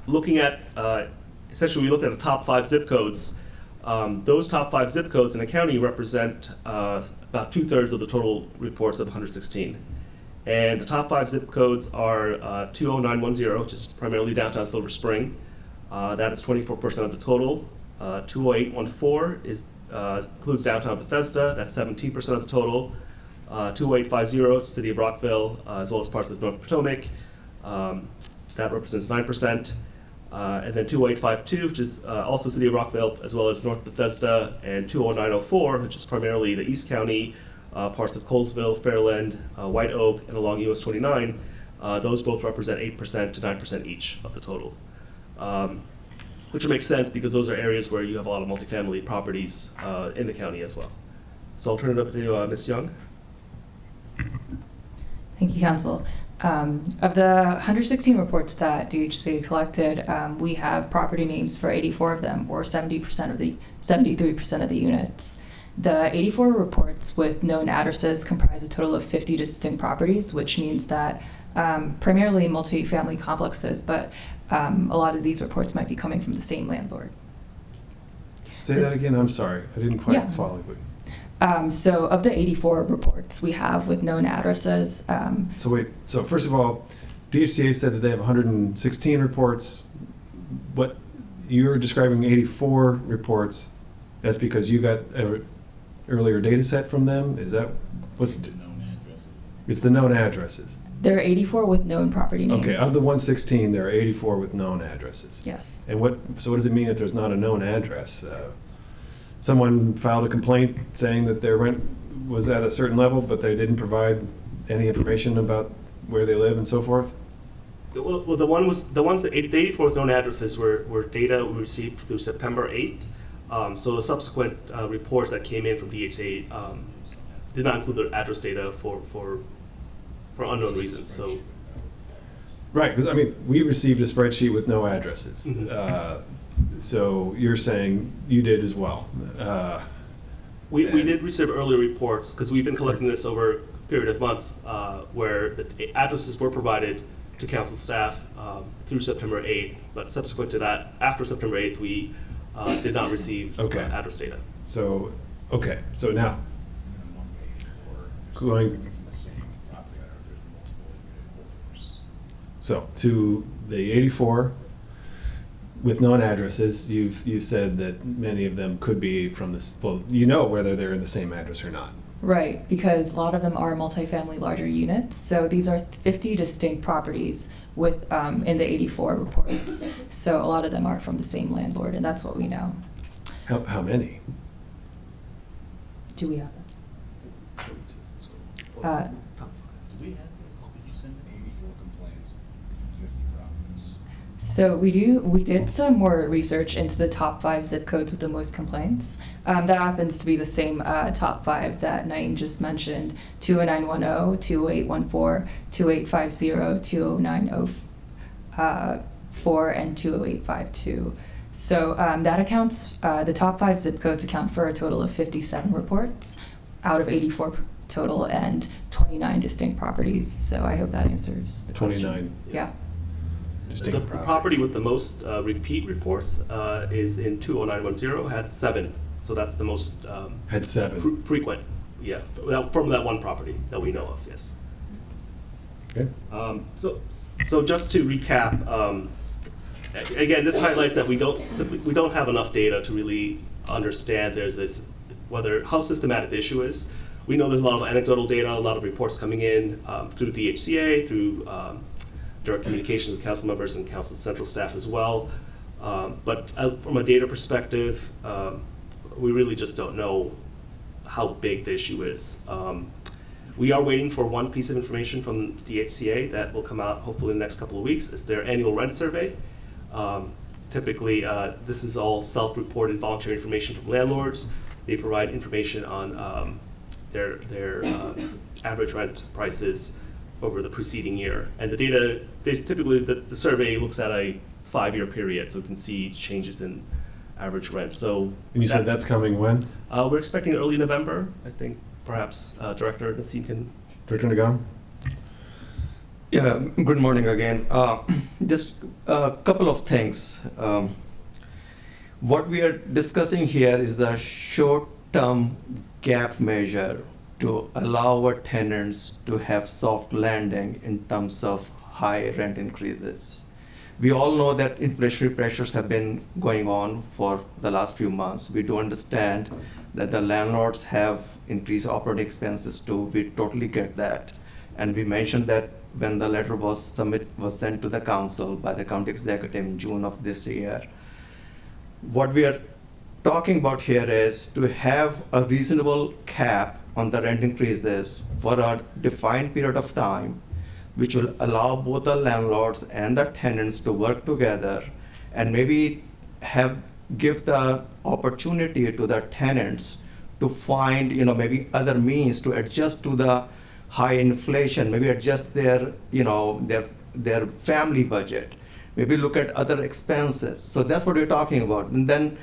Looking at, essentially we looked at the top 5 zip codes. Those top 5 zip codes in the county represent about 2/3 of the total reports of 116. And the top 5 zip codes are 20910, which is primarily downtown Silver Spring. That is 24% of the total. 20814 includes downtown Bethesda. That's 17% of the total. 20850, City of Rockville, as well as parts of North Potomac. That represents 9%. And then 20852, which is also City of Rockville, as well as North Bethesda, and 20904, which is primarily the East County, parts of Colesville, Fairland, White Oak, and along US 29. Those both represent 8% to 9% each of the total. Which makes sense because those are areas where you have a lot of multifamily properties in the county as well. So I'll turn it over to Ms. Young. Thank you, Council. Of the 116 reports that DHC collected, we have property names for 84 of them, or 73% of the units. The 84 reports with known addresses comprise a total of 50 distinct properties, which means that primarily multifamily complexes, but a lot of these reports might be coming from the same landlord. Say that again, I'm sorry, I didn't quite follow. So of the 84 reports we have with known addresses. So first of all, DHCA said that they have 116 reports. What you're describing 84 reports, that's because you got an earlier data set from them? Is that, what's the known addresses? It's the known addresses. There are 84 with known property names. Okay, of the 116, there are 84 with known addresses. Yes. And so what does it mean if there's not a known address? Someone filed a complaint saying that their rent was at a certain level, but they didn't provide any information about where they live and so forth? Well, the ones that 84 with known addresses were data we received through September 8th. So the subsequent reports that came in from DHA did not include the address data for unknown reasons. So, right, because I mean, we received a spreadsheet with no addresses. Mm-hmm. So you're saying you did as well. We did receive earlier reports because we've been collecting this over a period of months where the addresses were provided to council staff through September 8th, but subsequent to that, after September 8th, we did not receive address data. So now, going, so to the 84 with known addresses, you've said that many of them could be from this, well, you know whether they're in the same address or not. Right, because a lot of them are multifamily larger units. So these are 50 distinct properties with in the 84 reports. So a lot of them are from the same landlord, and that's what we know. How many? Do we have it? So we did some more research into the top 5 zip codes with the most complaints. That happens to be the same top 5 that Naeem just mentioned: 20910, 20814, 2850, 20904, and 20852. So that accounts, the top 5 zip codes account for a total of 57 reports out of 84 total and 29 distinct properties. So I hope that answers the 29. question. Yeah. The property with the most repeat reports is in 20910, had 7. So that's the most had 7 frequent, yeah, from that one property that we know of. Yes. Okay. So just to recap, again, this highlights that we don't have enough data to really understand how systematic the issue is. We know there's a lot of anecdotal data, a lot of reports coming in through DHCA, through direct communications with council members and council central staff as well. But from a data perspective, we really just don't know how big the issue is. We are waiting for one piece of information from DHCA that will come out hopefully in the next couple of weeks. It's their annual rent survey. Typically, this is all self-reported voluntary information from landlords. They provide information on their average rent prices over the preceding year. And the data, typically the survey looks at a 5-year period, so we can see changes in average rent. So, And you said that's coming when? we're expecting early November. I think perhaps Director Nassim can. Director Nagam? Yeah, good morning again. Just a couple of things. What we are discussing here is the short-term gap measure to allow our tenants to have soft landing in terms of high rent increases. We all know that inflationary pressures have been going on for the last few months. We do understand that the landlords have increased operating expenses too. We totally get that. And we mentioned that when the letter was sent to the council by the county executive in June of this year. What we are talking about here is to have a reasonable cap on the rent increases for a defined period of time, which will allow both the landlords and the tenants to work together and maybe give the opportunity to the tenants to find, maybe other means to adjust to the high inflation, maybe adjust their family budget, maybe look at other expenses. So that's what we're talking about. And then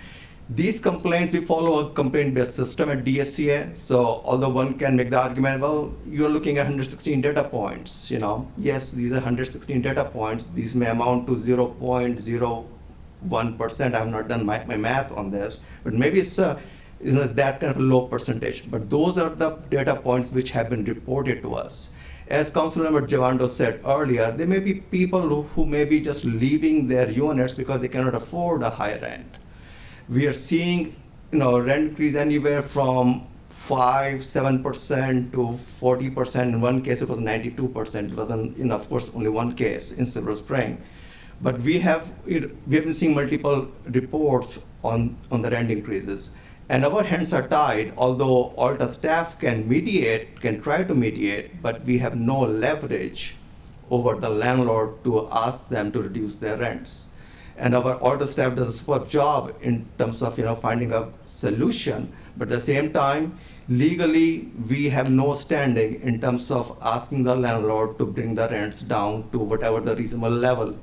these complaints, we follow a complaint-based system at DSCA. So although one can make the argument, well, you're looking at 116 data points, Yes, these are 116 data points. These may amount to 0.01%. I've not done my math on this, but maybe it's that kind of a low percentage. But those are the data points which have been reported to us. As Councilmember Javando said earlier, there may be people who may be just leaving their units because they cannot afford a high rent. We are seeing, rent increase anywhere from 5-7% to 40%. In one case, it was 92%. It was, of course, only one case in Silver Spring. But we have been seeing multiple reports on the rent increases. And our hands are tied, although all the staff can try to mediate, but we have no leverage over the landlord to ask them to reduce their rents. And all the staff does a superb job in terms of finding a solution, but at the same time, legally, we have no standing in terms of asking the landlord to bring the rents down to whatever the reasonable level.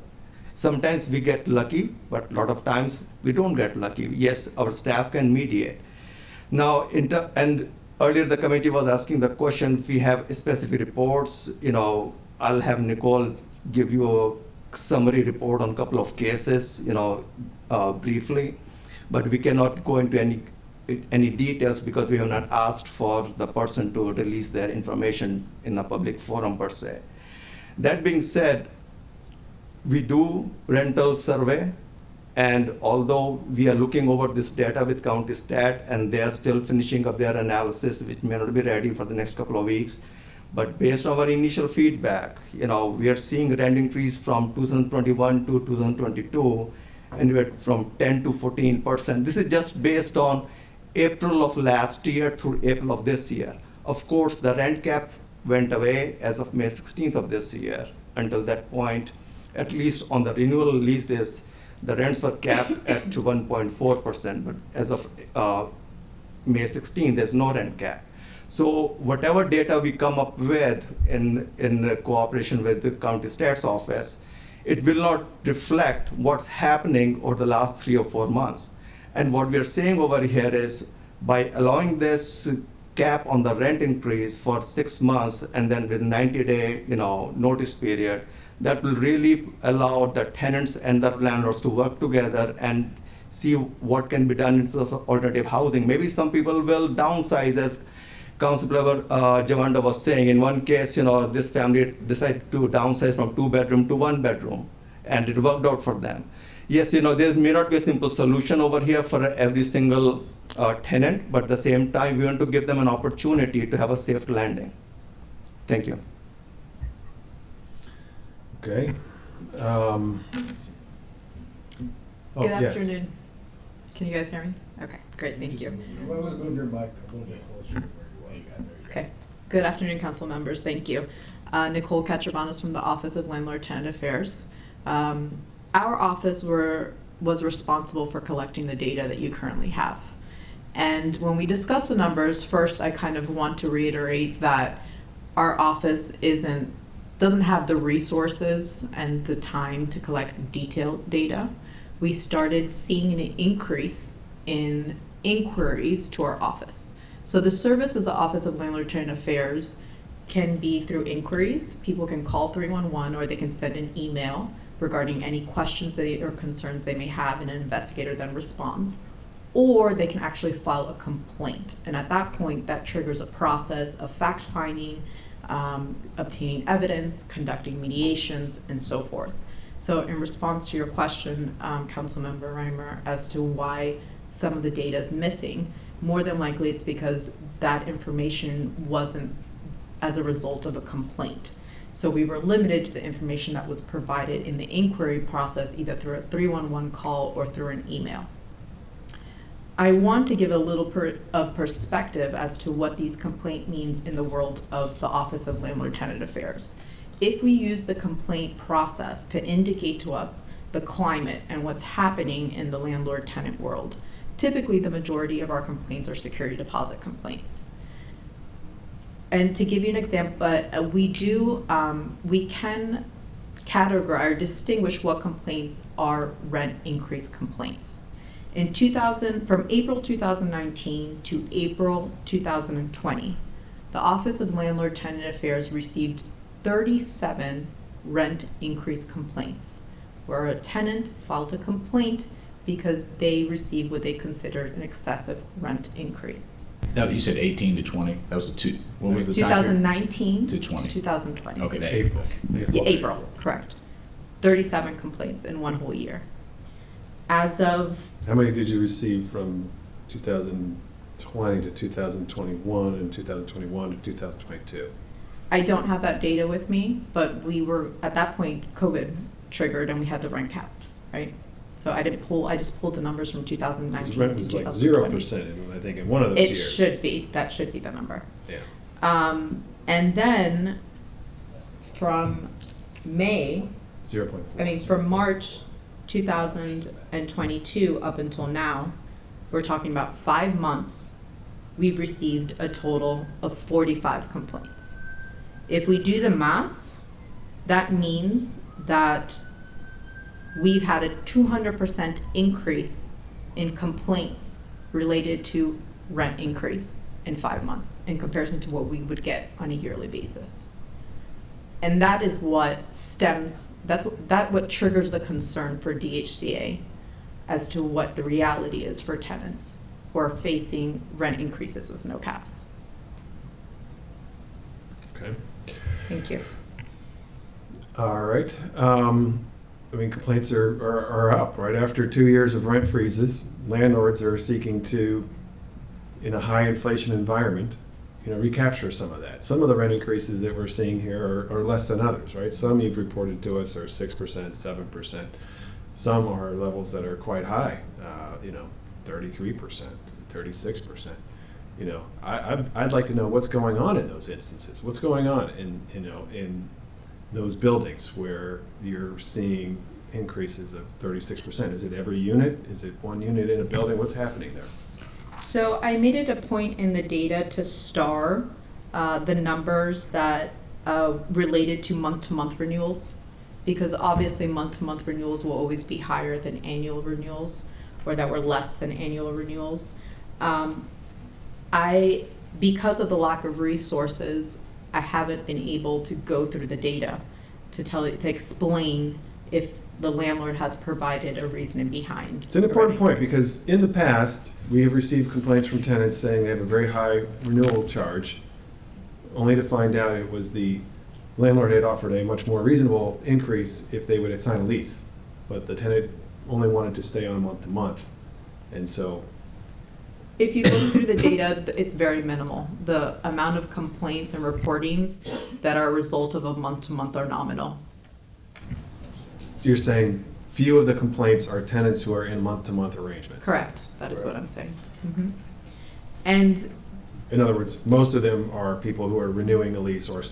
Sometimes we get lucky, but a lot of times we don't get lucky. Yes, our staff can mediate. Now, and earlier the committee was asking the question, if we have specific reports, I'll have Nicole give you a summary report on a couple of cases, briefly, but we cannot go into any details because we have not asked for the person to release their information in a public forum per se. That being said, we do rental survey, and although we are looking over this data with County Stat, and they are still finishing up their analysis, which may not be ready for the next couple of weeks, but based on our initial feedback, we are seeing rent increase from 2021 to 2022, anywhere from 10 to 14%. This is just based on April of last year through April of this year. Of course, the rent cap went away as of May 16th of this year. Until that point, at least on the renewal leases, the rents were capped at 1.4%, but as of May 16th, there's no rent cap. So whatever data we come up with in cooperation with the county stats office, it will not reflect what's happening over the last 3 or 4 months. And what we are saying over here is by allowing this cap on the rent increase for 6 months and then with 90-day notice period, that will really allow the tenants and the landlords to work together and see what can be done in terms of alternative housing. Maybe some people will downsize, as Councilmember Javanda was saying. In one case, this family decided to downsize from 2-bedroom to 1-bedroom, and it worked out for them. Yes, there may not be a simple solution over here for every single tenant, but at the same time, we want to give them an opportunity to have a safe landing. Thank you. Okay. Oh, Good yes. afternoon. Can you guys hear me? Okay, great, thank you. Move your mic a little bit closer to where you are. Okay. Good afternoon, council members. Thank you. Nicole Katrabanis from the Office of Landlord Tenant Affairs. Our office was responsible for collecting the data that you currently have. And when we discuss the numbers, first I kind of want to reiterate that our office doesn't have the resources and the time to collect detailed data. We started seeing an increase in inquiries to our office. So the service of the Office of Landlord Tenant Affairs can be through inquiries. People can call 311 or they can send an email regarding any questions or concerns they may have, and an investigator then responds. Or they can actually file a complaint. And at that point, that triggers a process of fact-finding, obtaining evidence, conducting mediations, and so forth. So in response to your question, Councilmember Reimer, as to why some of the data is missing, more than likely it's because that information wasn't as a result of a complaint. So we were limited to the information that was provided in the inquiry process, either through a 311 call or through an email. I want to give a little of perspective as to what these complaint means in the world of the Office of Landlord Tenant Affairs. If we use the complaint process to indicate to us the climate and what's happening in the landlord-tenant world, typically the majority of our complaints are security deposit complaints. And to give you an example, we can categorize or distinguish what complaints are rent increase complaints. From April 2019 to April 2020, the Office of Landlord Tenant Affairs received 37 rent increase complaints, where a tenant filed a complaint because they received what they considered an excessive rent increase. That, you said 18 to 20. That was the two. What was the time period? 2019 to 20. 2020. Okay, that April. Yeah, April, correct. 37 complaints in one whole year. As of How many did you receive from 2020 to 2021 and 2021 to 2022? I don't have that data with me, but we were, at that point, COVID triggered and we had the rent caps, right? So I just pulled the numbers from 2019 Because rent to was like 2020. 0%, I think, in one of those It years. that should be the number. Yeah, And then from May, 0.4. from March 2022 up until now, we're talking about 5 months, we've received a total of 45 complaints. If we do the math, that means that we've had a 200% increase in complaints related to rent increase in 5 months in comparison to what we would get on a yearly basis. And that is what what triggers the concern for DHCA as to what the reality is for tenants who are facing rent increases with no caps. Okay. Thank you. All right. Complaints are up, right? After 2 years of rent freezes, landlords are seeking to, in a high inflation environment, recapture some of that. Some of the rent increases that we're seeing here are less than others, right? Some you've reported to us are 6%, 7%. Some are levels that are quite high, 33%, 36%. I'd like to know what's going on in those instances. What's going on in those buildings where you're seeing increases of 36%? Is it every unit? Is it one unit in a building? What's happening there? So I made it a point in the data to star the numbers that related to month-to-month renewals, because obviously month-to-month renewals will always be higher than annual renewals, or that were less than annual renewals. Because of the lack of resources, I haven't been able to go through the data to explain if the landlord has provided a reasoning behind. It's an important point, because in the past, we have received complaints from tenants saying they have a very high renewal charge, only to find out it was the landlord had offered a much more reasonable increase if they would sign a lease. But the tenant only wanted to stay on month to month. And so, If you look through the data, it's very minimal. The amount of complaints and reportings that are a result of a month-to-month are nominal. so you're saying few of the complaints are tenants who are in month-to-month arrangements? Correct, that is what Right. I'm saying. And In other words, most of them are people who are renewing a lease, or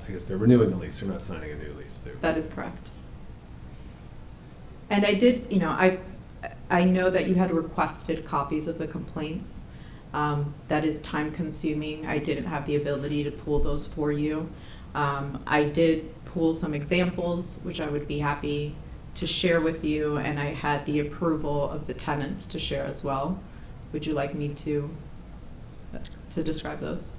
I guess they're renewing a lease, they're not signing a new lease. that is correct. And I did, I know that you had requested copies of the complaints. That is time consuming. I didn't have the ability to pull those for you. I did pull some examples, which I would be happy to share with you, and I had the approval of the tenants to share as well. Would you like me to describe those?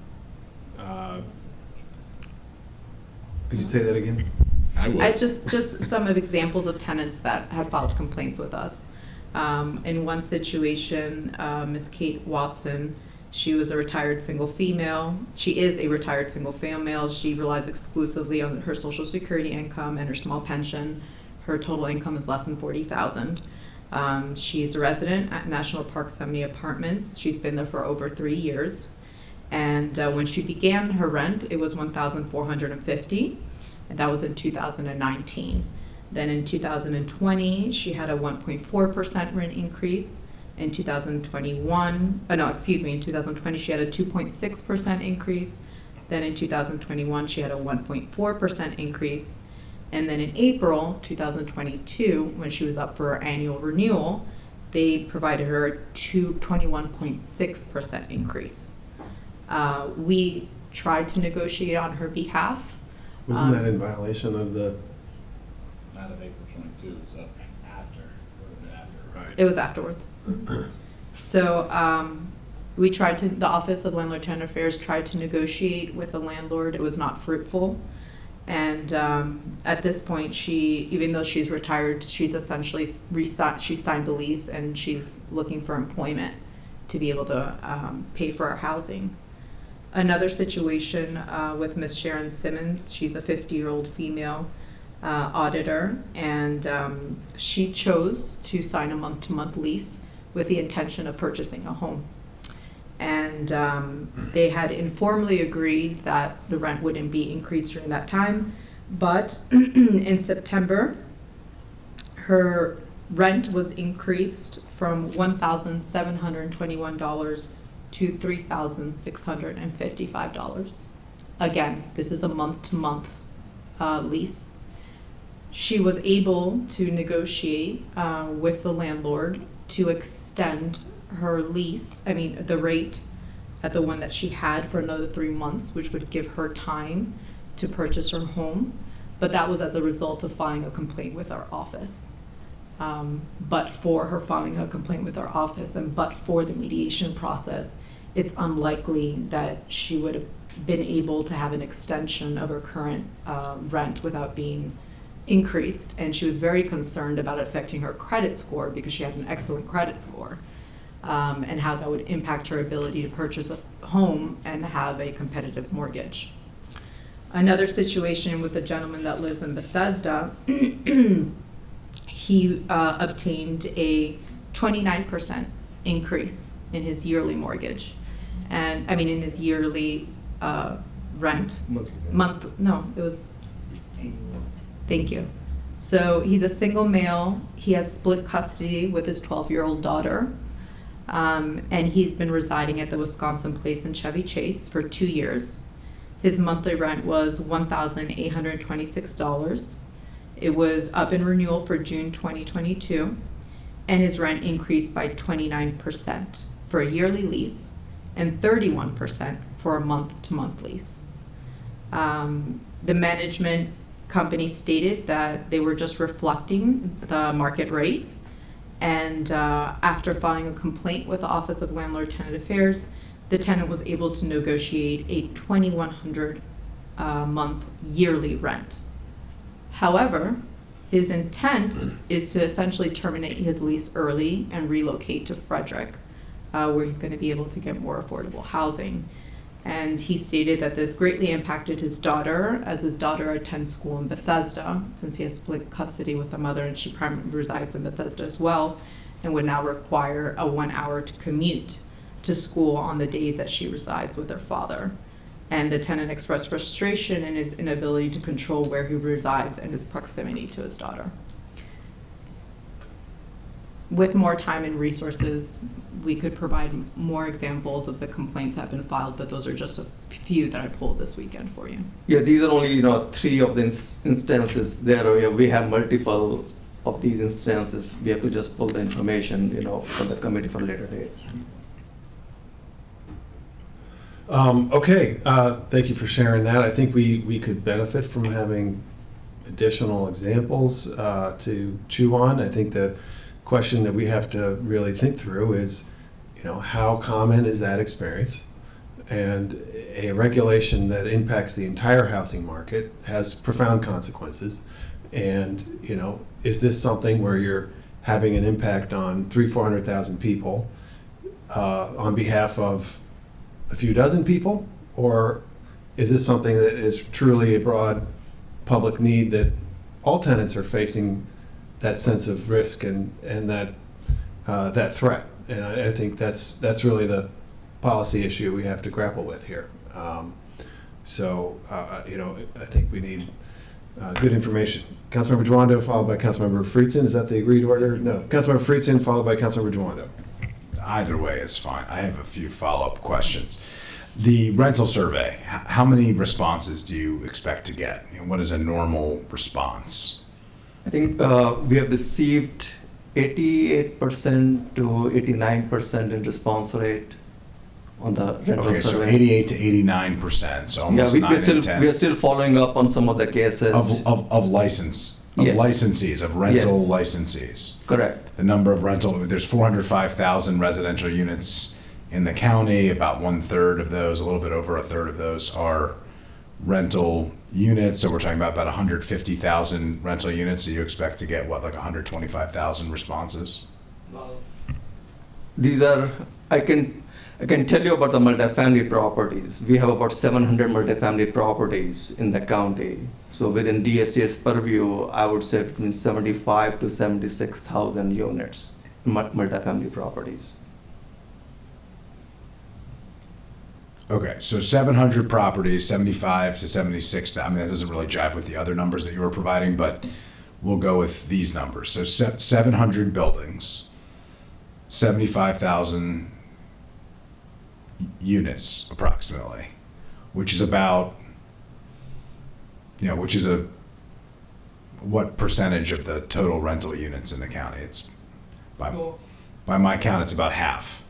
Could you say that again? I would. I just some of examples of tenants that had filed complaints with us. In one situation, Miss Kate Watson, she was a retired single female. She is a retired single female. She relies exclusively on her Social Security income and her small pension. Her total income is less than $40,000. She's a resident at National Park 70 Apartments. She's been there for over 3 years. And when she began her rent, it was $1,450, and that was in 2019. Then in 2020, she had a 1.4% rent increase. In 2020, she had a 2.6% increase. Then in 2021, she had a 1.4% increase. And then in April 2022, when she was up for her annual renewal, they provided her a 21.6% increase. We tried to negotiate on her behalf. Wasn't that in violation of the? Not of April 22, so after. Right. It was afterwards. So we tried to, the Office of Landlord Tenant Affairs tried to negotiate with the landlord. It was not fruitful. And at this point, even though she's retired, she's essentially she signed the lease and she's looking for employment to be able to pay for our housing. Another situation with Miss Sharon Simmons. She's a 50-year-old female auditor, and she chose to sign a month-to-month lease with the intention of purchasing a home. And they had informally agreed that the rent wouldn't be increased during that time, but in September, her rent was increased from $1,721 to $3,655. Again, this is a month-to-month lease. She was able to negotiate with the landlord to extend her lease, the rate at the one that she had for another 3 months, which would give her time to purchase her home. But that was as a result of filing a complaint with our office. But for her filing a complaint with our office and but for the mediation process, it's unlikely that she would have been able to have an extension of her current rent without being increased. And she was very concerned about it affecting her credit score because she had an excellent credit score, and how that would impact her ability to purchase a home and have a competitive mortgage. Another situation with a gentleman that lives in Bethesda, he obtained a 29% increase in his yearly mortgage, and in his yearly rent. Thank you. So he's a single male. He has split custody with his 12-year-old daughter, and he's been residing at the Wisconsin Place in Chevy Chase for 2 years. His monthly rent was $1,826. It was up in renewal for June 2022, and his rent increased by 29% for a yearly lease and 31% for a month-to-month lease. The management company stated that they were just reflecting the market rate, and after filing a complaint with the Office of Landlord Tenant Affairs, the tenant was able to negotiate a $2,100 month yearly rent. However, his intent is to essentially terminate his lease early and relocate to Frederick, where he's going to be able to get more affordable housing. And he stated that this greatly impacted his daughter, as his daughter attends school in Bethesda, since he has split custody with the mother and she primarily resides in Bethesda as well, and would now require a 1-hour commute to school on the days that she resides with her father. And the tenant expressed frustration in his inability to control where he resides and his proximity to his daughter. With more time and resources, we could provide more examples of the complaints that have been filed, but those are just a few that I pulled this weekend for you. Yeah, these are only 3 of the instances. There we have multiple of these instances. We have to just pull the information for the committee for a later date. Okay, thank you for sharing that. I think we could benefit from having additional examples to chew on. I think the question that we have to really think through is, how common is that experience? And a regulation that impacts the entire housing market has profound consequences. And, is this something where you're having an impact on 300,000-400,000 people on behalf of a few dozen people? Or is this something that is truly a broad public need that all tenants are facing that sense of risk and that threat? And I think that's really the policy issue we have to grapple with here. I think we need good information. Councilmember Jawando, followed by Councilmember Friedson. Is that the agreed order? No. Councilmember Friedson, followed by Councilmember Jawando. Either way is fine. I have a few follow-up questions. The rental survey, how many responses do you expect to get? And what is a normal response? I think we have received 88% to 89% in response rate on the rental Okay, so survey. 88 to 89%, so almost 9 in 10. we are still following up on some of the cases. Of Yes. licensees, of rental Yes. licensees. Correct. The number of there's 405,000 residential units in the county. About 1/3 of those, a little bit over 1/3 of those are rental units. So we're talking about 150,000 rental units. So you expect to get, like 125,000 responses? These are, I can tell you about the multifamily properties. We have about 700 multifamily properties in the county. So within DSC's purview, I would say between 75 to 76,000 units, multifamily properties. Okay, so 700 properties, 75 to 76. I mean, that doesn't really jive with the other numbers that you were providing, but we'll go with these numbers. So 700 buildings, 75,000 units approximately, which is about, what percentage of the total rental units in the county? It's by my count, it's about half.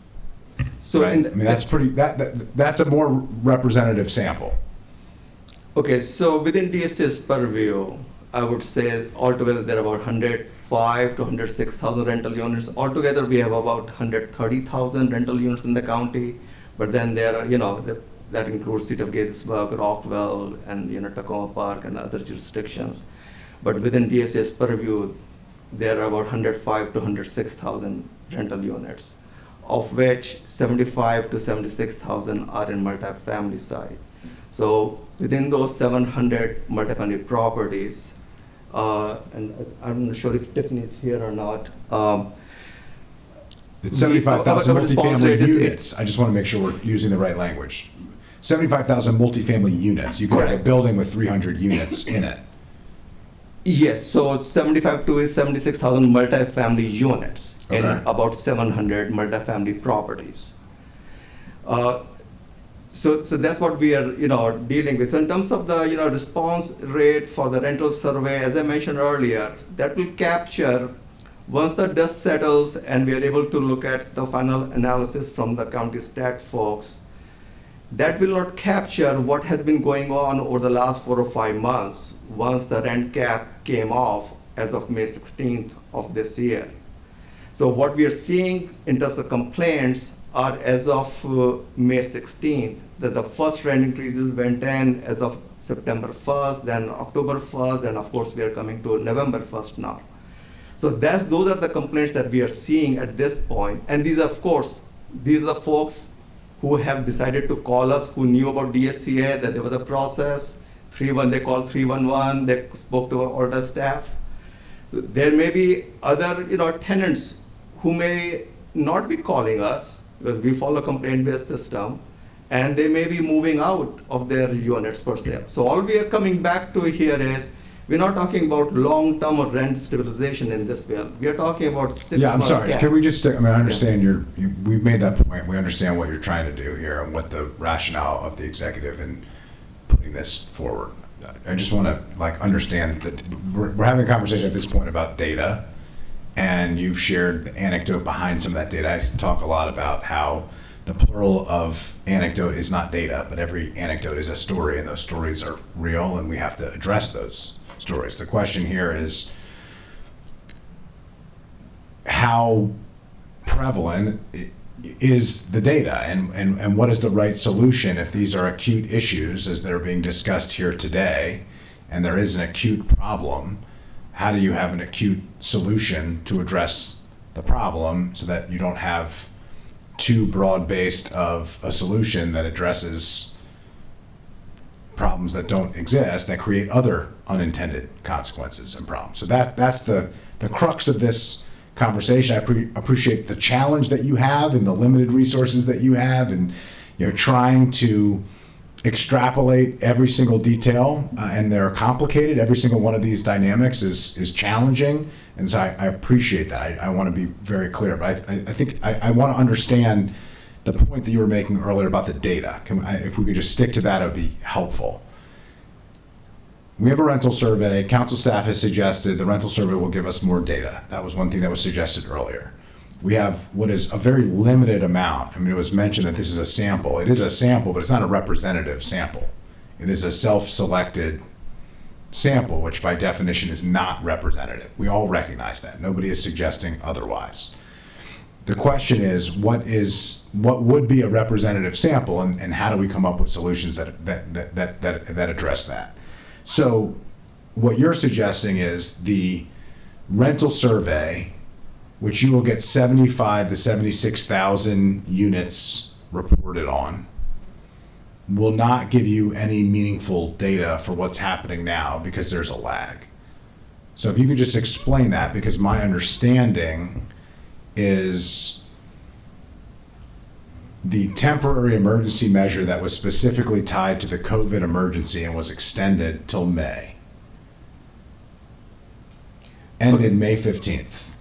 So right? I mean, that's a more representative sample. Okay, so within DSC's purview, I would say altogether there are about 105 to 106,000 rental units. Altogether, we have about 130,000 rental units in the county. But then there are, that includes City of Gettysburg, Rockwell, and Tacoma Park and other jurisdictions. But within DSC's purview, there are about 105 to 106,000 rental units, of which 75 to 76,000 are in multifamily side. So within those 700 multifamily properties, and I'm not sure if Tiffany is here or not. It's 75,000 our response multifamily rate is- units. I just want to make sure we're using the right language. 75,000 multifamily units. You could have a Correct. building with 300 units in it. Yes, so 75 to 76,000 multifamily units in Okay. about 700 multifamily properties. So that's what we are, dealing with. So in terms of the, response rate for the rental survey, as I mentioned earlier, that will capture once the dust settles and we are able to look at the final analysis from the county stat folks. That will not capture what has been going on over the last 4 or 5 months once the rent cap came off as of May 16th of this year. So what we are seeing in terms of complaints are as of May 16th, that the first rent increases went in as of September 1st, then October 1st, and of course we are coming to November 1st now. So those are the complaints that we are seeing at this point. And these are, of course, these are the folks who have decided to call us, who knew about DSCA, that there was a process. They called 311, they spoke to our order staff. So there may be other, tenants who may not be calling us because we follow complaint-based system, and they may be moving out of their units per se. So all we are coming back to here is, we're not talking about long-term or rent stabilization in this bill. We are talking about 6 Yeah, I'm months sorry. cap. Can we just, I understand we've made that point. We understand what you're trying to do here and what the rationale of the executive in putting this forward. I just want to understand that we're having a conversation at this point about data, and you've shared the anecdote behind some of that data. I talk a lot about how the plural of anecdote is not data, but every anecdote is a story, and those stories are real, and we have to address those stories. The question here is how prevalent is the data, and what is the right solution if these are acute issues as they're being discussed here today, and there is an acute problem. How do you have an acute solution to address the problem so that you don't have too broad-based of a solution that addresses problems that don't exist, that create other unintended consequences and problems? So that's the crux of this conversation. I appreciate the challenge that you have and the limited resources that you have, and trying to extrapolate every single detail, and they're complicated. Every single one of these dynamics is challenging, and so I appreciate that. I want to be very clear, but I think I want to understand the point that you were making earlier about the data. If we could just stick to that, it would be helpful. We have a rental survey. Council staff has suggested the rental survey will give us more data. That was one thing that was suggested earlier. We have what is a very limited amount. It was mentioned that this is a sample. It is a sample, but it's not a representative sample. It is a self-selected sample, which by definition is not representative. We all recognize that. Nobody is suggesting otherwise. The question is, what would be a representative sample, and how do we come up with solutions that address that? So what you're suggesting is the rental survey, which you will get 75 to 76,000 units reported on, will not give you any meaningful data for what's happening now because there's a lag. So if you could just explain that, because my understanding is the temporary emergency measure that was specifically tied to the COVID emergency and was extended till May ended May 15th.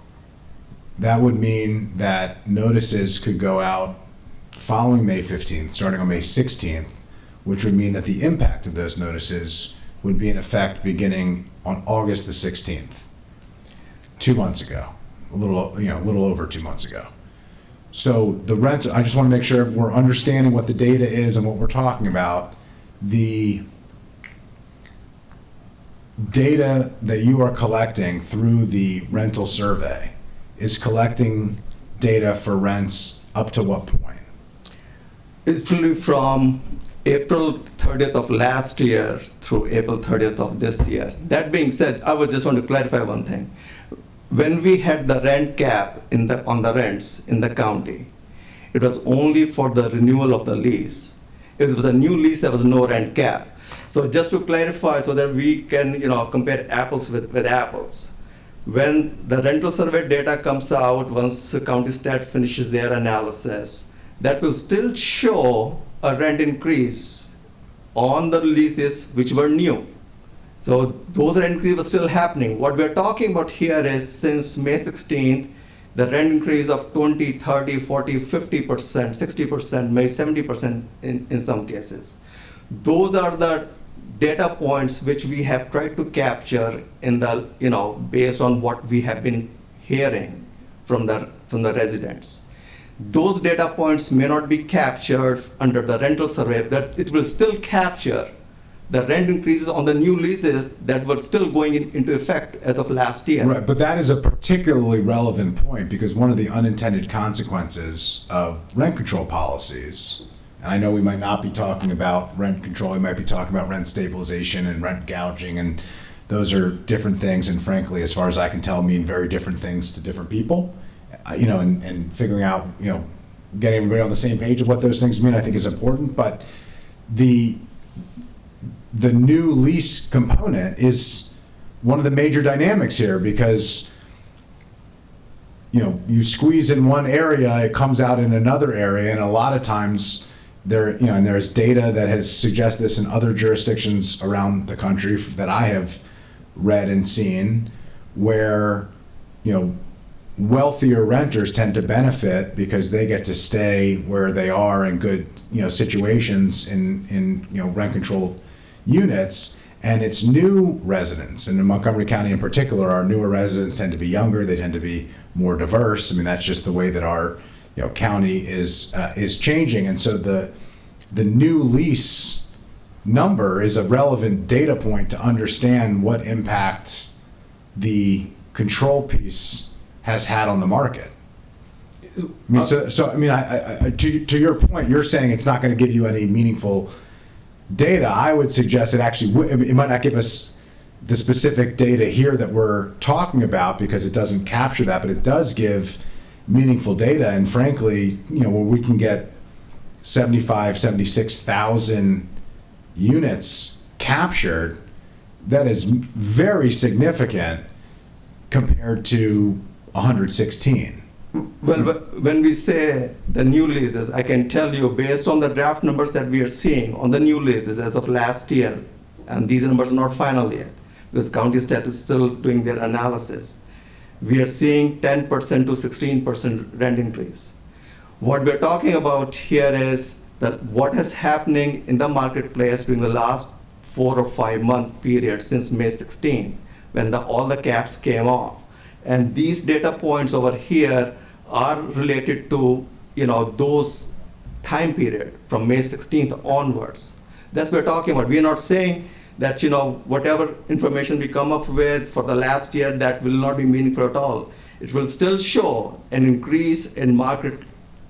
That would mean that notices could go out following May 15th, starting on May 16th, which would mean that the impact of those notices would be in effect beginning on August the 16th, 2 months ago, a little over 2 months ago. So the rent, I just want to make sure we're understanding what the data is and what we're talking about. The data that you are collecting through the rental survey is collecting data for rents up to what point? It's really from April 30th of last year through April 30th of this year. That being said, I would just want to clarify one thing. When we had the rent cap on the rents in the county, it was only for the renewal of the lease. If it was a new lease, there was no rent cap. So just to clarify, so that we can compare apples with apples. When the rental survey data comes out, once the county stat finishes their analysis, that will still show a rent increase on the leases which were new. So those rent increases were still happening. What we're talking about here is since May 16th, the rent increase of 20, 30, 40, 50%, 60%, maybe 70% in some cases. Those are the data points which we have tried to capture in the, based on what we have been hearing from the residents. Those data points may not be captured under the rental survey, but it will still capture the rent increases on the new leases that were still going into effect as of last year. Right, but that is a particularly relevant point because one of the unintended consequences of rent control policies, and I know we might not be talking about rent control, we might be talking about rent stabilization and rent gouging, and those are different things, and frankly, as far as I can tell, mean very different things to different people. And figuring out, getting everybody on the same page of what those things mean, I think is important, but the new lease component is one of the major dynamics here, because you squeeze in one area, it comes out in another area, and a lot of times and there's data that has suggested this in other jurisdictions around the country that I have read and seen, where wealthier renters tend to benefit because they get to stay where they are in good situations in rent controlled units, and it's new residents. And in Montgomery County in particular, our newer residents tend to be younger, they tend to be more diverse. I mean, that's just the way that our county is changing. And so the new lease number is a relevant data point to understand what impact the control piece has had on the market. I mean, to your point, you're saying it's not going to give you any meaningful data. I would suggest it actually it might not give us the specific data here that we're talking about, because it doesn't capture that, but it does give meaningful data. And frankly, where we can get 76,000 units captured, that is very significant compared to 116. Well, when we say the new leases, I can tell you, based on the draft numbers that we are seeing on the new leases as of last year, and these numbers are not final yet, because county stat is still doing their analysis, we are seeing 10% to 16% rent increase. What we're talking about here is that what is happening in the marketplace during the last 4 or 5 month period since May 16, when all the caps came off. And these data points over here are related to those time period from May 16th onwards. That's what we're talking about. We're not saying that whatever information we come up with for the last year, that will not be meaningful at all. It will still show an increase in market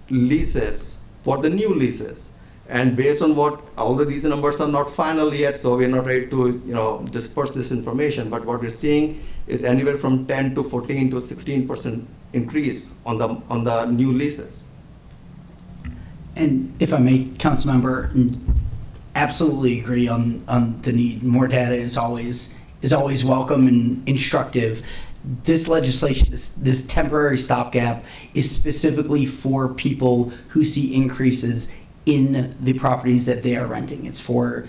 leases for the new leases. And based on what all of these numbers are not final yet, so we're not ready to disperse this information, but what we're seeing is anywhere from 10 to 14 to 16% increase on the new leases. And if I may, Councilmember, absolutely agree on the need. More data is always welcome and instructive. This legislation, this temporary stopgap, is specifically for people who see increases in the properties that they are renting. It's for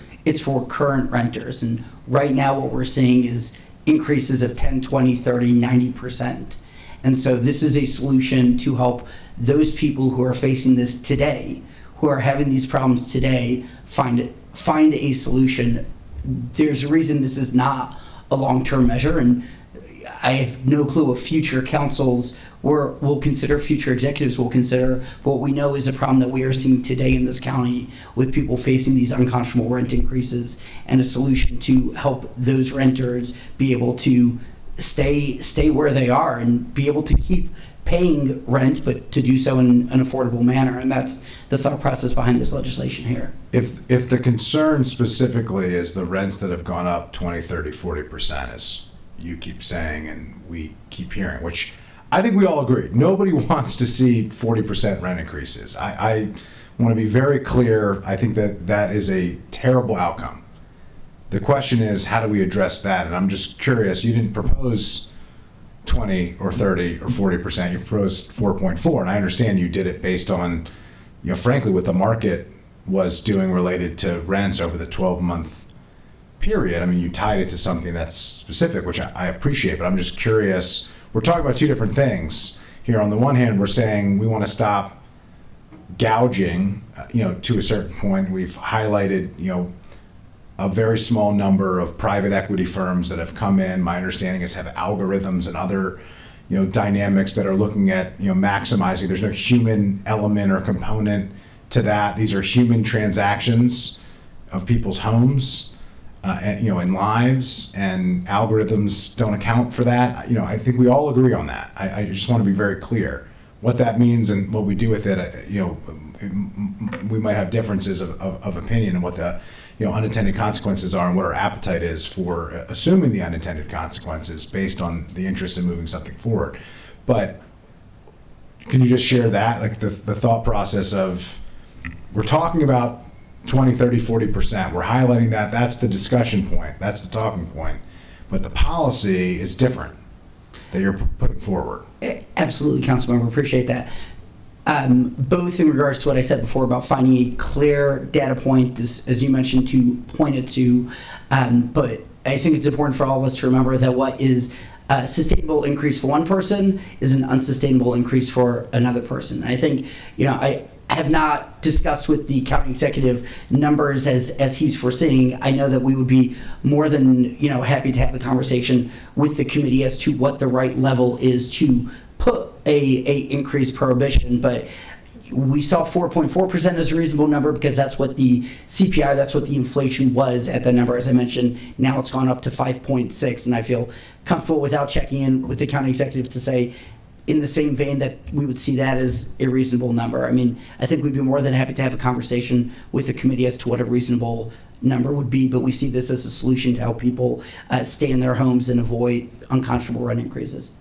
current renters. And right now what we're seeing is increases of 10, 20, 30, 90%. And so this is a solution to help those people who are facing this today, who are having these problems today, find a solution. There's a reason this is not a long-term measure, and I have no clue what future councils will consider, future executives will consider. What we know is a problem that we are seeing today in this county with people facing these unconscionable rent increases, and a solution to help those renters be able to stay where they are and be able to keep paying rent, but to do so in an affordable manner. And that's the thought process behind this legislation here. If the concern specifically is the rents that have gone up 20, 30, 40%, as you keep saying and we keep hearing, which I think we all agree, nobody wants to see 40% rent increases. I want to be very clear. I think that is a terrible outcome. The question is, how do we address that? And I'm just curious, you didn't propose 20 or 30 or 40%, you proposed 4.4, and I understand you did it based on, frankly, what the market was doing related to rents over the 12-month period. I mean, you tied it to something that's specific, which I appreciate, but I'm just curious. We're talking about two different things here. On the one hand, we're saying we want to stop gouging, to a certain point. We've highlighted, a very small number of private equity firms that have come in. My understanding is have algorithms and other, dynamics that are looking at, maximizing. There's no human element or component to that. These are human transactions of people's homes, and lives, and algorithms don't account for that. I think we all agree on that. I just want to be very clear what that means and what we do with it. We might have differences of opinion and what the unintended consequences are and what our appetite is for assuming the unintended consequences based on the interest in moving something forward. But can you just share that, like the thought process of, we're talking about 20, 30, 40%. We're highlighting that. That's the discussion point. That's the talking point. But the policy is different that you're putting forward. Absolutely, Councilmember, appreciate that. Both in regards to what I said before about finding a clear data point, as you mentioned, to point it to, but I think it's important for all of us to remember that what is a sustainable increase for one person is an unsustainable increase for another person. And I think, I have not discussed with the county executive numbers as he's foreseeing. I know that we would be more than happy to have the conversation with the committee as to what the right level is to put a increased prohibition. But we saw 4.4% as a reasonable number because that's what the CPI, that's what the inflation was at the number. As I mentioned, now it's gone up to 5.6, and I feel comfortable without checking in with the county executive to say, in the same vein, that we would see that as a reasonable number. I mean, I think we'd be more than happy to have a conversation with the committee as to what a reasonable number would be, but we see this as a solution to help people stay in their homes and avoid unconscionable rent increases.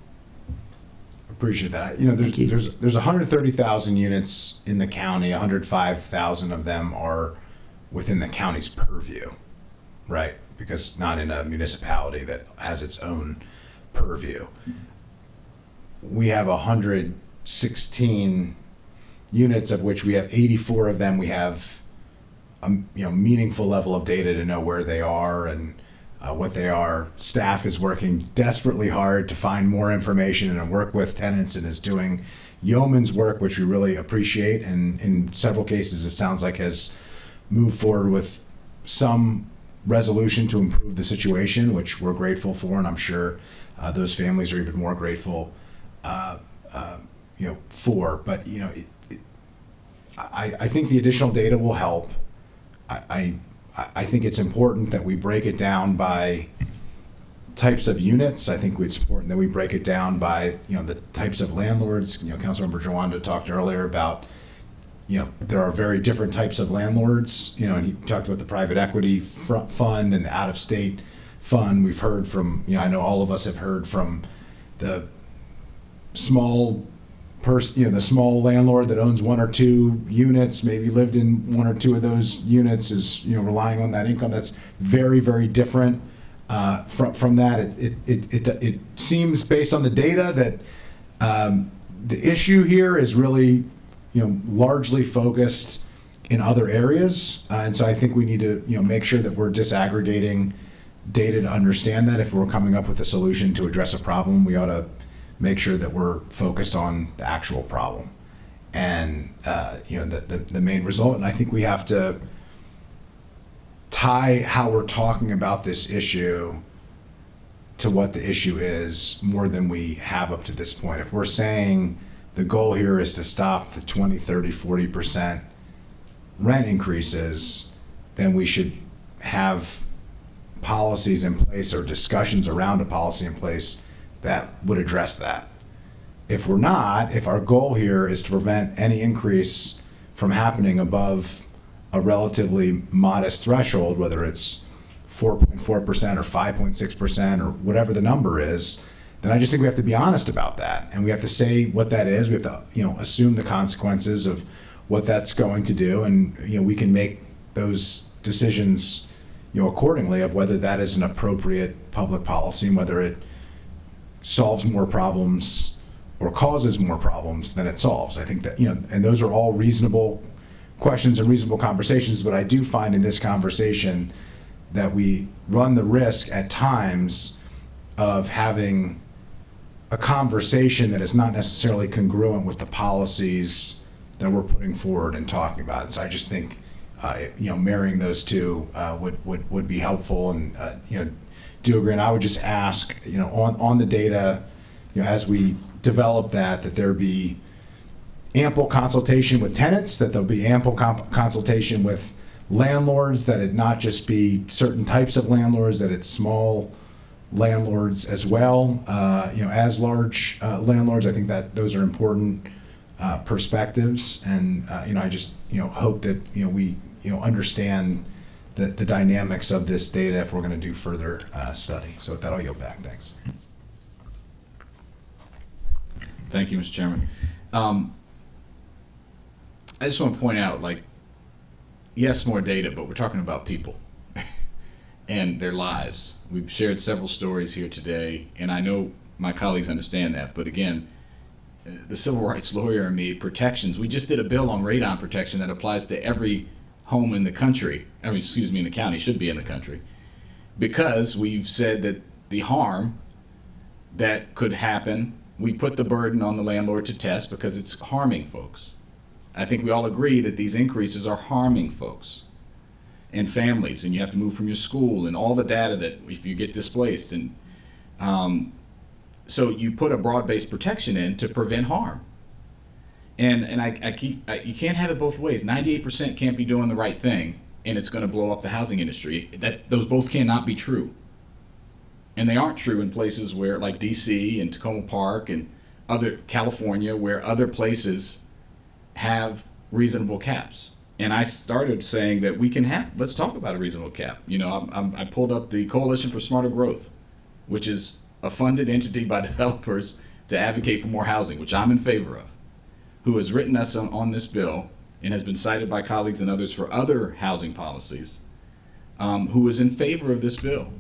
Appreciate that. There's 130,000 units in the county. 105,000 of them are within the county's purview, right? Because not in a municipality that has its own purview. We have 116 units, of which we have 84 of them. We have a meaningful level of data to know where they are and what they are. Staff is working desperately hard to find more information and work with tenants, and is doing yeoman's work, which we really appreciate. And in several cases, it sounds like has moved forward with some resolution to improve the situation, which we're grateful for, and I'm sure those families are even more grateful for. But I think the additional data will help. I think it's important that we break it down by types of units. I think it's important that we break it down by the types of landlords. Councilmember Jawanda talked earlier about there are very different types of landlords. And he talked about the private equity fund and the out-of-state fund. We've heard from I know all of us have heard from the small person, the small landlord that owns one or two units, maybe lived in one or two of those units, is relying on that income. That's very, very different from that. It seems, based on the data, that the issue here is really largely focused in other areas, and so I think we need to make sure that we're disaggregating data to understand that. If we're coming up with a solution to address a problem, we ought to make sure that we're focused on the actual problem and the main result. And I think we have to tie how we're talking about this issue to what the issue is more than we have up to this point. If we're saying the goal here is to stop the 20, 30, 40% rent increases, then we should have policies in place or discussions around a policy in place that would address that. If we're not, if our goal here is to prevent any increase from happening above a relatively modest threshold, whether it's 4.4% or 5.6% or whatever the number is, then I just think we have to be honest about that, and we have to say what that is. We have to, assume the consequences of what that's going to do, and we can make those decisions, accordingly, of whether that is an appropriate public policy and whether it solves more problems or causes more problems than it solves. I think that, and those are all reasonable questions and reasonable conversations, but I do find in this conversation that we run the risk at times of having a conversation that is not necessarily congruent with the policies that we're putting forward and talking about. And so I just think, marrying those two would be helpful, and, do agree. And I would just ask, on the data, as we develop that there be ample consultation with tenants, that there'll be ample consultation with landlords, that it not just be certain types of landlords, that it's small landlords as well, as large landlords. I think that those are important perspectives, and I just hope that we understand the dynamics of this data if we're going to do further study. So with that, I'll yield back. Thanks. Thank you, Mr. Chairman. I just want to point out, like, yes, more data, but we're talking about people and their lives. We've shared several stories here today, and I know my colleagues understand that. But again, the civil rights lawyer in me, protections. We just did a bill on radon protection that applies to every home in the country. I mean, excuse me, in the county, should be in the country, because we've said that the harm that could happen, we put the burden on the landlord to test because it's harming folks. I think we all agree that these increases are harming folks and families, and you have to move from your school and all the data that if you get displaced. And so you put a broad-based protection in to prevent harm. And you can't have it both ways. 98% can't be doing the right thing, and it's going to blow up the housing industry. Those both cannot be true. And they aren't true in places where, like DC and Tacoma Park and other California, where other places have reasonable caps. And I started saying that let's talk about a reasonable cap. You know, I pulled up the Coalition for Smarter Growth, which is a funded entity by developers to advocate for more housing, which I'm in favor of, who has written us on this bill and has been cited by colleagues and others for other housing policies, who is in favor of this bill,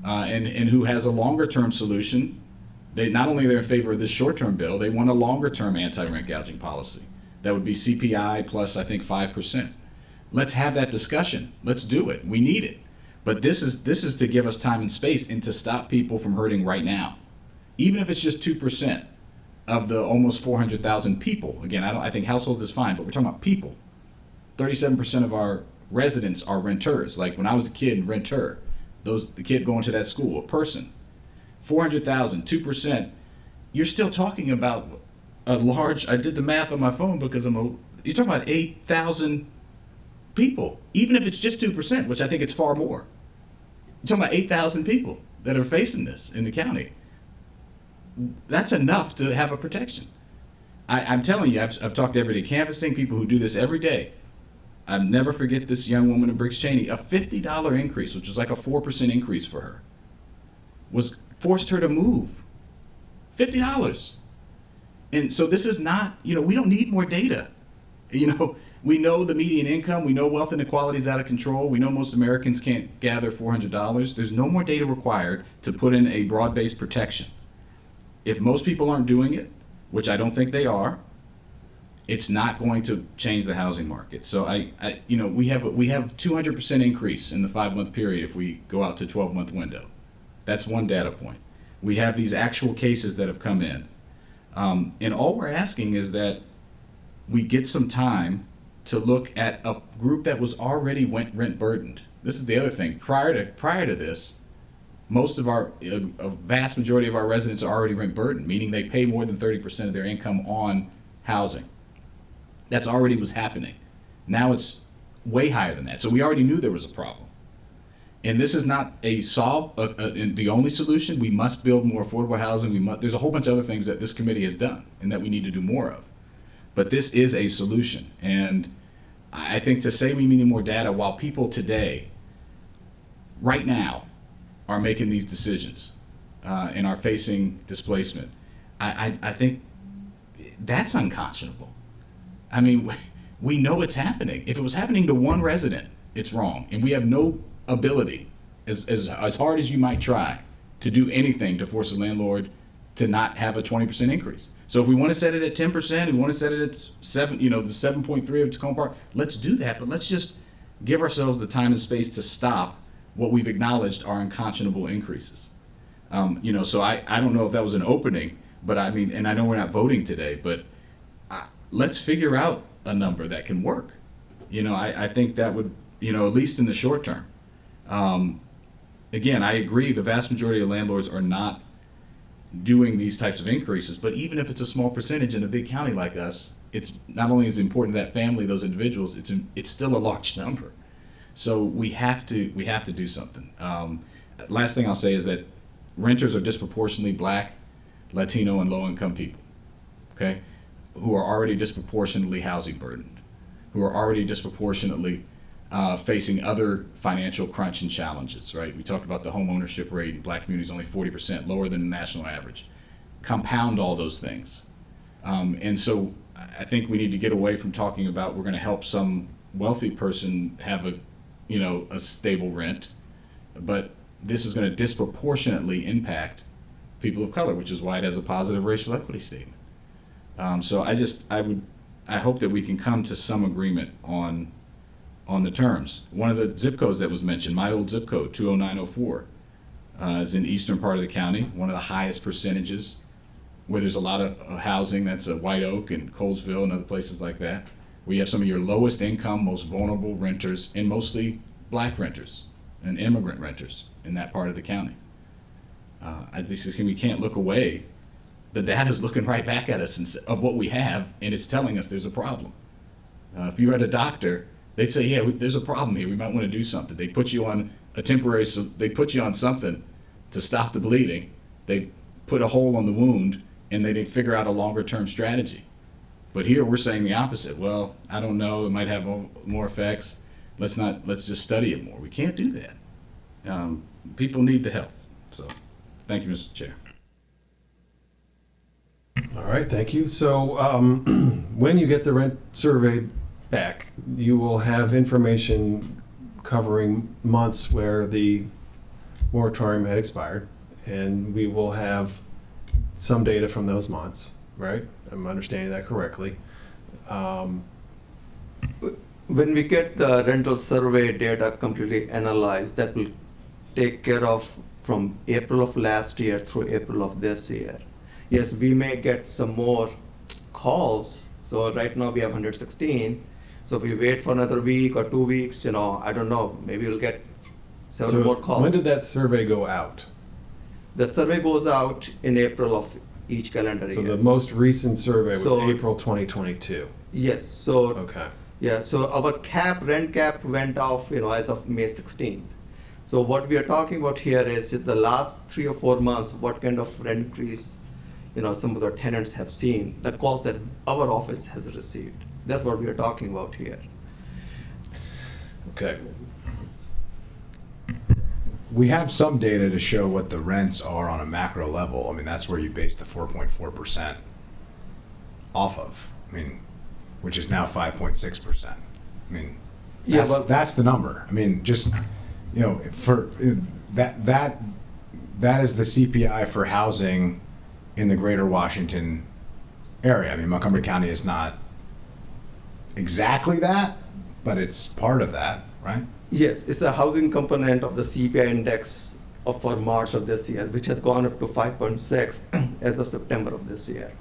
and who has a longer term solution. They're in favor of this short term bill, they want a longer term anti-rent gouging policy. That would be CPI plus, I think, 5%. Let's have that discussion. Let's do it. We need it. But this is to give us time and space and to stop people from hurting right now. Even if it's just 2% of the almost 400,000 people. Again, I think households is fine, but we're talking about people. 37% of our residents are renters. Like when I was a kid, renter. The kid going to that school, a person. 400,000, 2%. You're still talking about a large, I did the math on my phone because you're talking about 8,000 people, even if it's just 2%, which I think it's far more. You're talking about 8,000 people that are facing this in the county. That's enough to have a protection. I'm telling you, I've talked to everyday canvassing, people who do this every day. I'll never forget this young woman in Briggs Cheney, a $50 increase, which was like a 4% increase for her, forced her to move. $50. And so this is not, we don't need more data. We know the median income, we know wealth inequality is out of control, we know most Americans can't gather $400. There's no more data required to put in a broad-based protection. If most people aren't doing it, which I don't think they are, it's not going to change the housing market. So we have 200% increase in the 5-month period if we go out to 12-month window. That's one data point. We have these actual cases that have come in. And all we're asking is that we get some time to look at a group that was already rent burdened. This is the other thing. Prior to this, a vast majority of our residents are already rent burdened, meaning they pay more than 30% of their income on housing. That's already was happening. Now it's way higher than that. So we already knew there was a problem. And this is not the only solution. We must build more affordable housing. There's a whole bunch of other things that this committee has done and that we need to do more of. But this is a solution. And I think to say we need more data while people today, right now, are making these decisions and are facing displacement, I think that's unconscionable. I mean, we know it's happening. If it was happening to one resident, it's wrong. And we have no ability, as hard as you might try, to do anything to force a landlord to not have a 20% increase. So if we want to set it at 10%, we want to set it at 7, the 7.3 of Tacoma Park, let's do that. But let's just give ourselves the time and space to stop what we've acknowledged are unconscionable increases. So I don't know if that was an opening, but I mean, and I know we're not voting today, but let's figure out a number that can work. I think that would, at least in the short term. Again, I agree the vast majority of landlords are not doing these types of increases, but even if it's a small percentage in a big county like us, it's not only is it important to that family, those individuals, it's still a large number. So we have to do something. Last thing I'll say is that renters are disproportionately Black, Latino, and low-income people, okay, who are already disproportionately housing burdened, who are already disproportionately facing other financial crunch and challenges, right? We talked about the home ownership rate in Black communities only 40%, lower than the national average. Compound all those things. And so I think we need to get away from talking about we're going to help some wealthy person have a stable rent, but this is going to disproportionately impact people of color, which is why it has a positive racial equity statement. So I hope that we can come to some agreement on the terms. One of the zip codes that was mentioned, my old zip code, 20904, is in the eastern part of the county, one of the highest percentages where there's a lot of housing. That's White Oak and Colesville and other places like that. We have some of your lowest income, most vulnerable renters, and mostly black renters and immigrant renters in that part of the county. We can't look away. The data's looking right back at us of what we have, and it's telling us there's a problem. If you were at a doctor, they'd say, yeah, there's a problem here. We might want to do something. They put you on they put you on something to stop the bleeding. They put a hole on the wound, and they didn't figure out a longer-term strategy. But here we're saying the opposite. Well, I don't know. It might have more effects. Let's just study it more. We can't do that. People need the help. So, thank you, Mr. Chair. All right, thank you. So when you get the rent survey back, you will have information covering months where the moratorium had expired, and we will have some data from those months, right? I'm understanding that correctly. When we get the rental survey data completely analyzed, that will take care of from April of last year through April of this year. Yes, we may get some more calls. So right now we have 116. So if we wait for another week or 2 weeks, I don't know, maybe we'll get several more calls. When did that survey go out? The survey goes out in April of each calendar year. So the most recent survey was So- April 2022. Yes, so Okay. yeah, so our rent cap went off, as of May 16th. So what we are talking about here is just the last 3 or 4 months, what kind of rent increase, some of the tenants have seen, the calls that our office has received. That's what we are talking about here. Okay. We have some data to show what the rents are on a macro level. I mean, that's where you base the 4.4% off of. I mean, which is now 5.6%. I mean, Yeah, that's the number. I mean, just for that is the CPI for housing in the greater Washington area. I mean, Montgomery County is not exactly that, but it's part of that, right? Yes, it's a housing component of the CPI index for March of this year, which has gone up to 5.6 as of September of this year.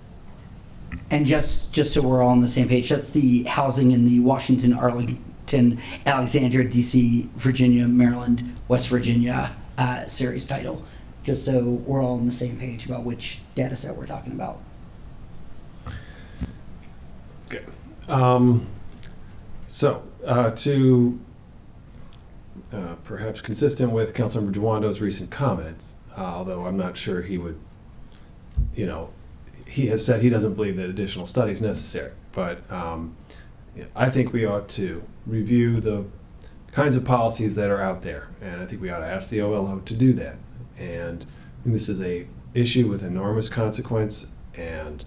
And just so we're all on the same page, that's the housing in the Washington, Arlington, Alexandria, DC, Virginia, Maryland, West Virginia series title. Just so we're all on the same page about which data set we're talking about. Okay. To perhaps consistent with Councilmember Duwando's recent comments, although I'm not sure he would, he has said he doesn't believe that additional study is necessary, but I think we ought to review the kinds of policies that are out there, and I think we ought to ask the OLO to do that. And this is a issue with enormous consequence, and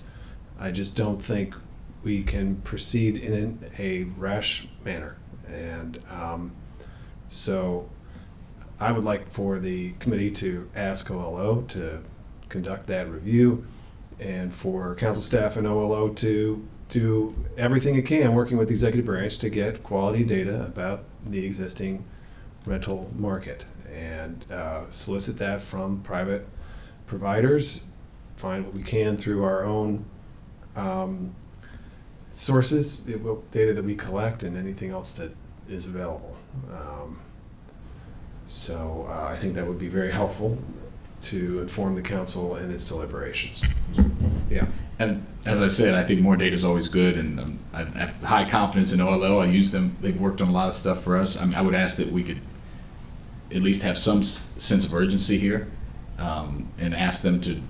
I just don't think we can proceed in a rash manner. And so I would like for the committee to ask OLO to conduct that review, and for council staff and OLO to do everything it can, working with the executive branch, to get quality data about the existing rental market, and solicit that from private providers, find what we can through our own sources, data that we collect, and anything else that is available. I think that would be very helpful to inform the council in its deliberations. Yeah. And as I said, I think more data is always good, and I have high confidence in OLO. I use them. They've worked on a lot of stuff for us. I would ask that we could at least have some sense of urgency here, and ask them to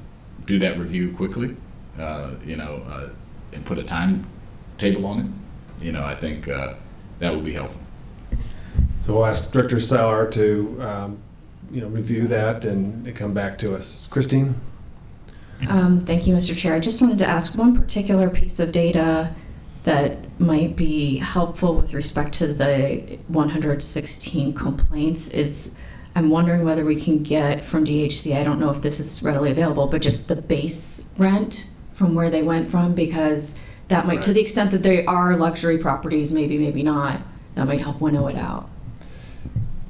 do that review quickly, and put a timetable on it. I think that would be helpful. So we'll ask Director Salar to, review that and come back to us. Christine? Thank you, Mr. Chair. I just wanted to ask one particular piece of data that might be helpful with respect to the 116 complaints is I'm wondering whether we can get from DHC, I don't know if this is readily available, but just the base rent from where they went from, because that might, to the extent that they are luxury properties, maybe not, that might help winnow it out.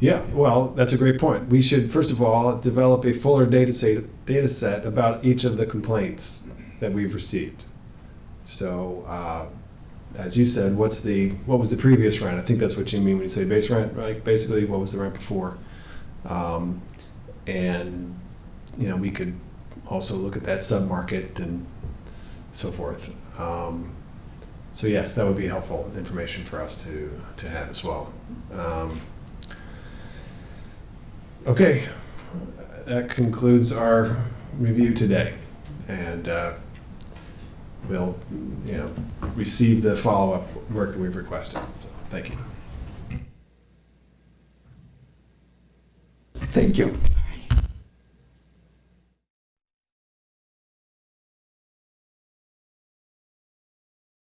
Yeah, well, that's a great point. We should, first of all, develop a fuller data set about each of the complaints that we've received. So, as you said, what was the previous rent? I think that's what you mean when you say base rent, right? Basically, what was the rent before? And, we could also look at that sub-market and so forth. So yes, that would be helpful information for us to have as well. Okay, that concludes our review today, and we'll, receive the follow-up work that we've requested. Thank you. Thank you.